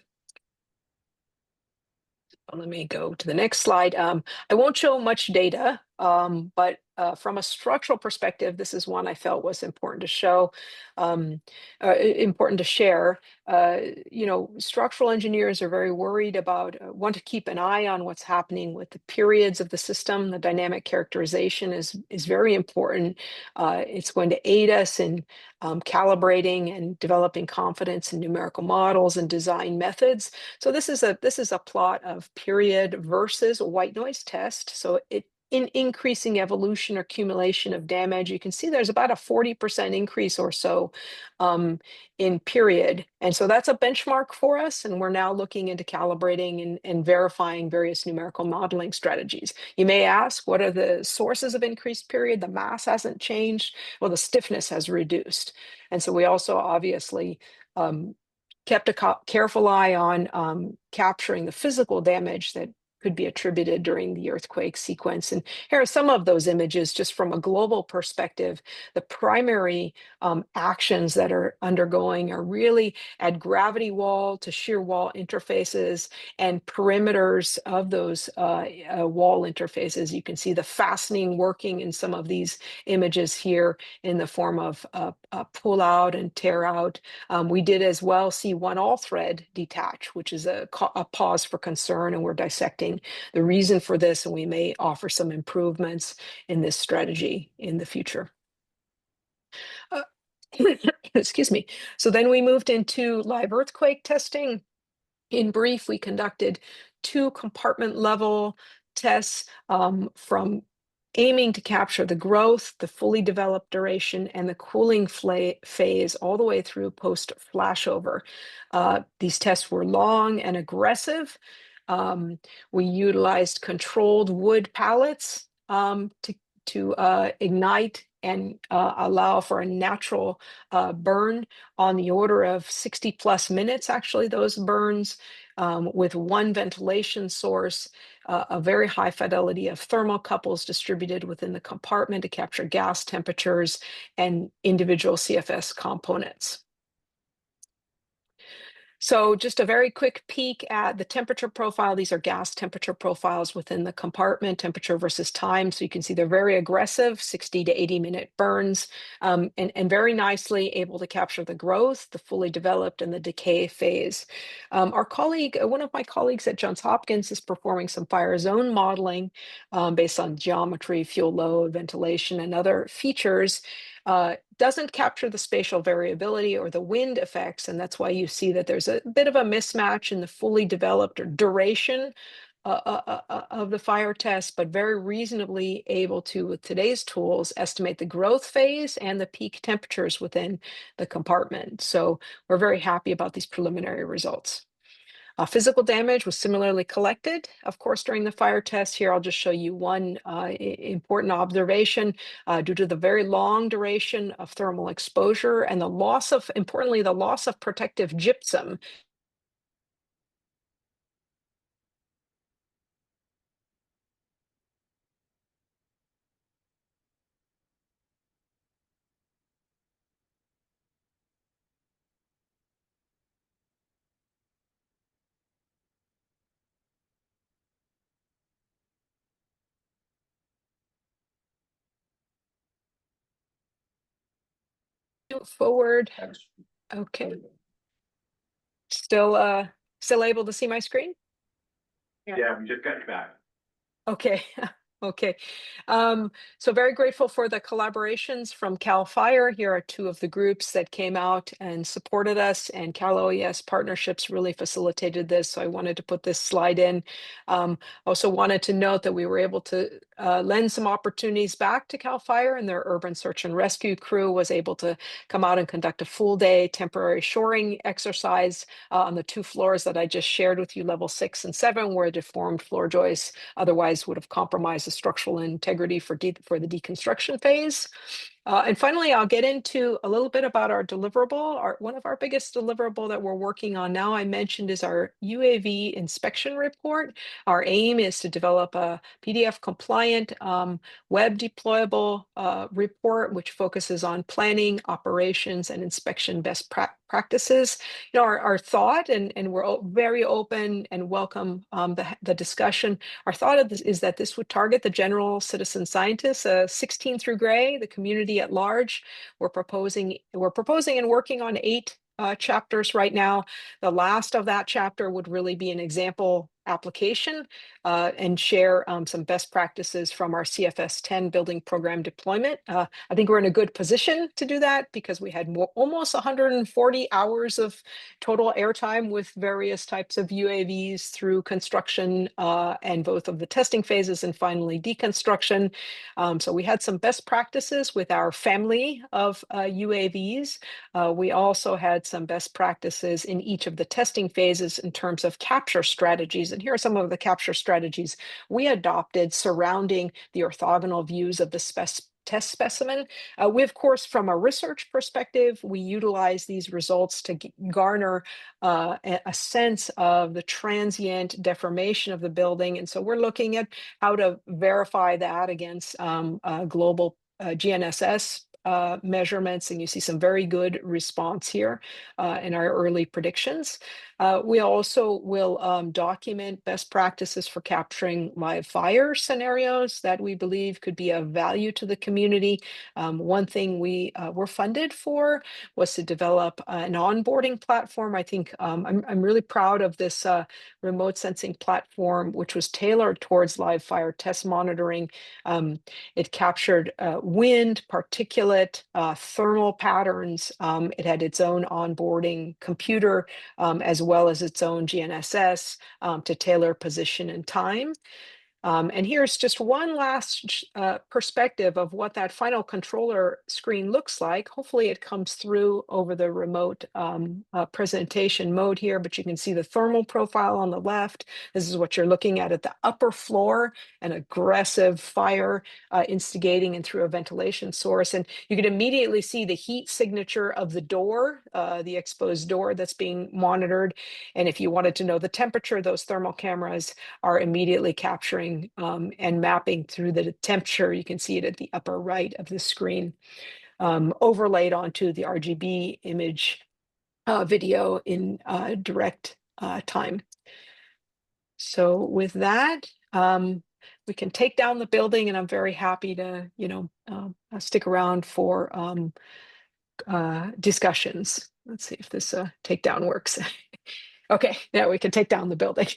Let me go to the next slide. I won't show much data, but from a structural perspective, this is one I felt was important to show, important to share. Structural engineers are very worried about, want to keep an eye on what's happening with the periods of the system. The dynamic characterization is very important. It's going to aid us in calibrating and developing confidence in numerical models and design methods. So this is a plot of period versus white noise test. So in increasing evolution or accumulation of damage, you can see there's about a 40% increase or so in period. And so that's a benchmark for us. And we're now looking into calibrating and verifying various numerical modeling strategies. You may ask, what are the sources of increased period? The mass hasn't changed. Well, the stiffness has reduced. And so we also obviously kept a careful eye on capturing the physical damage that could be attributed during the earthquake sequence. And here are some of those images just from a global perspective. The primary actions that are undergoing are really at gravity wall to shear wall interfaces and perimeters of those wall interfaces. You can see the fastening working in some of these images here in the form of pull out and tear out. We did as well see one all thread detach, which is a pause for concern, and we're dissecting the reason for this, and we may offer some improvements in this strategy in the future. Excuse me. So then we moved into live earthquake testing. In brief, we conducted 2 compartment level tests from aiming to capture the growth, the fully developed duration, and the cooling phase all the way through post flashover. These tests were long and aggressive. We utilized controlled wood pallets to ignite and allow for a natural burn on the order of 60+ minutes, actually, those burns, with one ventilation source, a very high fidelity of thermocouples distributed within the compartment to capture gas temperatures and individual CFS components. So just a very quick peek at the temperature profile. These are gas temperature profiles within the compartment, temperature versus time. So you can see they're very aggressive, 60 to 80-minute burns, and very nicely able to capture the growth, the fully developed, and the decay phase. Our colleague, one of my colleagues at Johns Hopkins, is performing some fire zone modeling based on geometry, fuel load, ventilation, and other features. Doesn't capture the spatial variability or the wind effects, and that's why you see that there's a bit of a mismatch in the fully developed or duration of the fire test, but very reasonably able to, with today's tools, estimate the growth phase and the peak temperatures within the compartment. So we're very happy about these preliminary results. Physical damage was similarly collected, of course, during the fire test. Here, I'll just show you one important observation. Due to the very long duration of thermal exposure and the loss of, importantly, the loss of protective gypsum, forward. Okay. Still able to see my screen? Yeah, we just got you back. Okay. Okay. So very grateful for the collaborations from CAL FIRE. Here are 2 of the groups that came out and supported us, and Cal OES partnerships really facilitated this. So I wanted to put this slide in. Also wanted to note that we were able to lend some opportunities back to CAL FIRE, and their urban search and rescue crew was able to come out and conduct a full day temporary shoring exercise on the 2 floors that I just shared with you, level 6 and 7, where deformed floor joists otherwise would have compromised the structural integrity for the deconstruction phase. And finally, I'll get into a little bit about our deliverable. One of our biggest deliverable that we're working on now, I mentioned, is our UAV inspection report. Our aim is to develop a PDF compliant web deployable report, which focuses on planning, operations, and inspection best practices. You know, our thought, and we're very open and welcome the discussion. Our thought of this is that this would target the general citizen scientists, 16 through gray, the community at large. We're proposing and working on 8 chapters right now. The last of that chapter would really be an example application and share some best practices from our CFS 10 building program deployment. I think we're in a good position to do that because we had almost 140 hours of total airtime with various types of UAVs through construction and both of the testing phases and finally deconstruction. So we had some best practices with our family of UAVs. We also had some best practices in each of the testing phases in terms of capture strategies. And here are some of the capture strategies we adopted surrounding the orthogonal views of the test specimen. We, of course, from a research perspective, we utilize these results to garner a sense of the transient deformation of the building. And so we're looking at how to verify that against global GNSS measurements, and you see some very good response here in our early predictions. We also will document best practices for capturing live fire scenarios that we believe could be of value to the community. One thing we were funded for was to develop an onboarding platform. I think I'm really proud of this remote sensing platform, which was tailored towards live fire test monitoring. It captured wind, particulate, thermal patterns. It had its own onboarding computer as well as its own GNSS to tailor position and time. And here's just one last perspective of what that final controller screen looks like. Hopefully it comes through over the remote presentation mode here, but you can see the thermal profile on the left. This is what you're looking at the upper floor, an aggressive fire instigating and through a ventilation source. And you can immediately see the heat signature of the door, the exposed door that's being monitored. And if you wanted to know the temperature, those thermal cameras are immediately capturing and mapping through the temperature. You can see it at the upper right of the screen, overlaid onto the RGB image video in direct time. So with that, we can take down the building, and I'm very happy to, stick around for discussions. Let's see if this takedown works. Okay, now we can take down the building.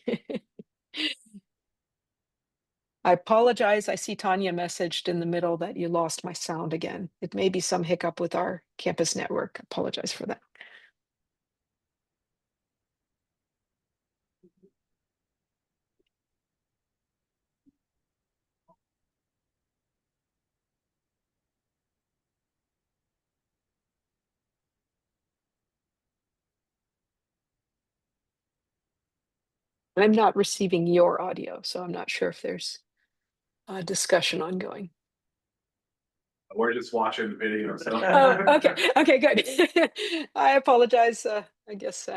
I apologize. I see Tanya messaged in the middle that you lost my sound again. It may be some hiccup with our campus network. Apologize for that. I'm not receiving your audio, so I'm not sure if there's a discussion ongoing. We're just watching the video. So. Oh, okay, good. I apologize. I guess,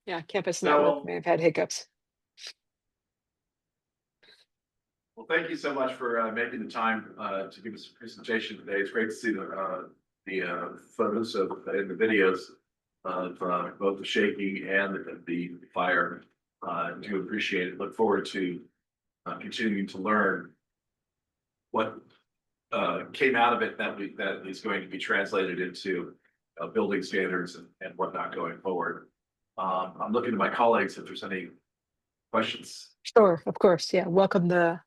yeah, campus network may have had hiccups. Well, thank you so much for making the time to give us a presentation today. It's great to see the photos of and the videos of both the shaking and the fire. I do appreciate it. Look forward to continuing to learn what came out of it that is going to be translated into building standards and whatnot going forward. I'm looking to my colleagues if there's any questions. Sure, of course. Yeah, welcome the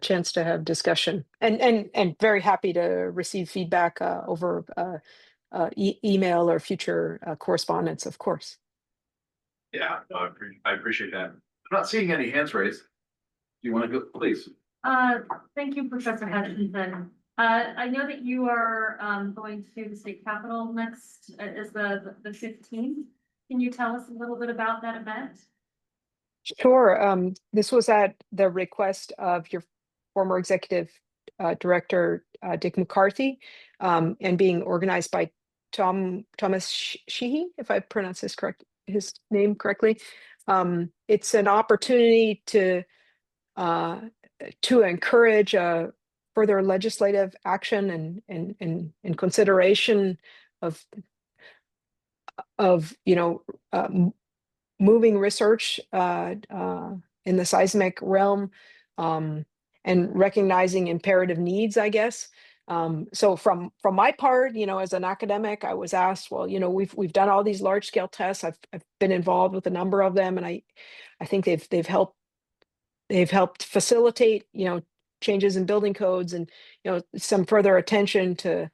chance to have discussion, and very happy to receive feedback over email or future correspondence, of course. Yeah, no, I appreciate that. I'm not seeing any hands raised. Do you want to go, please? Thank you, Professor Hutchinson. I know that you are going to the state capitol next, is the 15th. Can you tell us a little bit about that event? Sure. This was at the request of your former executive Director Dick McCarthy, and being organized by Thomas Sheehy, if I pronounce his name correctly. It's an opportunity to encourage further legislative action and consideration of moving research in the seismic realm, and recognizing imperative needs, I guess. So from my part, as an academic, I was asked, well, we've done all these large scale tests. I've been involved with a number of them, and I think they've helped facilitate, changes in building codes, and some further attention to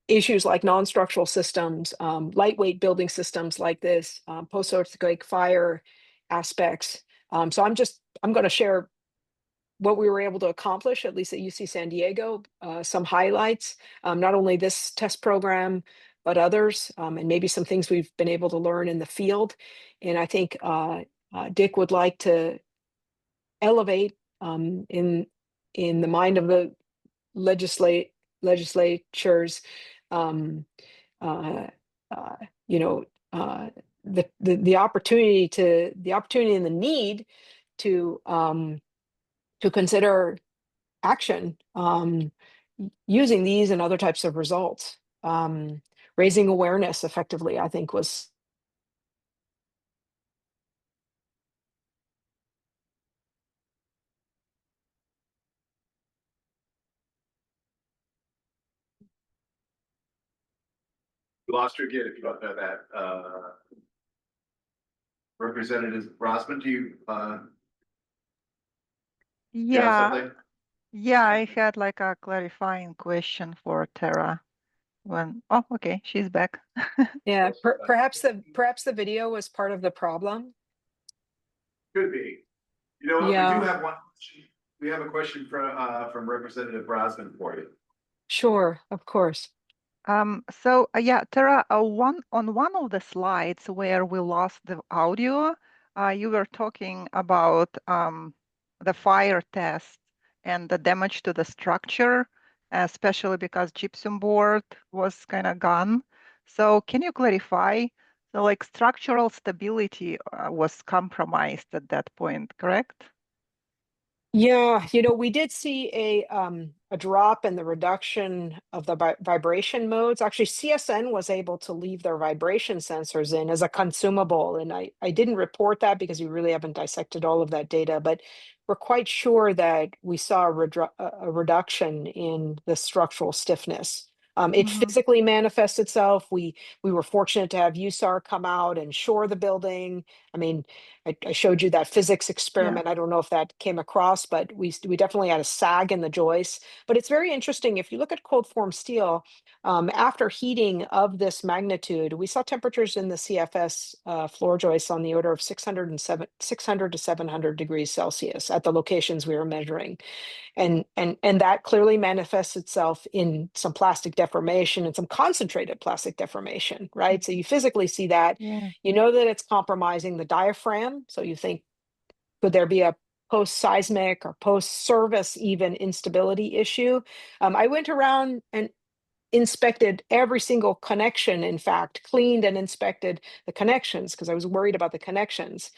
issues like non-structural systems, lightweight building systems like this, post-earthquake fire aspects. So I'm going to share what we were able to accomplish, at least at UC San Diego, some highlights, not only this test program, but others, and maybe some things we've been able to learn in the field. And I think Dick would like to elevate in the mind of the legislatures, the opportunity and the need to consider action using these and other types of results. Raising awareness effectively, I think, was We lost you again if you don't know that. Representative Brosman, do you have something? Yeah, I had like a clarifying question for Tara. Oh, okay, she's back. yeah. Perhaps the video was part of the problem. Could be. You know what, we Yeah. do have one question. We have a question from Representative Brosman for you. Sure, of course. Yeah, Tara, on one of the slides where we lost the audio, you were talking about the fire test and the damage to the structure, especially because gypsum board was kind of gone. So can you clarify? So like structural stability was compromised at that point, correct? Yeah, we did see a drop in the reduction of the vibration modes. Actually, CSN was able to leave their vibration sensors in as a consumable, and I didn't report that because we really haven't dissected all of that data, but we're quite sure that we saw a reduction in the structural stiffness. It physically manifests itself. We were fortunate to have USAR come out and shore the building. I mean, I showed you that physics experiment. I don't know if that came across, but we definitely had a sag in the joists. But it's very interesting. If you look at cold form steel, after heating of this magnitude, we saw temperatures in the CFS floor joists on the order of 600 to 700 degrees Celsius at the locations we were measuring. And that clearly manifests itself in some plastic deformation and some concentrated plastic deformation, right? So you physically see that. You know that it's compromising the diaphragm. So you think, could there be a post-seismic or post-service even instability issue? I went around and inspected every single connection, in fact, cleaned and inspected the connections because I was worried about the connections.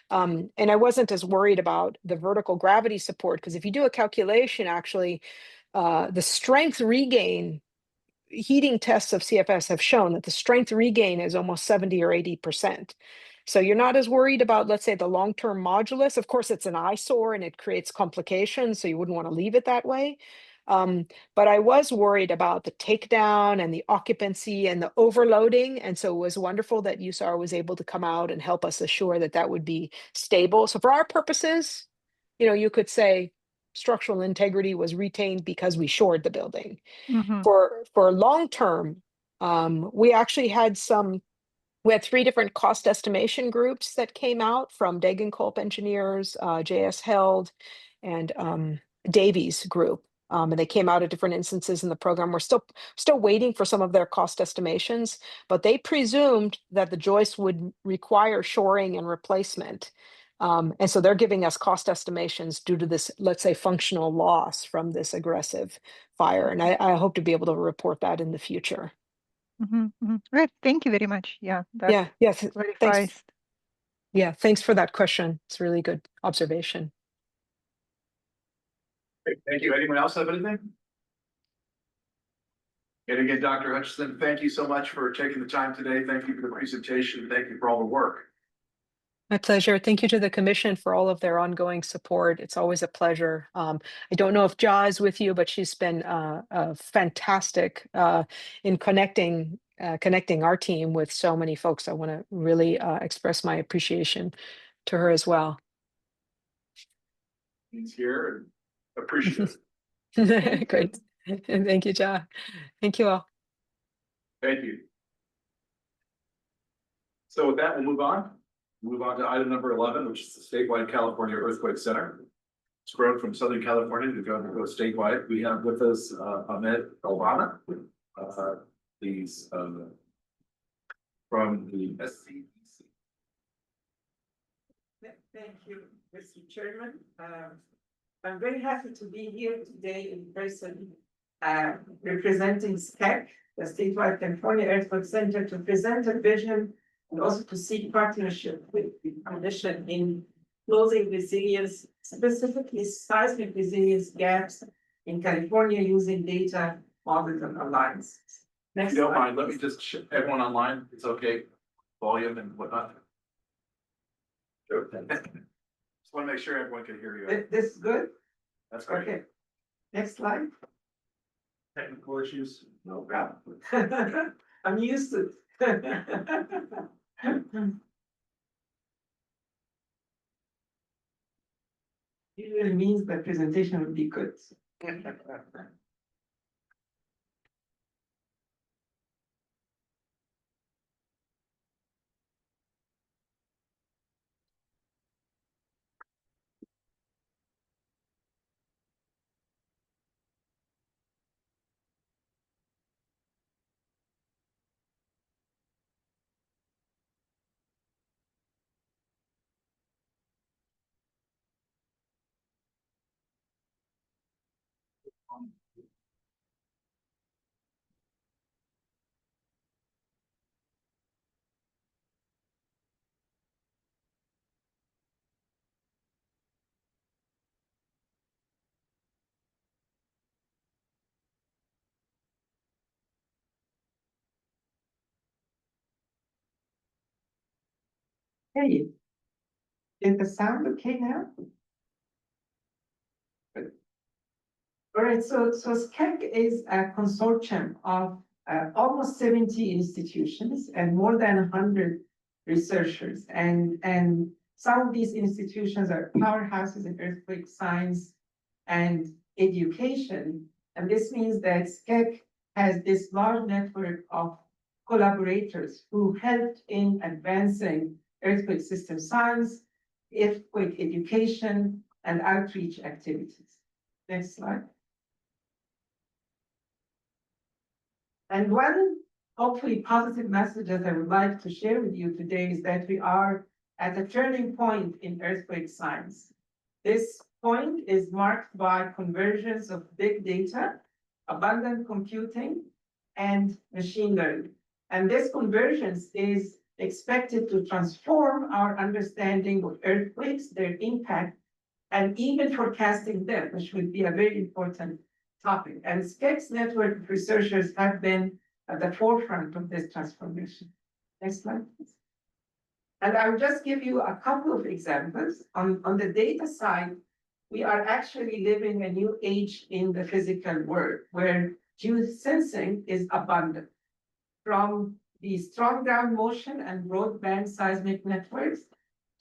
And I wasn't as worried about the vertical gravity support because if you do a calculation, actually, the strength regain, heating tests of CFS have shown that the strength regain is almost 70 or 80%. So you're not as worried about, let's say, the long-term modulus. Of course, it's an eyesore and it creates complications, so you wouldn't want to leave it that way. But I was worried about the takedown and the occupancy and the overloading. And so it was wonderful that USAR was able to come out and help us assure that that would be stable. So for our purposes, you could say structural integrity was retained because we shored the building. For long term, we actually had we had 3 different cost estimation groups that came out from Degenkolb Engineers, JS Held, and Davies Group. And they came out at different instances in the program. We're still waiting for some of their cost estimations, but they presumed that the joist would require shoring and replacement. And so they're giving us cost estimations due to this, let's say, functional loss from this aggressive fire. And I hope to be able to report that in the future. Great, thank you very much. Yeah, that Yeah, yes, clarifies. thanks. Yeah, thanks for that question. It's a really good observation. Great, thank you. Anyone else have anything? And again, Dr. Hutchinson, thank you so much for taking the time today. Thank you for the presentation. Thank you for all the work. My pleasure. Thank you to the commission for all of their ongoing support. It's always a pleasure. I don't know if Ja is with you, but she's been fantastic in connecting our team with so many folks. I want to really express my appreciation to her as well. He's here and appreciate it. Great. And thank you, Ja. Thank you all. Thank you. So with that, we'll move on. Move on to item number 11, which is the statewide California Earthquake Center. It's grown from Southern California to go statewide. We have with us Ahmed Albana. These from the SCDC. Thank you, Mr. Chairman. I'm very happy to be here today in person, representing SCAC, the Statewide California Earthquake Center, to present a vision and also to seek partnership with the commission in closing resilience, specifically seismic resilience gaps in California using data, models, and alliances. If you don't mind, let me just everyone online. It's okay. Volume and whatnot. Sure. Just want to make sure everyone can hear you. This is good? That's great. Okay. Next slide. Technical issues? No problem. I'm used to it. Usually means the presentation will be good. Hey, is the sound okay now? Good. All right, so SCAC is a consortium of almost 70 institutions and more than 100 researchers. And some of these institutions are powerhouses in earthquake science and education. And this means that SCAC has this large network of collaborators who helped in advancing earthquake system science, earthquake education, and outreach activities. Next slide. And one hopefully positive message that I would like to share with you today is that we are at a turning point in earthquake science. This point is marked by convergence of big data, abundant computing, and machine learning. And this convergence is expected to transform our understanding of earthquakes, their impact, and even forecasting them, which would be a very important topic. And SCAC's network of researchers have been at the forefront of this transformation. Next slide, please. And I'll just give you a couple of examples. On the data side, we are actually living a new age in the physical world where geosensing is abundant. From the strong ground motion and broadband seismic networks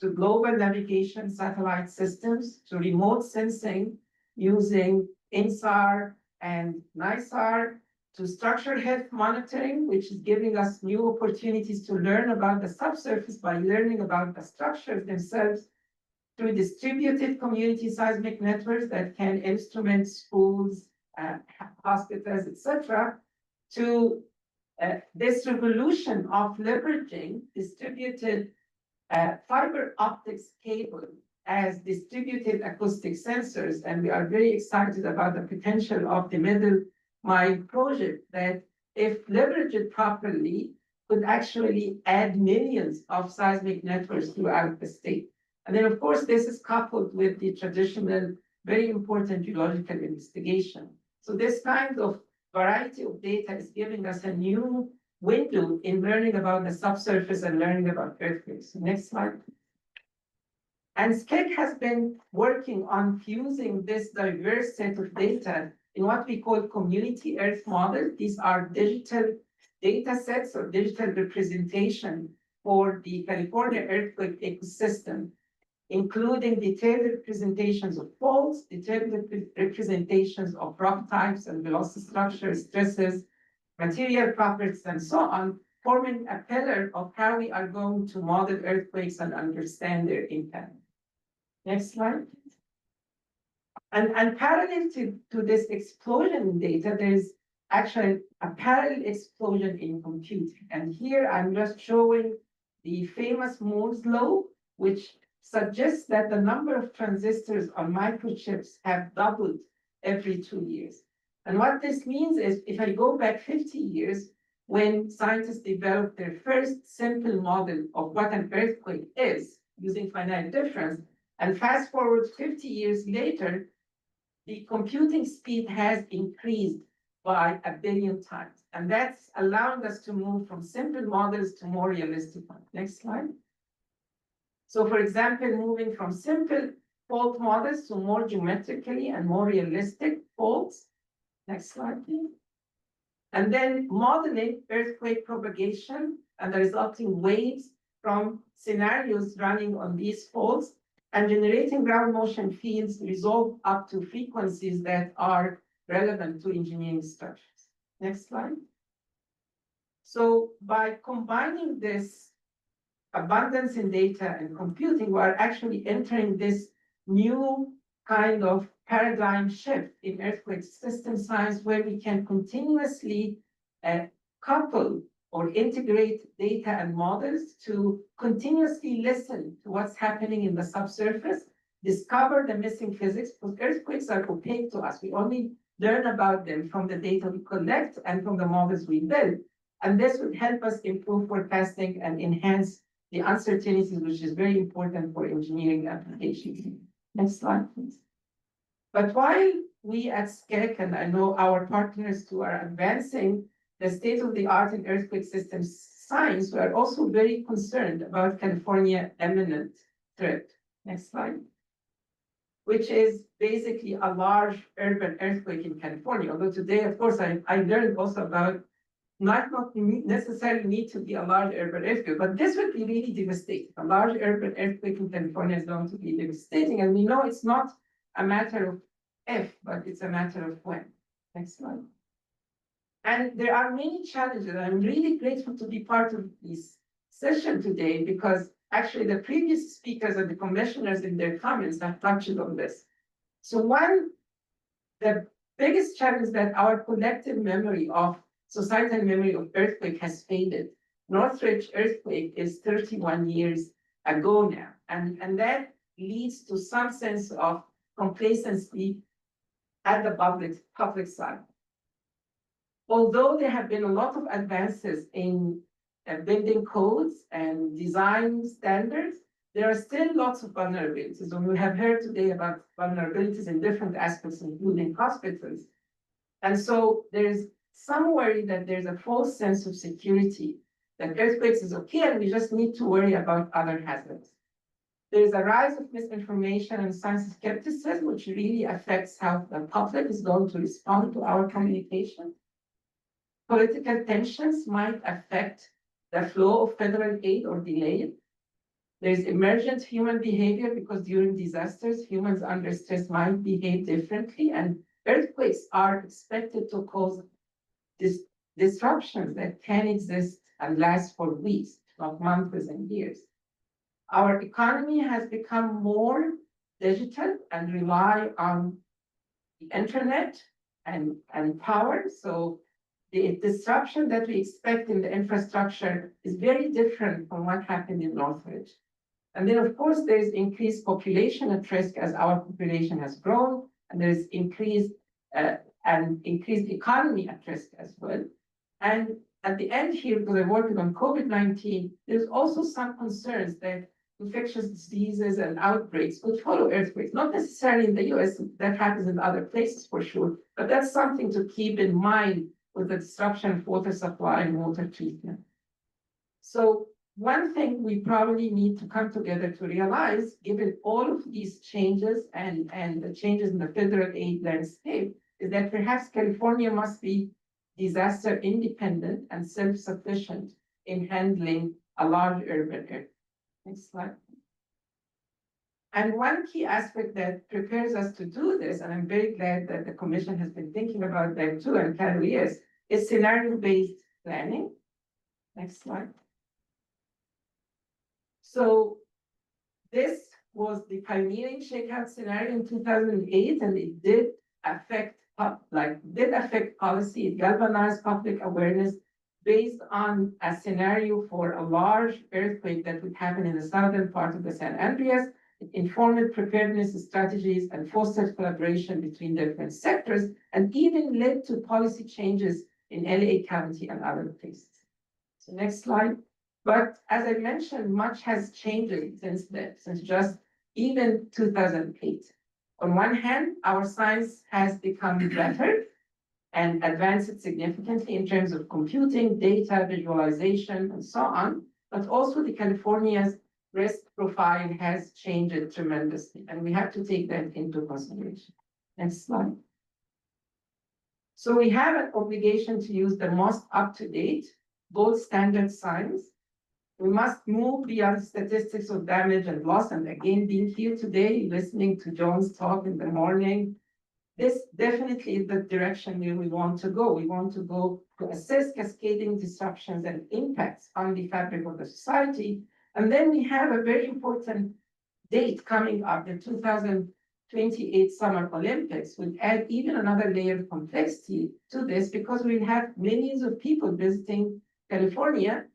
to global navigation satellite systems to remote sensing using INSAR and NISAR to structural health monitoring, which is giving us new opportunities to learn about the subsurface by learning about the structures themselves, to distributed community seismic networks that can instrument schools, hospitals, etc., to this revolution of leveraging distributed fiber optics cable as distributed acoustic sensors, and we are very excited about the potential of the middle mile project that, if leveraged properly, could actually add millions of seismic networks throughout the state. And then, of course, this is coupled with the traditional, very important geological investigation. So this kind of variety of data is giving us a new window in learning about the subsurface and learning about earthquakes. Next slide. And SCEC has been working on fusing this diverse set of data in what we call community earth models. These are digital data sets or digital representation for the California earthquake ecosystem, including detailed representations of faults, detailed representations of rock types and velocity structures, stresses, material properties, and so on, forming a pillar of how we are going to model earthquakes and understand their impact. Next slide. And parallel to this explosion in data, there's actually a parallel explosion in computing. And here I'm just showing the famous Moore's law, which suggests that the number of transistors on microchips have doubled every 2 years. And what this means is, if I go back 50 years, when scientists developed their first simple model of what an earthquake is using finite difference, and fast forward 50 years later, the computing speed has increased by 1 billion times. And that's allowing us to move from simple models to more realistic ones. Next slide. So for example, moving from simple fault models to more geometrically and more realistic faults. Next slide, please. And then modeling earthquake propagation and the resulting waves from scenarios running on these faults, and generating ground motion fields resolved up to frequencies that are relevant to engineering structures. Next slide. So by combining this abundance in data and computing, we are actually entering this new kind of paradigm shift in earthquake system science, where we can continuously couple or integrate data and models to continuously listen to what's happening in the subsurface, discover the missing physics, because earthquakes are opaque to us. We only learn about them from the data we collect and from the models we build. And this would help us improve forecasting and enhance the uncertainties, which is very important for engineering applications. Next slide, please. But while we at SCEC, and I know our partners too, are advancing the state-of-the-art in earthquake systems science, we are also very concerned about California imminent threat. Next slide. Which is basically a large urban earthquake in California. Although today, of course, I learned also about not necessarily need to be a large urban earthquake, but this would be really devastating. A large urban earthquake in California is going to be devastating. And we know it's not a matter of if, but it's a matter of when. Next slide. And there are many challenges. I'm really grateful to be part of this session today, because actually the previous speakers and the commissioners in their comments have touched on this. So one, the biggest challenge that our collective memory of societal memory of earthquake has faded. Northridge earthquake is 31 years ago now. And that leads to some sense of complacency at the public side. Although there have been a lot of advances in building codes and design standards, there are still lots of vulnerabilities. And we have heard today about vulnerabilities in different aspects, including hospitals. And so there's some worry that there's a false sense of security, that earthquakes is okay, and we just need to worry about other hazards. There's a rise of misinformation and science skepticism, which really affects how the public is going to respond to our communication. Political tensions might affect the flow of federal aid or delay it. There's emergent human behavior, because during disasters, humans under stress might behave differently, and earthquakes are expected to cause disruptions that can exist and last for weeks, not months and years. Our economy has become more digital and rely on the internet and power. So the disruption that we expect in the infrastructure is very different from what happened in Northridge. And then, of course, there's increased population at risk as our population has grown, and there's increased economy at risk as well. And at the end here, because I worked on COVID-19, there's also some concerns that infectious diseases and outbreaks could follow earthquakes, not necessarily in the US, that happens in other places for sure, but that's something to keep in mind with the disruption of water supply and water treatment. So one thing we probably need to come together to realize, given all of these changes and the changes in the federal aid landscape, is that perhaps California must be disaster independent and self-sufficient in handling a large urban area. Next slide. And one key aspect that prepares us to do this, and I'm very glad that the commission has been thinking about that too, and Cali is scenario-based planning. Next slide. So this was the pioneering shakeout scenario in 2008, and it did affect policy. It galvanized public awareness based on a scenario for a large earthquake that would happen in the southern part of the San Andreas. It informed preparedness strategies and fostered collaboration between different sectors, and even led to policy changes in LA County and other places. So next slide. But as I mentioned, much has changed since then, since just even 2008. On one hand, our science has become better and advanced significantly in terms of computing, data, visualization, and so on, but also the California's risk profile has changed tremendously, and we have to take that into consideration. Next slide. So we have an obligation to use the most up-to-date, gold standard science. We must move beyond statistics of damage and loss, and again, being here today, listening to John's talk in the morning, this definitely is the direction where we want to go. We want to go to assess cascading disruptions and impacts on the fabric of the society. And then we have a very important date coming up, the 2028 Summer Olympics will add even another layer of complexity to this, because we'll have millions of people visiting California,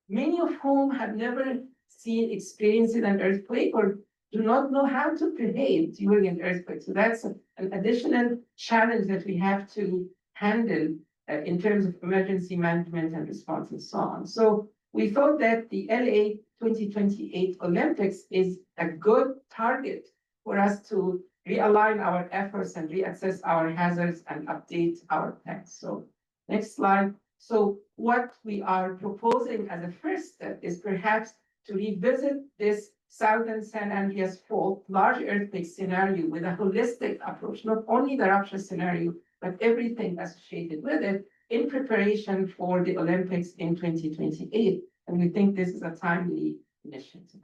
many of whom have never experienced an earthquake or do not know how to behave during an earthquake. So that's an additional challenge that we have to handle in terms of emergency management and response and so on. So we thought that the LA 2028 Olympics is a good target for us to realign our efforts and reassess our hazards and update our plans. So next slide. So what we are proposing as a first step is perhaps to revisit this Southern San Andreas fault large earthquake scenario with a holistic approach, not only the rupture scenario, but everything associated with it in preparation for the Olympics in 2028. And we think this is a timely initiative.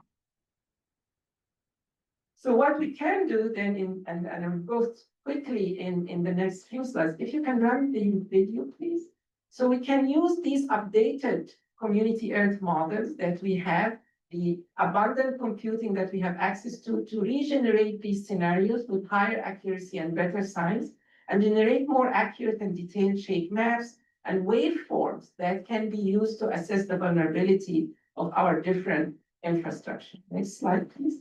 So what we can do then, and I will go quickly in the next few slides, if you can run the video, please. So we can use these updated community Earth models that we have, the abundant computing that we have access to regenerate these scenarios with higher accuracy and better science, and generate more accurate and detailed shape maps and waveforms that can be used to assess the vulnerability of our different infrastructure. Next slide, please.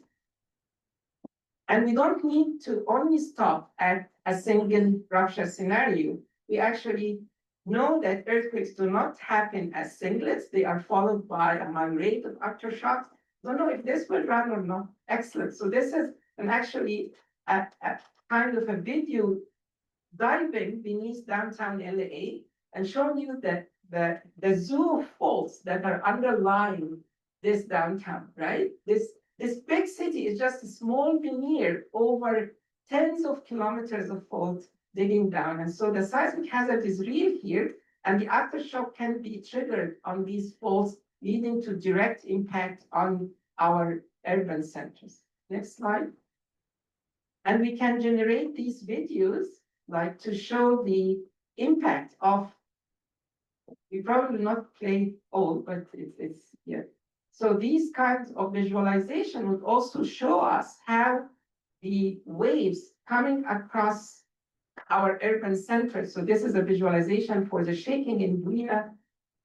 And we don't need to only stop at a single rupture scenario. We actually know that earthquakes do not happen as singlets. They are followed by a migrate of aftershocks. Don't know if this will run or not. Excellent. So this is actually a kind of a video diving beneath downtown LA and showing you that the zoo of faults that are underlying this downtown, right? This big city is just a small veneer over tens of kilometers of faults digging down. And so the seismic hazard is real here, and the aftershock can be triggered on these faults, leading to direct impact on our urban centers. Next slide. And we can generate these videos, like to show the impact of, we probably not play all, but it's here. So these kinds of visualization would also show us how the waves coming across our urban centers. So this is a visualization for the shaking in Buena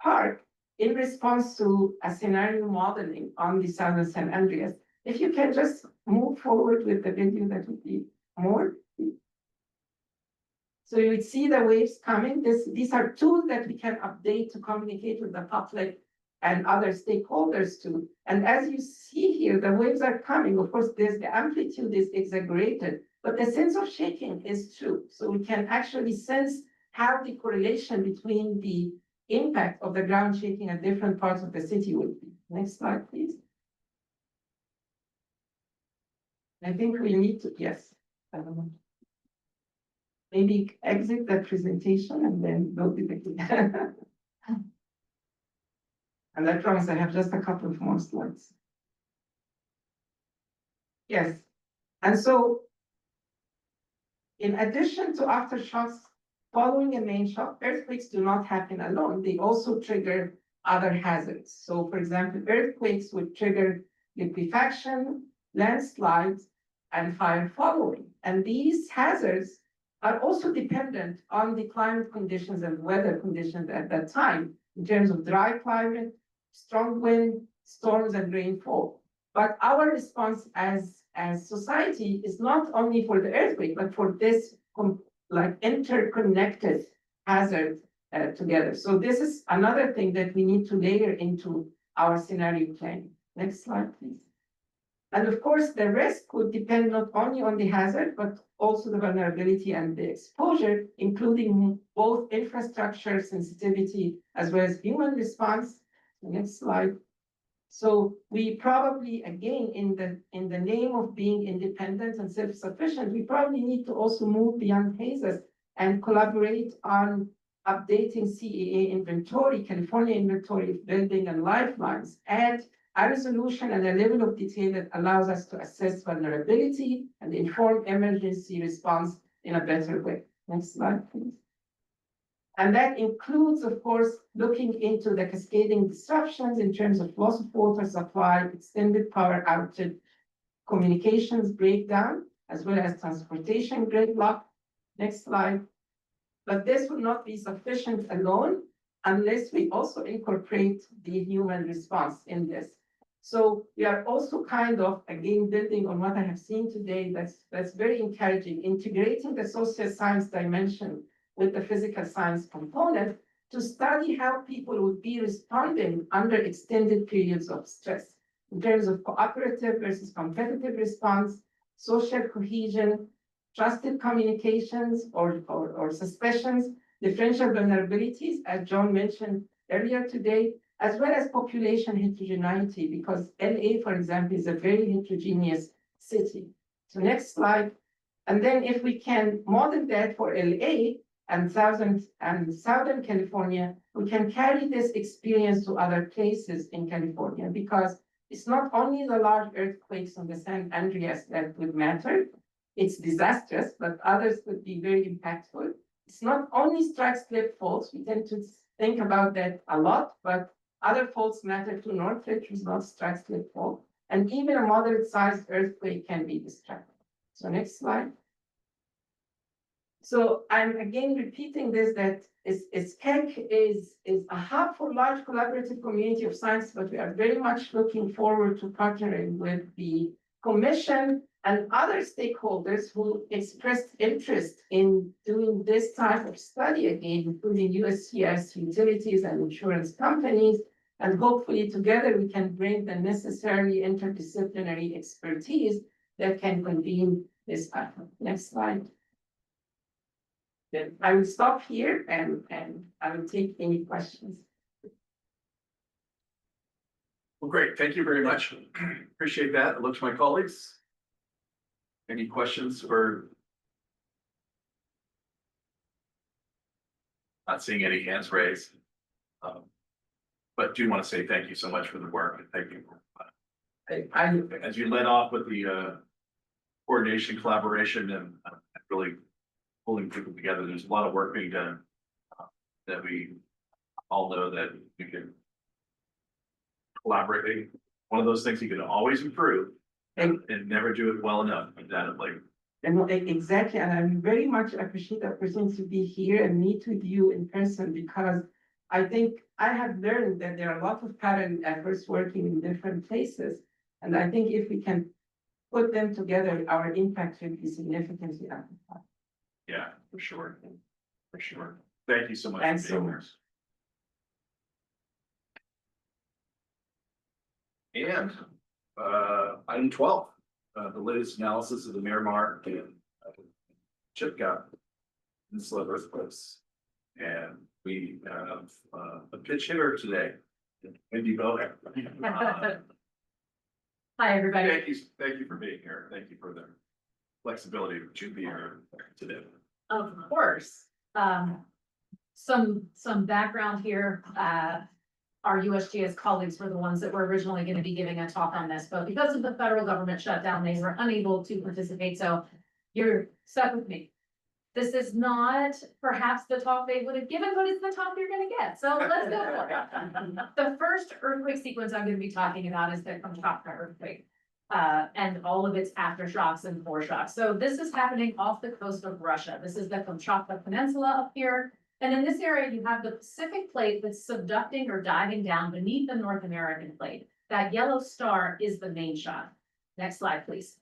Park in response to a scenario modeling on the Southern San Andreas. If you can just move forward with the video, that would be more. So you would see the waves coming. These are tools that we can update to communicate with the public and other stakeholders too. And as you see here, the waves are coming. Of course, the amplitude is exaggerated, but the sense of shaking is true. So we can actually sense how the correlation between the impact of the ground shaking at different parts of the city would be. Next slide, please. I think we need to, yes. Maybe exit the presentation and then go to the. And I promise I have just a couple of more slides. Yes, and so in addition to aftershocks following a main shock, earthquakes do not happen alone. They also trigger other hazards. So for example, earthquakes would trigger liquefaction, landslides, and fire following. And these hazards are also dependent on the climate conditions and weather conditions at that time, in terms of dry climate, strong wind, storms, and rainfall. But our response as society is not only for the earthquake, but for this like interconnected hazard together. So this is another thing that we need to layer into our scenario planning. Next slide, please. And of course, the risk would depend not only on the hazard, but also the vulnerability and the exposure, including both infrastructure sensitivity as well as human response. Next slide. So we probably, again, in the name of being independent and self-sufficient, we probably need to also move beyond hazes and collaborate on updating CEA inventory, California inventory of building and lifelines, and a resolution and a level of detail that allows us to assess vulnerability and inform emergency response in a better way. Next slide, please. And that includes, of course, looking into the cascading disruptions in terms of loss of water supply, extended power outage, communications breakdown, as well as transportation gridlock. Next slide. But this will not be sufficient alone unless we also incorporate the human response in this. So we are also kind of, again, building on what I have seen today, that's very encouraging, integrating the social science dimension with the physical science component to study how people would be responding under extended periods of stress in terms of cooperative versus competitive response, social cohesion, trusted communications or suspicions, differential vulnerabilities, as John mentioned earlier today, as well as population heterogeneity, because LA, for example, is a very heterogeneous city. So next slide. And then if we can model that for LA, and Southern California, we can carry this experience to other places in California, because it's not only the large earthquakes on the San Andreas that would matter. It's disastrous, but others could be very impactful. It's not only strike-slip faults. We tend to think about that a lot, but other faults matter too. Northridge was not strike-slip fault, and even a moderate-sized earthquake can be destructive. So next slide. So I'm again repeating this, that SCEC is a hub for large collaborative community of science, but we are very much looking forward to partnering with the Commission and other stakeholders who expressed interest in doing this type of study again, including USGS, utilities, and insurance companies. And hopefully together we can bring the necessary interdisciplinary expertise that can convene this effort. Next slide. Then I will stop here and I will take any questions. Well, great. Thank you very much. Appreciate that. I look to my colleagues. Any questions or? Not seeing any hands raised. But do want to say thank you so much for the work, and thank you for as you led off with the coordination, collaboration, and really pulling people together. There's a lot of work being done that we all know that we can collaborate. One of those things you can always improve and never do it well enough. And exactly, and I very much appreciate the opportunity to be here and meet with you in person, because I think I have learned that there are a lot of parallel efforts working in different places. And I think if we can put them together, our impact will be significantly amplified. Yeah, for sure. For sure. Thank you so much. Thanks for so being much. here. And, item 12, the latest analysis of the Miramar and Chipka and Slow earthquakes. And we have a pitch hitter today, Wendy Bowen. Hi, everybody. Thank you for being here. Thank you for the flexibility to be here today. Of course. Some background here. Our USGS colleagues were the ones that were originally going to be giving a talk on this, but because of the federal government shutdown, they were unable to participate. So you're stuck with me. This is not perhaps the talk they would have given, but it's the talk you're going to get. So let's go for it. The first earthquake sequence I'm going to be talking about is the Kamchatka earthquake. And all of its aftershocks and foreshocks. So this is happening off the coast of Russia. This is the Kamchatka Peninsula up here. And in this area, you have the Pacific plate that's subducting or diving down beneath the North American plate. That yellow star is the main shock. Next slide, please.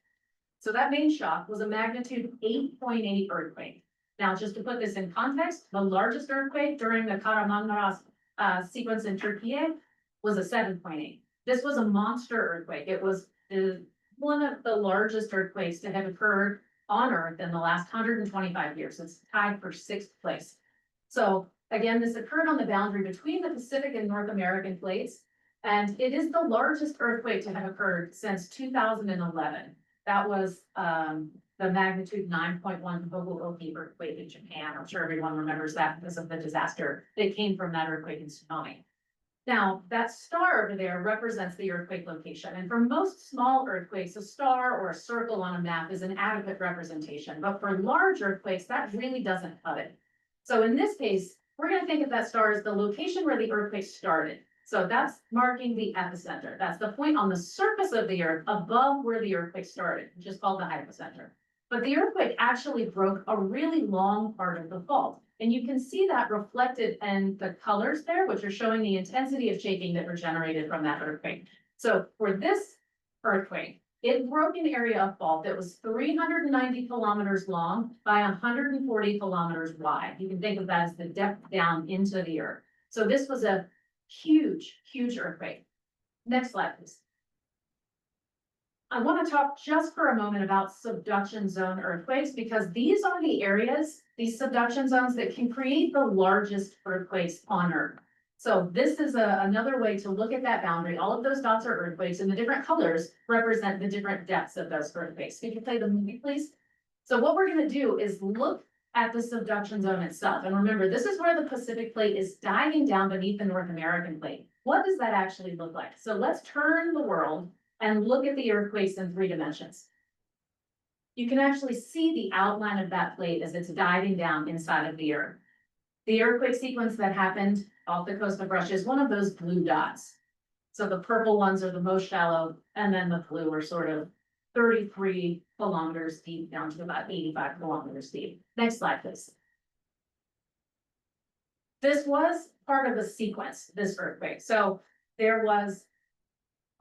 So that main shock was a magnitude 8.8 earthquake. Now, just to put this in context, the largest earthquake during the Kahramanmaraş sequence in Turkey was a 7.8. This was a monster earthquake. It was one of the largest earthquakes to have occurred on Earth in the last 125 years. It's tied for 6th place. So again, this occurred on the boundary between the Pacific and North American plates, and it is the largest earthquake to have occurred since 2011. That was the magnitude 9.1 Tohoku-Oki earthquake in Japan. I'm sure everyone remembers that because of the disaster that came from that earthquake and tsunami. Now, that star over there represents the earthquake location. And for most small earthquakes, a star or a circle on a map is an adequate representation. But for large earthquakes, that really doesn't cut it. So in this case, we're going to think of that star as the location where the earthquake started. So that's marking the epicenter. That's the point on the surface of the earth above where the earthquake started, which is called the hypocenter. But the earthquake actually broke a really long part of the fault. And you can see that reflected in the colors there, which are showing the intensity of shaking that were generated from that earthquake. So for this earthquake, it broke an area of fault that was 390 kilometers long by 140 kilometers wide. You can think of that as the depth down into the earth. So this was a huge, huge earthquake. Next slide, please. I want to talk just for a moment about subduction zone earthquakes, because these are the areas, these subduction zones, that can create the largest earthquakes on Earth. So this is another way to look at that boundary. All of those dots are earthquakes, and the different colors represent the different depths of those earthquakes. Could you play the movie, please? So what we're going to do is look at the subduction zone itself. And remember, this is where the Pacific plate is diving down beneath the North American plate. What does that actually look like? So let's turn the world and look at the earthquakes in 3 dimensions. You can actually see the outline of that plate as it's diving down inside of the earth. The earthquake sequence that happened off the coast of Russia is one of those blue dots. So the purple ones are the most shallow, and then the blue are sort of 33 kilometers deep down to about 85 kilometers deep. Next slide, please. This was part of the sequence, this earthquake. So there was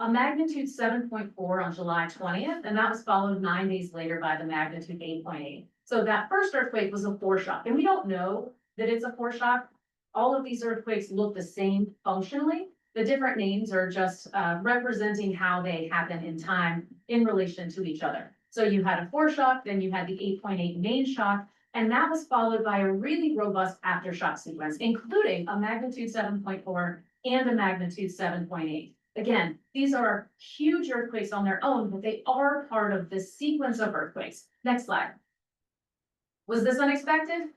a magnitude 7.4 on July 20th, and that was followed 9 days later by the magnitude 8.8. So that first earthquake was a foreshock, and we don't know that it's a foreshock. All of these earthquakes look the same functionally. The different names are just representing how they happen in time in relation to each other. So you had a foreshock, then you had the 8.8 main shock, and that was followed by a really robust aftershock sequence, including a magnitude 7.4 and a magnitude 7.8. Again, these are huge earthquakes on their own, but they are part of this sequence of earthquakes. Next slide. Was this unexpected?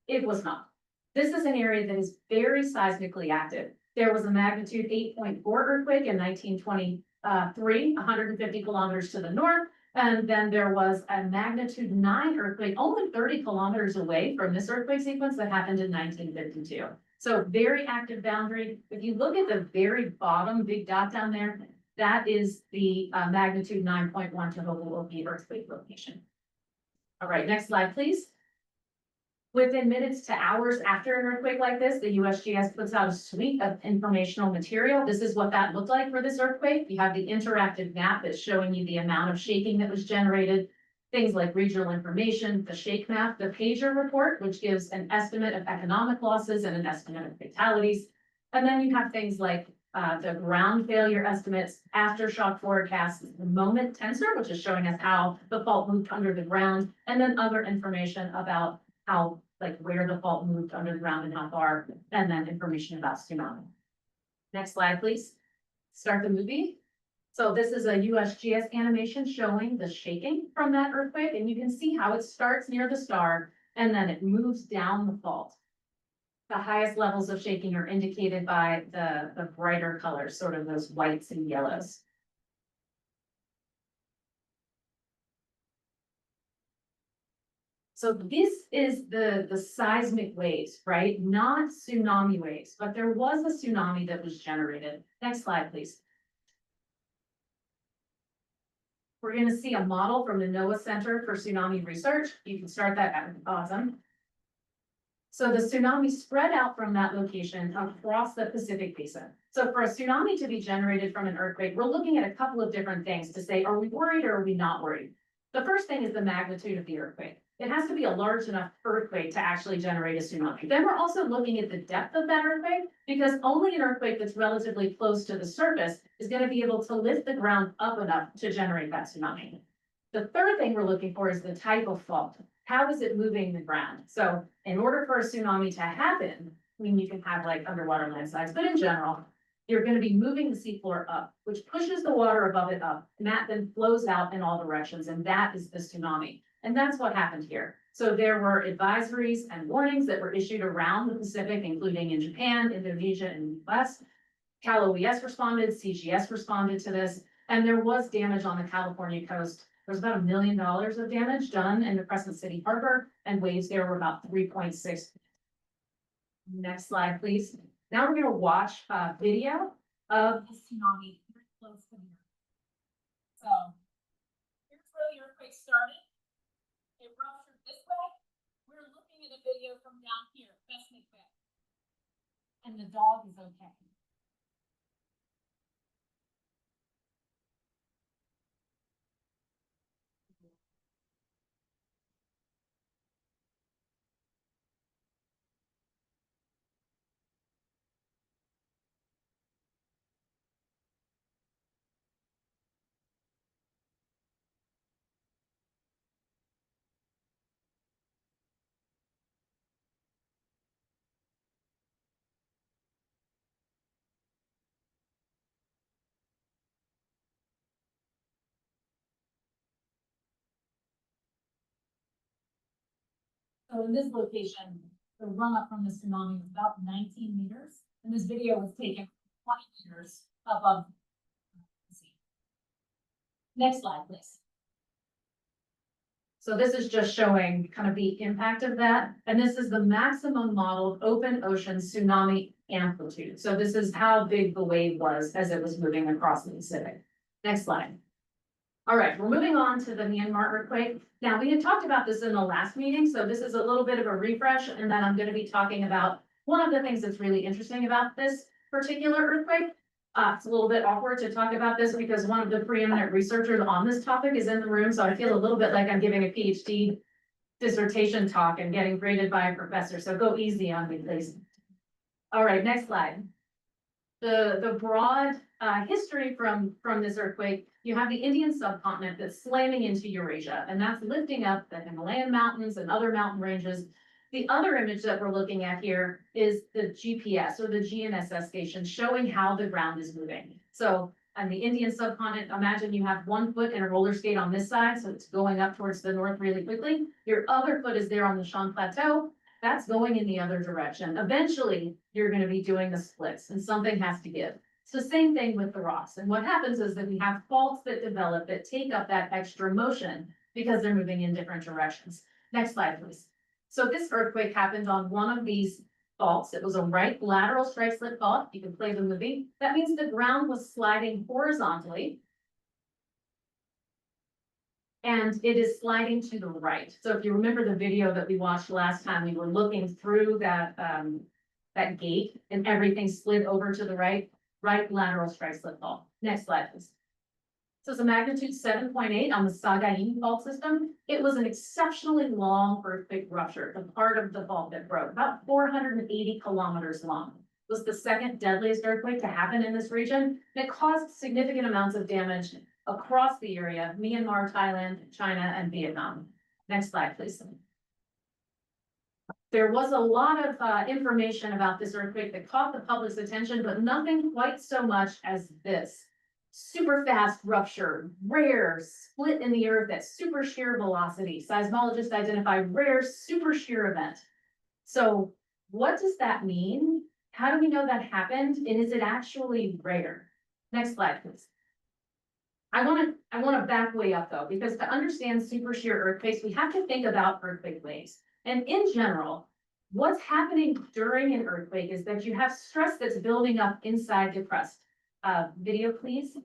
It was not. This is an area that is very seismically active. There was a magnitude 8.4 earthquake in 1923, 150 kilometers to the north. And then there was a magnitude 9 earthquake only 30 kilometers away from this earthquake sequence that happened in 1952. So very active boundary. If you look at the very bottom big dot down there, that is the magnitude 9.1 Tohoku-Oki earthquake location. All right, next slide, please. Within minutes to hours after an earthquake like this, the USGS puts out a suite of informational material. This is what that looked like for this earthquake. You have the interactive map that's showing you the amount of shaking that was generated, things like regional information, the shake map, the pager report, which gives an estimate of economic losses and an estimate of fatalities. And then you have things like the ground failure estimates, aftershock forecasts, the moment tensor, which is showing us how the fault moved under the ground, and then other information about how, like where the fault moved under the ground and how far, and then information about tsunami. Next slide, please. Start the movie. So this is a USGS animation showing the shaking from that earthquake, and you can see how it starts near the star and then it moves down the fault. The highest levels of shaking are indicated by the brighter colors, sort of those whites and yellows. So this is the seismic waves, right? Not tsunami waves, but there was a tsunami that was generated. Next slide, please. We're going to see a model from the NOAA Center for Tsunami Research. You can start that at awesome. So the tsunami spread out from that location across the Pacific Basin. So for a tsunami to be generated from an earthquake, we're looking at a couple of different things to say, are we worried or are we not worried? The first thing is the magnitude of the earthquake. It has to be a large enough earthquake to actually generate a tsunami. Then we're also looking at the depth of that earthquake, because only an earthquake that's relatively close to the surface is going to be able to lift the ground up enough to generate that tsunami. The third thing we're looking for is the type of fault. How is it moving the ground? So in order for a tsunami to happen, I mean, you can have like underwater landslides, but in general, you're going to be moving the seafloor up, which pushes the water above it up, and that then flows out in all directions, and that is the tsunami. And that's what happened here. So there were advisories and warnings that were issued around the Pacific, including in Japan, Indonesia, and the US. Cal OES responded, CGS responded to this, and there was damage on the California coast. There's about $1 million of damage done in the Crescent City Harbor, and waves there were about 3.6. Next slide, please. Now we're going to watch a video of the tsunami very close to here. So here's where the earthquake started. It ruptured this way. We're looking at a video from down here, Seismic Bay. And the dog is okay. So in this location, the run up from the tsunami was about 19 meters, and this video was taken 20 meters above the sea. Next slide, please. So this is just showing kind of the impact of that, and this is the maximum modeled open ocean tsunami amplitude. So this is how big the wave was as it was moving across the Pacific. Next slide. All right, we're moving on to the Myanmar earthquake. Now, we had talked about this in the last meeting, so this is a little bit of a refresh, and then I'm going to be talking about one of the things that's really interesting about this particular earthquake. It's a little bit awkward to talk about this because one of the preeminent researchers on this topic is in the room, so I feel a little bit like I'm giving a PhD dissertation talk and getting graded by a professor, so go easy on me, please. All right, next slide. The broad history from this earthquake, you have the Indian subcontinent that's slamming into Eurasia, and that's lifting up the Himalayan mountains and other mountain ranges. The other image that we're looking at here is the GPS or the GNSS station showing how the ground is moving. So on the Indian subcontinent, imagine you have one foot in a roller skate on this side, so it's going up towards the north really quickly. Your other foot is there on the Shan Plateau. That's going in the other direction. Eventually, you're going to be doing the splits and something has to give. It's the same thing with the rocks. And what happens is that we have faults that develop that take up that extra motion because they're moving in different directions. Next slide, please. So this earthquake happened on one of these faults. It was a right lateral strike slip fault. You can play the movie. That means the ground was sliding horizontally. and it is sliding to the right. So if you remember the video that we watched last time, we were looking through that gate and everything slid over to the right lateral strike slip fault. Next slide, please. So it's a magnitude 7.8 on the Sagaing fault system. It was an exceptionally long earthquake rupture, the part of the fault that broke, about 480 kilometers long. It was the second deadliest earthquake to happen in this region, and it caused significant amounts of damage across the area, Myanmar, Thailand, China, and Vietnam. Next slide, please. There was a lot of information about this earthquake that caught the public's attention, but nothing quite so much as this. Super fast rupture, rare split in the earth at super shear velocity. Seismologists identify rare super shear event. So what does that mean? How do we know that happened? And is it actually rare? Next slide, please. I want to back way up though, because to understand super shear earthquakes, we have to think about earthquake waves. And in general, what's happening during an earthquake is that you have stress that's building up inside the crust. Video, please.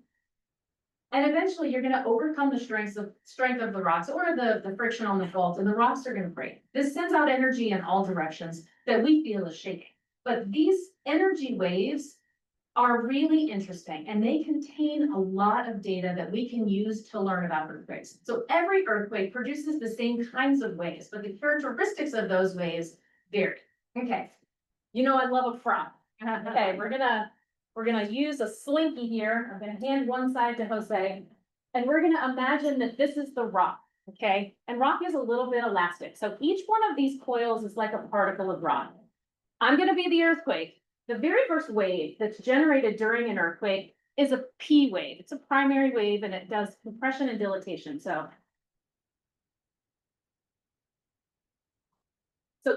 And eventually you're going to overcome the strength of the rocks or the friction on the fault, and the rocks are going to break. This sends out energy in all directions that we feel is shaking. But these energy waves are really interesting, and they contain a lot of data that we can use to learn about earthquakes. So every earthquake produces the same kinds of waves, but the characteristics of those waves vary. Okay, you know I love a prop. Okay, we're gonna use a slinky here. I'm gonna hand one side to Jose, and we're gonna imagine that this is the rock, okay? And rock is a little bit elastic. So each one of these coils is like a particle of rock. I'm gonna be the earthquake. The very first wave that's generated during an earthquake is a P wave. It's a primary wave and it does compression and dilatation. So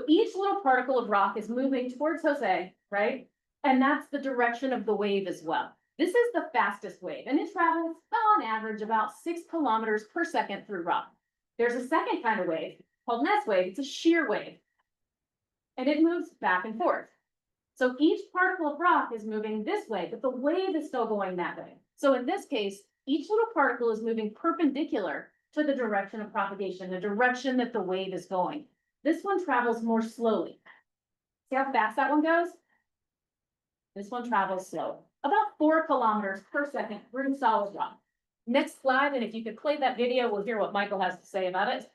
each little particle of rock is moving towards Jose, right? And that's the direction of the wave as well. This is the fastest wave, and it travels on average about 6 kilometers per second through rock. There's a second kind of wave called an S wave. It's a shear wave, and it moves back and forth. So each particle of rock is moving this way, but the wave is still going that way. So in this case, each little particle is moving perpendicular to the direction of propagation, the direction that the wave is going. This one travels more slowly. See how fast that one goes? This one travels slow, about 4 kilometers per second through solid rock. Next slide, and if you could play that video, we'll hear what Michael has to say about it.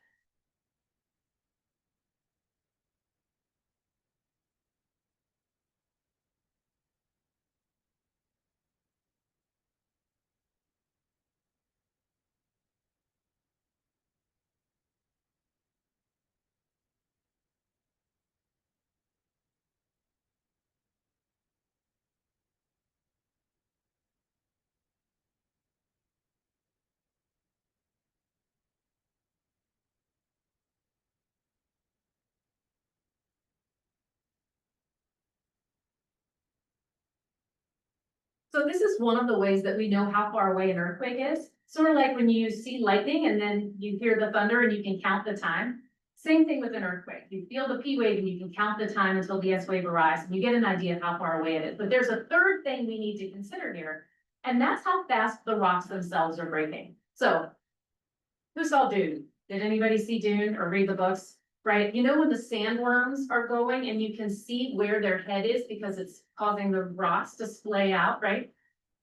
So this is one of the ways that we know how far away an earthquake is. Sort of like when you see lightning and then you hear the thunder and you can count the time. Same thing with an earthquake. You feel the P wave and you can count the time until the S wave arrives and you get an idea of how far away it is. But there's a third thing we need to consider here, and that's how fast the rocks themselves are breaking. So who saw Dune? Did anybody see Dune or read the books? Right? You know when the sandworms are going and you can see where their head is because it's causing the rocks to splay out, right?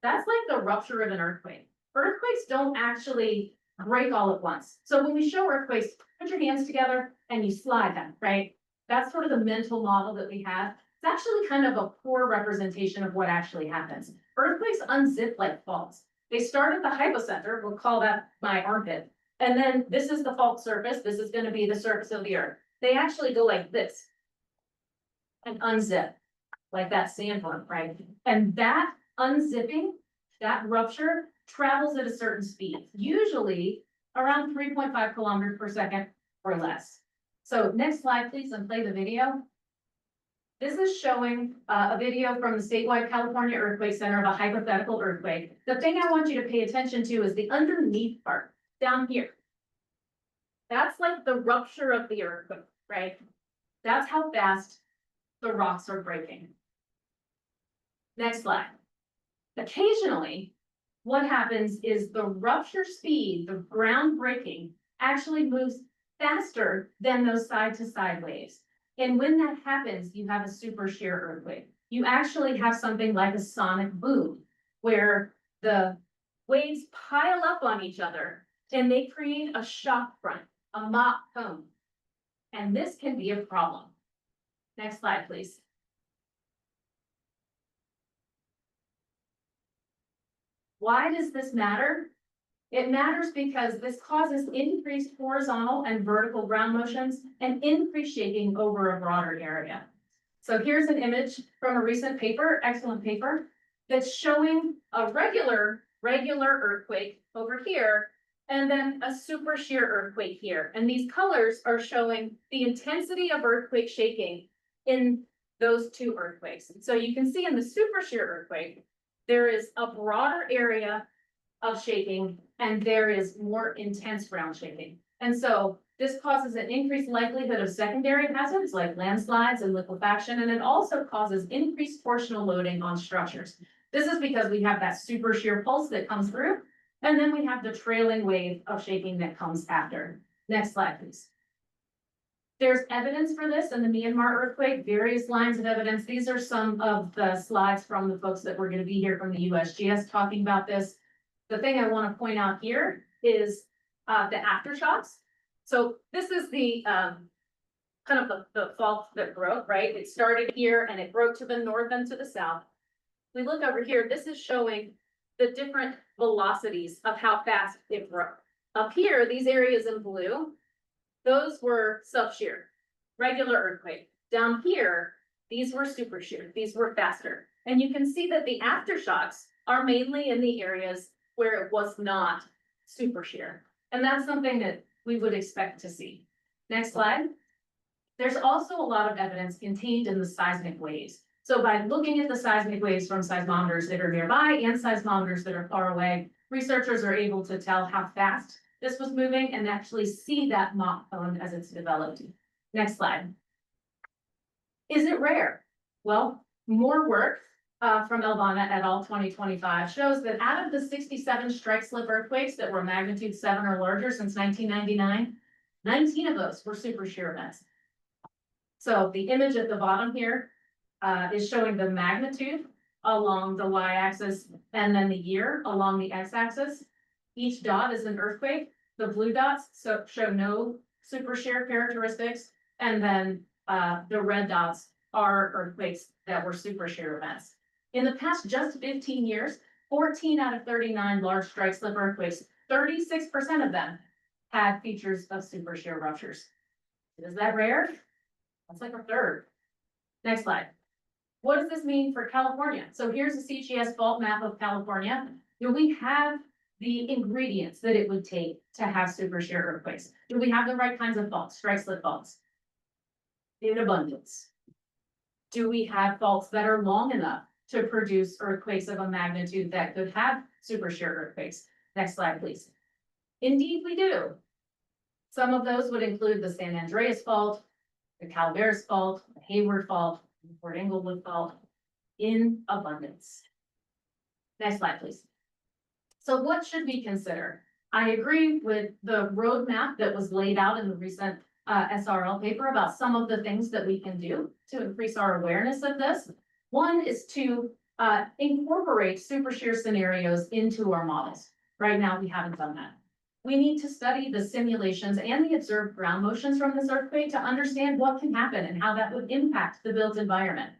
That's like the rupture of an earthquake. Earthquakes don't actually break all at once. So when we show earthquakes, put your hands together and you slide them, right? That's sort of the mental model that we have. It's actually kind of a poor representation of what actually happens. Earthquakes unzip like faults. They start at the hypocenter, we'll call that my armpit. And then this is the fault surface. This is going to be the surface of the earth. They actually go like this and unzip like that sandworm, right? And that unzipping, that rupture travels at a certain speed, usually around 3.5 kilometers per second or less. So next slide, please, and play the video. This is showing a video from the statewide California Earthquake Center of a hypothetical earthquake. The thing I want you to pay attention to is the underneath part. Down here. That's like the rupture of the earthquake, right? That's how fast the rocks are breaking. Next slide. Occasionally, what happens is the rupture speed, the ground breaking, actually moves faster than those side to side waves. And when that happens, you have a super shear earthquake. You actually have something like a sonic boom, where the waves pile up on each other and they create a shock front, a Mach cone. And this can be a problem. Next slide, please. Why does this matter? It matters because this causes increased horizontal and vertical ground motions and increased shaking over a broader area. So here's an image from a recent paper, excellent paper, that's showing a regular earthquake over here, and then a super shear earthquake here. And these colors are showing the intensity of earthquake shaking in those two earthquakes. So you can see in the super shear earthquake, there is a broader area of shaking, and there is more intense ground shaking. And so this causes an increased likelihood of secondary hazards like landslides and liquefaction, and it also causes increased torsional loading on structures. This is because we have that super shear pulse that comes through, and then we have the trailing wave of shaking that comes after. Next slide, please. There's evidence for this in the Myanmar earthquake, various lines of evidence. These are some of the slides from the folks that were going to be here from the USGS talking about this. The thing I want to point out here is the aftershocks. So this is the kind of the fault that broke, right? It started here and it broke to the north and to the south. We look over here, this is showing the different velocities of how fast it broke. Up here, these areas in blue, those were sub-shear, regular earthquake. Down here, these were super shear, these were faster. And you can see that the aftershocks are mainly in the areas where it was not super shear. And that's something that we would expect to see. Next slide. There's also a lot of evidence contained in the seismic waves. So by looking at the seismic waves from seismometers that are nearby and seismometers that are far away, researchers are able to tell how fast this was moving and actually see that Mach cone as it's developed. Next slide. Is it rare? Well, more work from Elvana et al. 2025 shows that out of the 67 strike slip earthquakes that were magnitude 7 or larger since 1999, 19 of those were super shear events. So the image at the bottom here is showing the magnitude along the y-axis and then the year along the x-axis. Each dot is an earthquake. The blue dots show no super shear characteristics, and then the red dots are earthquakes that were super shear events. In the past just 15 years, 14 out of 39 large strike slip earthquakes, 36% of them had features of super shear ruptures. Is that rare? That's like a third. Next slide. What does this mean for California? So here's a CGS fault map of California. Do we have the ingredients that it would take to have super shear earthquakes? Do we have the right kinds of faults, strike slip faults? In abundance. Do we have faults that are long enough to produce earthquakes of a magnitude that could have super shear earthquakes? Next slide, please. Indeed, we do. Some of those would include the San Andreas fault, the Calaveras fault, the Hayward fault, the Port Englewood fault, in abundance. Next slide, please. So what should we consider? I agree with the roadmap that was laid out in the recent SRL paper about some of the things that we can do to increase our awareness of this. One is to incorporate super shear scenarios into our models. Right now, we haven't done that. We need to study the simulations and the observed ground motions from this earthquake to understand what can happen and how that would impact the built environment.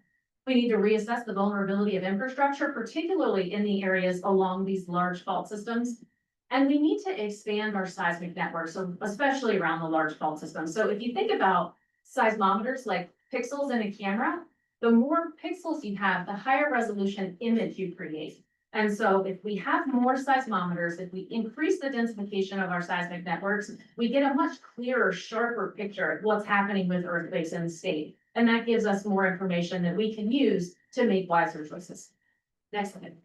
We need to reassess the vulnerability of infrastructure, particularly in the areas along these large fault systems. And we need to expand our seismic network, so especially around the large fault systems. So if you think about seismometers like pixels in a camera, the more pixels you have, the higher resolution image you create. And so if we have more seismometers, if we increase the densification of our seismic networks, we get a much clearer, sharper picture of what's happening with earthquakes in the state. And that gives us more information that we can use to make wiser choices. Next slide.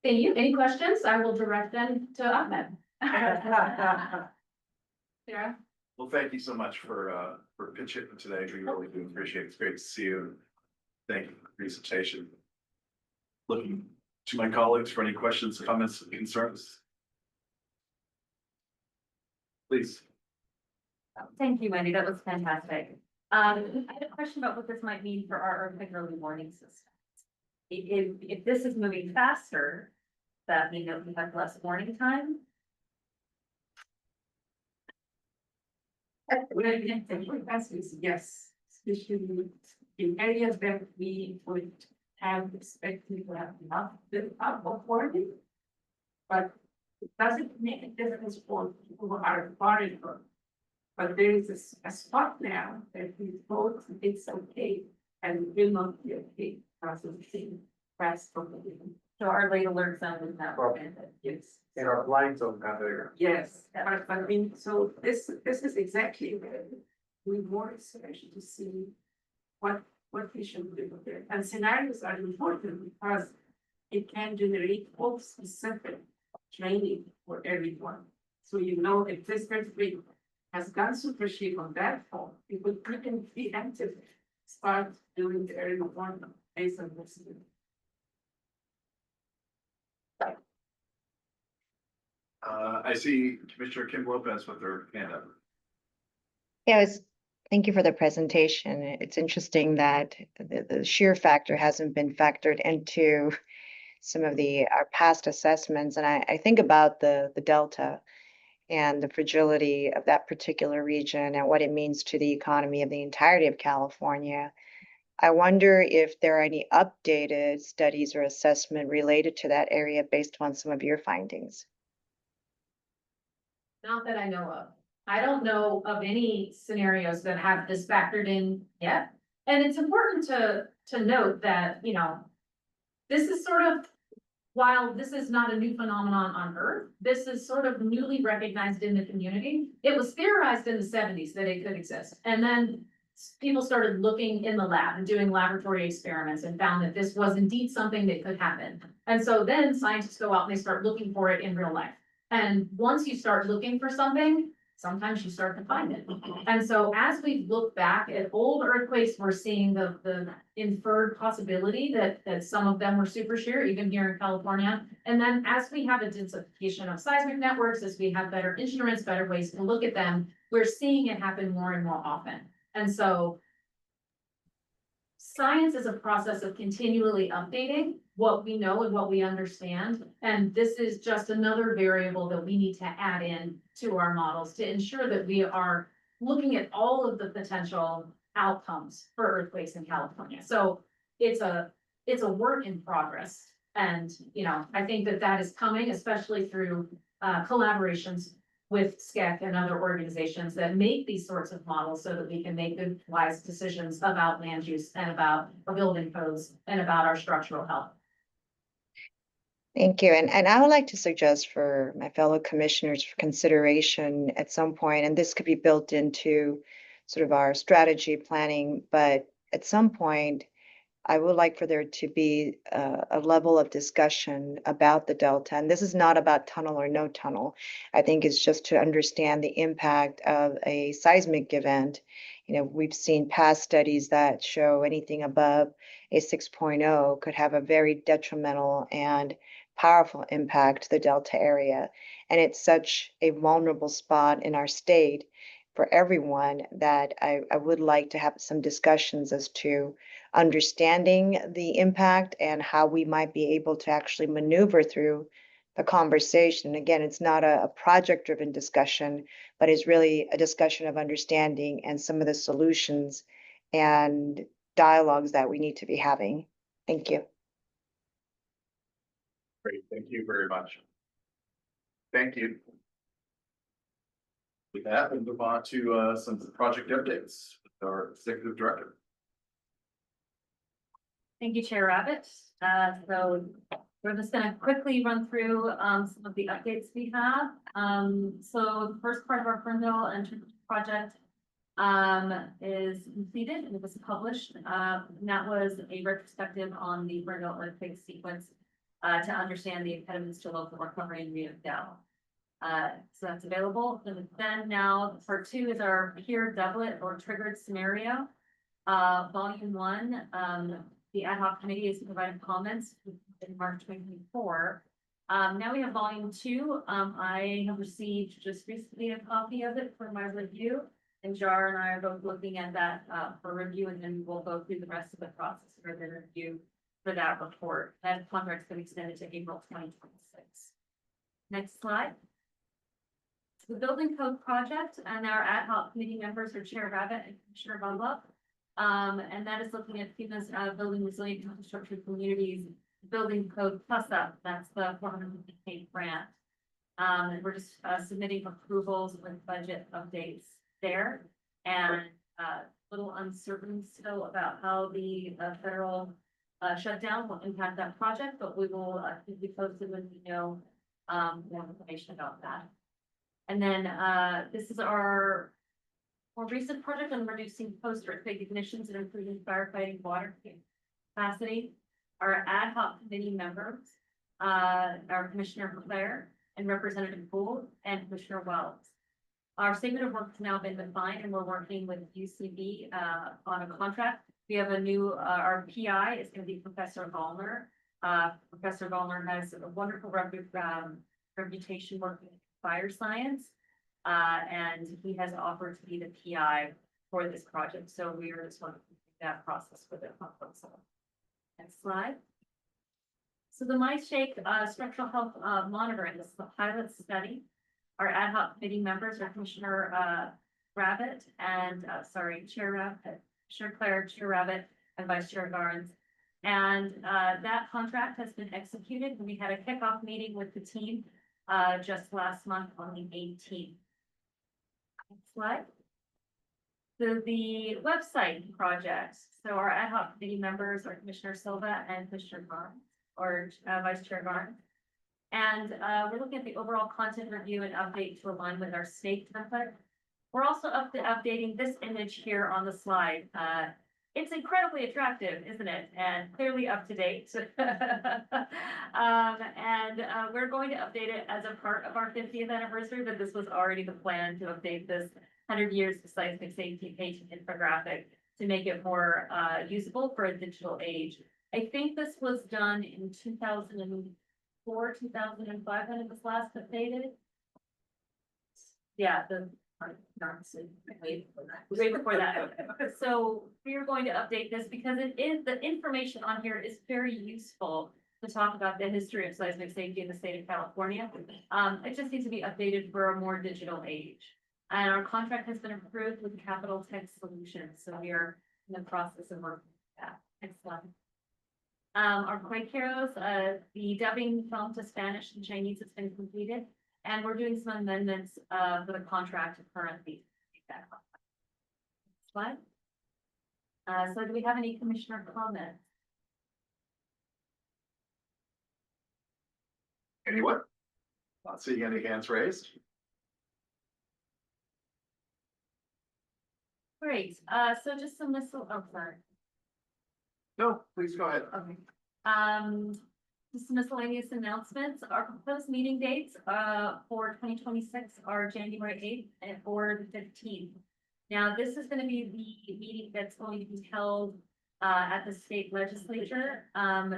Thank you. Any questions? I will direct them to Ahmed. Sarah? Well, thank you so much for pitching today. We really do appreciate it. It's great to see you. Thank you for the presentation. Looking to my colleagues for any questions, comments, concerns. Please. Thank you, Wendy. That was fantastic. I had a question about what this might mean for our earthquake early warning system. If this is moving faster, that means that we have less warning time. Yes, especially in areas that we would have expected to have not been up of warning. But it doesn't make a difference for people who are foreign. But there is a spot now that we both it's okay and will not be okay because of the same rest of the day. So our late alert zone is now. Yes. In our blind zone kind of. Yes, but I mean, so this is exactly where we want actually to see what we should do there. And scenarios are important because it can generate all specific training for everyone. So you know if this earthquake has gone super shape on that phone, it would even preemptive start doing the early warning based on this. I see Commissioner Kim Lopez with her hand up. Thank you for the presentation. It's interesting that the shear factor hasn't been factored into some of our past assessments. And I think about the Delta and the fragility of that particular region and what it means to the economy of the entirety of California. I wonder if there are any updated studies or assessment related to that area based on some of your findings. Not that I know of. I don't know of any scenarios that have this factored in yet. And it's important to note that, you know, this is sort of, while this is not a new phenomenon on Earth, this is sort of newly recognized in the community. It was theorized in the 70s that it could exist. And then people started looking in the lab and doing laboratory experiments and found that this was indeed something that could happen. And so then scientists go out and they start looking for it in real life. And once you start looking for something, sometimes you start to find it. And so as we look back at old earthquakes, we're seeing the inferred possibility that some of them were super shear, even here in California. And then as we have a densification of seismic networks, as we have better instruments, better ways to look at them, we're seeing it happen more and more often. And so science is a process of continually updating what we know and what we understand. And this is just another variable that we need to add in to our models to ensure that we are looking at all of the potential outcomes for earthquakes in California. So it's a work in progress. And, you know, I think that is coming, especially through collaborations with SCEC and other organizations that make these sorts of models so that we can make good, wise decisions about land use and about our building codes and about our structural health. Thank you. And I would like to suggest for my fellow commissioners for consideration at some point, and this could be built into sort of our strategy planning, but at some point, I would like for there to be a level of discussion about the Delta. And this is not about tunnel or no tunnel. I think it's just to understand the impact of a seismic event. You know, we've seen past studies that show anything above a 6.0 could have a very detrimental and powerful impact to the Delta area. And it's such a vulnerable spot in our state for everyone that I would like to have some discussions as to understanding the impact and how we might be able to actually maneuver through the conversation. Again, it's not a project-driven discussion, but it's really a discussion of understanding and some of the solutions and dialogues that we need to be having. Thank you. Great, thank you very much. Thank you. With that, we'll move on to some project updates with our executive director. Thank you, Chair Rabbit. So we're just gonna quickly run through some of the updates we have. So the first part of our Ferndale entrance project is completed and it was published. And that was a retrospective on the Ferndale earthquake sequence to understand the impediments to local recovery and re-down. So that's available. And then now part 2 is our peer doublet or triggered scenario. Volume 1 the ad hoc committee has provided comments in March 2024. Now we have volume 2. I have received just recently a copy of it for my review. And Jar and I are both looking at that for review, and then we'll go through the rest of the process for the review for that report. That contract's been extended to April 2026. Next slide. The building code project, and our ad hoc committee members are Chair Rabbit and Commissioner Bumba. And that is looking at FEMA's building resilient infrastructure communities building code plus up. That's the 450K grant. And we're just submitting approvals with budget updates there, and little uncertain still about how the federal shutdown will impact that project, but we will keep you posted when we know more information about that. And then this is our more recent project on reducing post-earthquake ignitions and improving firefighting water capacity. Our ad hoc committee members, our Commissioner Claire and Representative Gould and Commissioner Wells. Our statement of work has now been defined, and we're working with UCB on a contract. We have a new, our PI is going to be Professor Gallner. Professor Gallner has a wonderful reputation working in fire science, and he has offered to be the PI for this project. So we are just want to complete that process with it. Next slide. So the MyShake structural health monitoring, this is a pilot study. Our ad hoc committee members are Commissioner Rabbit and Chair Rabbit, Commissioner Claire, Chair Rabbit, and Vice Chair Garnes. And that contract has been executed. We had a kickoff meeting with the team just last month on the 18th. Next slide. So the website project. So our ad hoc committee members are Commissioner Silva and Commissioner Garnes, or Vice Chair Garnes. And we're looking at the overall content review and update to align with our state template. We're also updating this image here on the slide. It's incredibly attractive, isn't it? And clearly up to date. We're going to update it as a part of our 50th anniversary, but this was already the plan to update this 100 years of seismic safety page infographic to make it more usable for a digital age. I think this was done in 2004, 2005 when it was last updated. Yeah, way before that. So we are going to update this because the information on here is very useful to talk about the history of seismic safety in the state of California. It just needs to be updated for a more digital age. And our contract has been approved with Capital Tech Solutions. So we are in the process of working with that. Next slide. Our Quake Heroes, the dubbing film to Spanish and Chinese has been completed. And we're doing some amendments for the contract currently. Next slide. So do we have any commissioner comments? Anyone? Not seeing any hands raised. Great. So just some sorry. No, please go ahead. Okay. Just miscellaneous announcements. Our proposed meeting dates for 2026 are January 8th or the 15th. Now, this is going to be the meeting that's going to be held at the state legislature.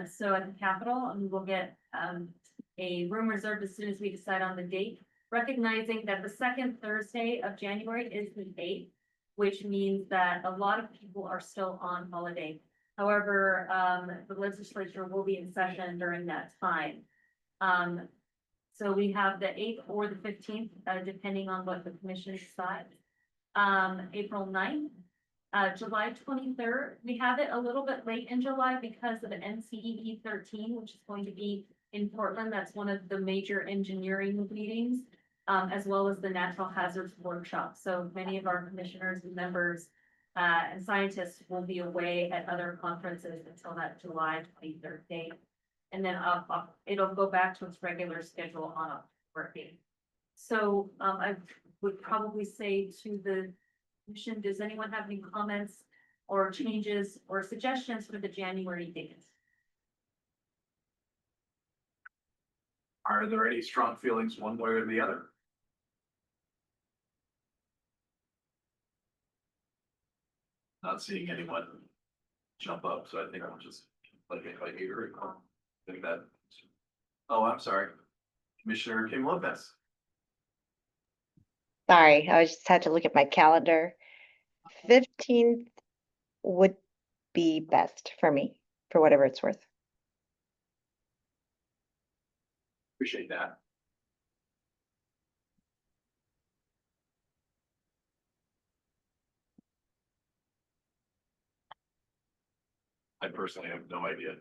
So at the Capitol, and we'll get a room reserved as soon as we decide on the date, recognizing that the second Thursday of January is the 8th, which means that a lot of people are still on holiday. However, the legislature will be in session during that time. So we have the 8th or the 15th, depending on what the commission decides. April 9th, July 23rd. We have it a little bit late in July because of the NCEE 13, which is going to be in Portland. That's one of the major engineering meetings, as well as the natural hazards workshop. So many of our commissioners and members and scientists will be away at other conferences until that July 23rd date. And then it'll go back to its regular schedule on October 8th. So I would probably say to the commission, does anyone have any comments or changes or suggestions for the January date? Are there any strong feelings one way or the other? Not seeing anyone jump up, so I think I'll just let it by ear. Think that. Oh, I'm sorry. Commissioner Kim Lopez. Sorry, I just had to look at my calendar. 15th would be best for me, for whatever it's worth. Appreciate that. I personally have no idea.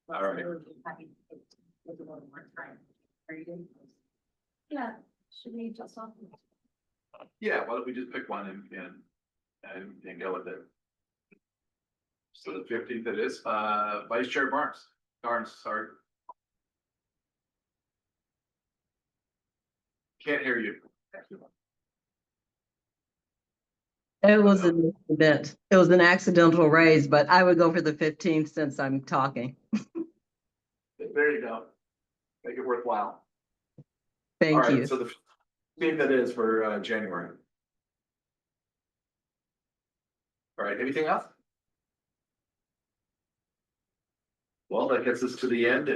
All right. Yeah, should we just off? Yeah, why don't we just pick one and go with it? So the 15th it is, Vice Chair Barnes, sorry. Can't hear you. It was an event. It was an accidental raise, but I would go for the 15th since I'm talking. There you go. Make it worthwhile. All Thank right, you. so the 15th that is for January. All right, anything else? Well, that gets us to the end.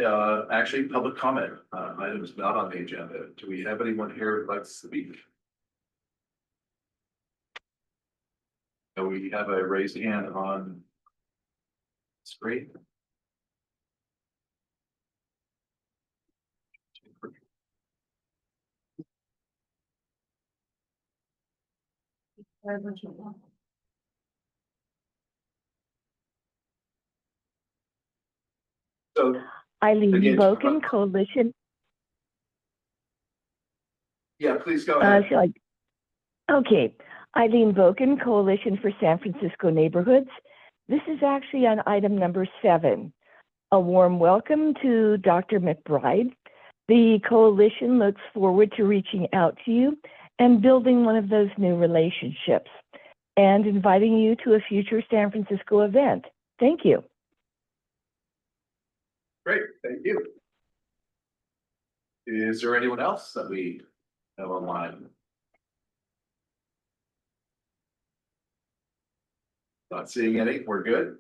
Actually, public comment items not on the agenda. Do we have anyone here who'd like to speak? We have a raised hand on screen. So Eileen again, Boken, Coalition. yeah, please go ahead. Okay, Eileen Boken, Coalition for San Francisco Neighborhoods. This is actually on item number 7. A warm welcome to Dr. McBride. The coalition looks forward to reaching out to you and building one of those new relationships and inviting you to a future San Francisco event. Thank you. Great, thank you. Is there anyone else that we have online? Not seeing any, we're good.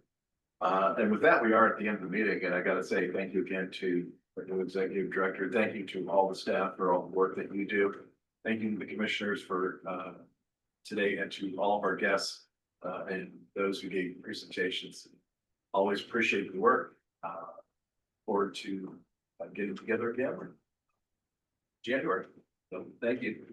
And with that, we are at the end of the meeting, and I gotta say thank you again to our new executive director. Thank you to all the staff for all the work that you do. Thank you to the commissioners for today, and to all of our guests and those who gave presentations. Always appreciate the work. Forward to getting together again in January. So thank you.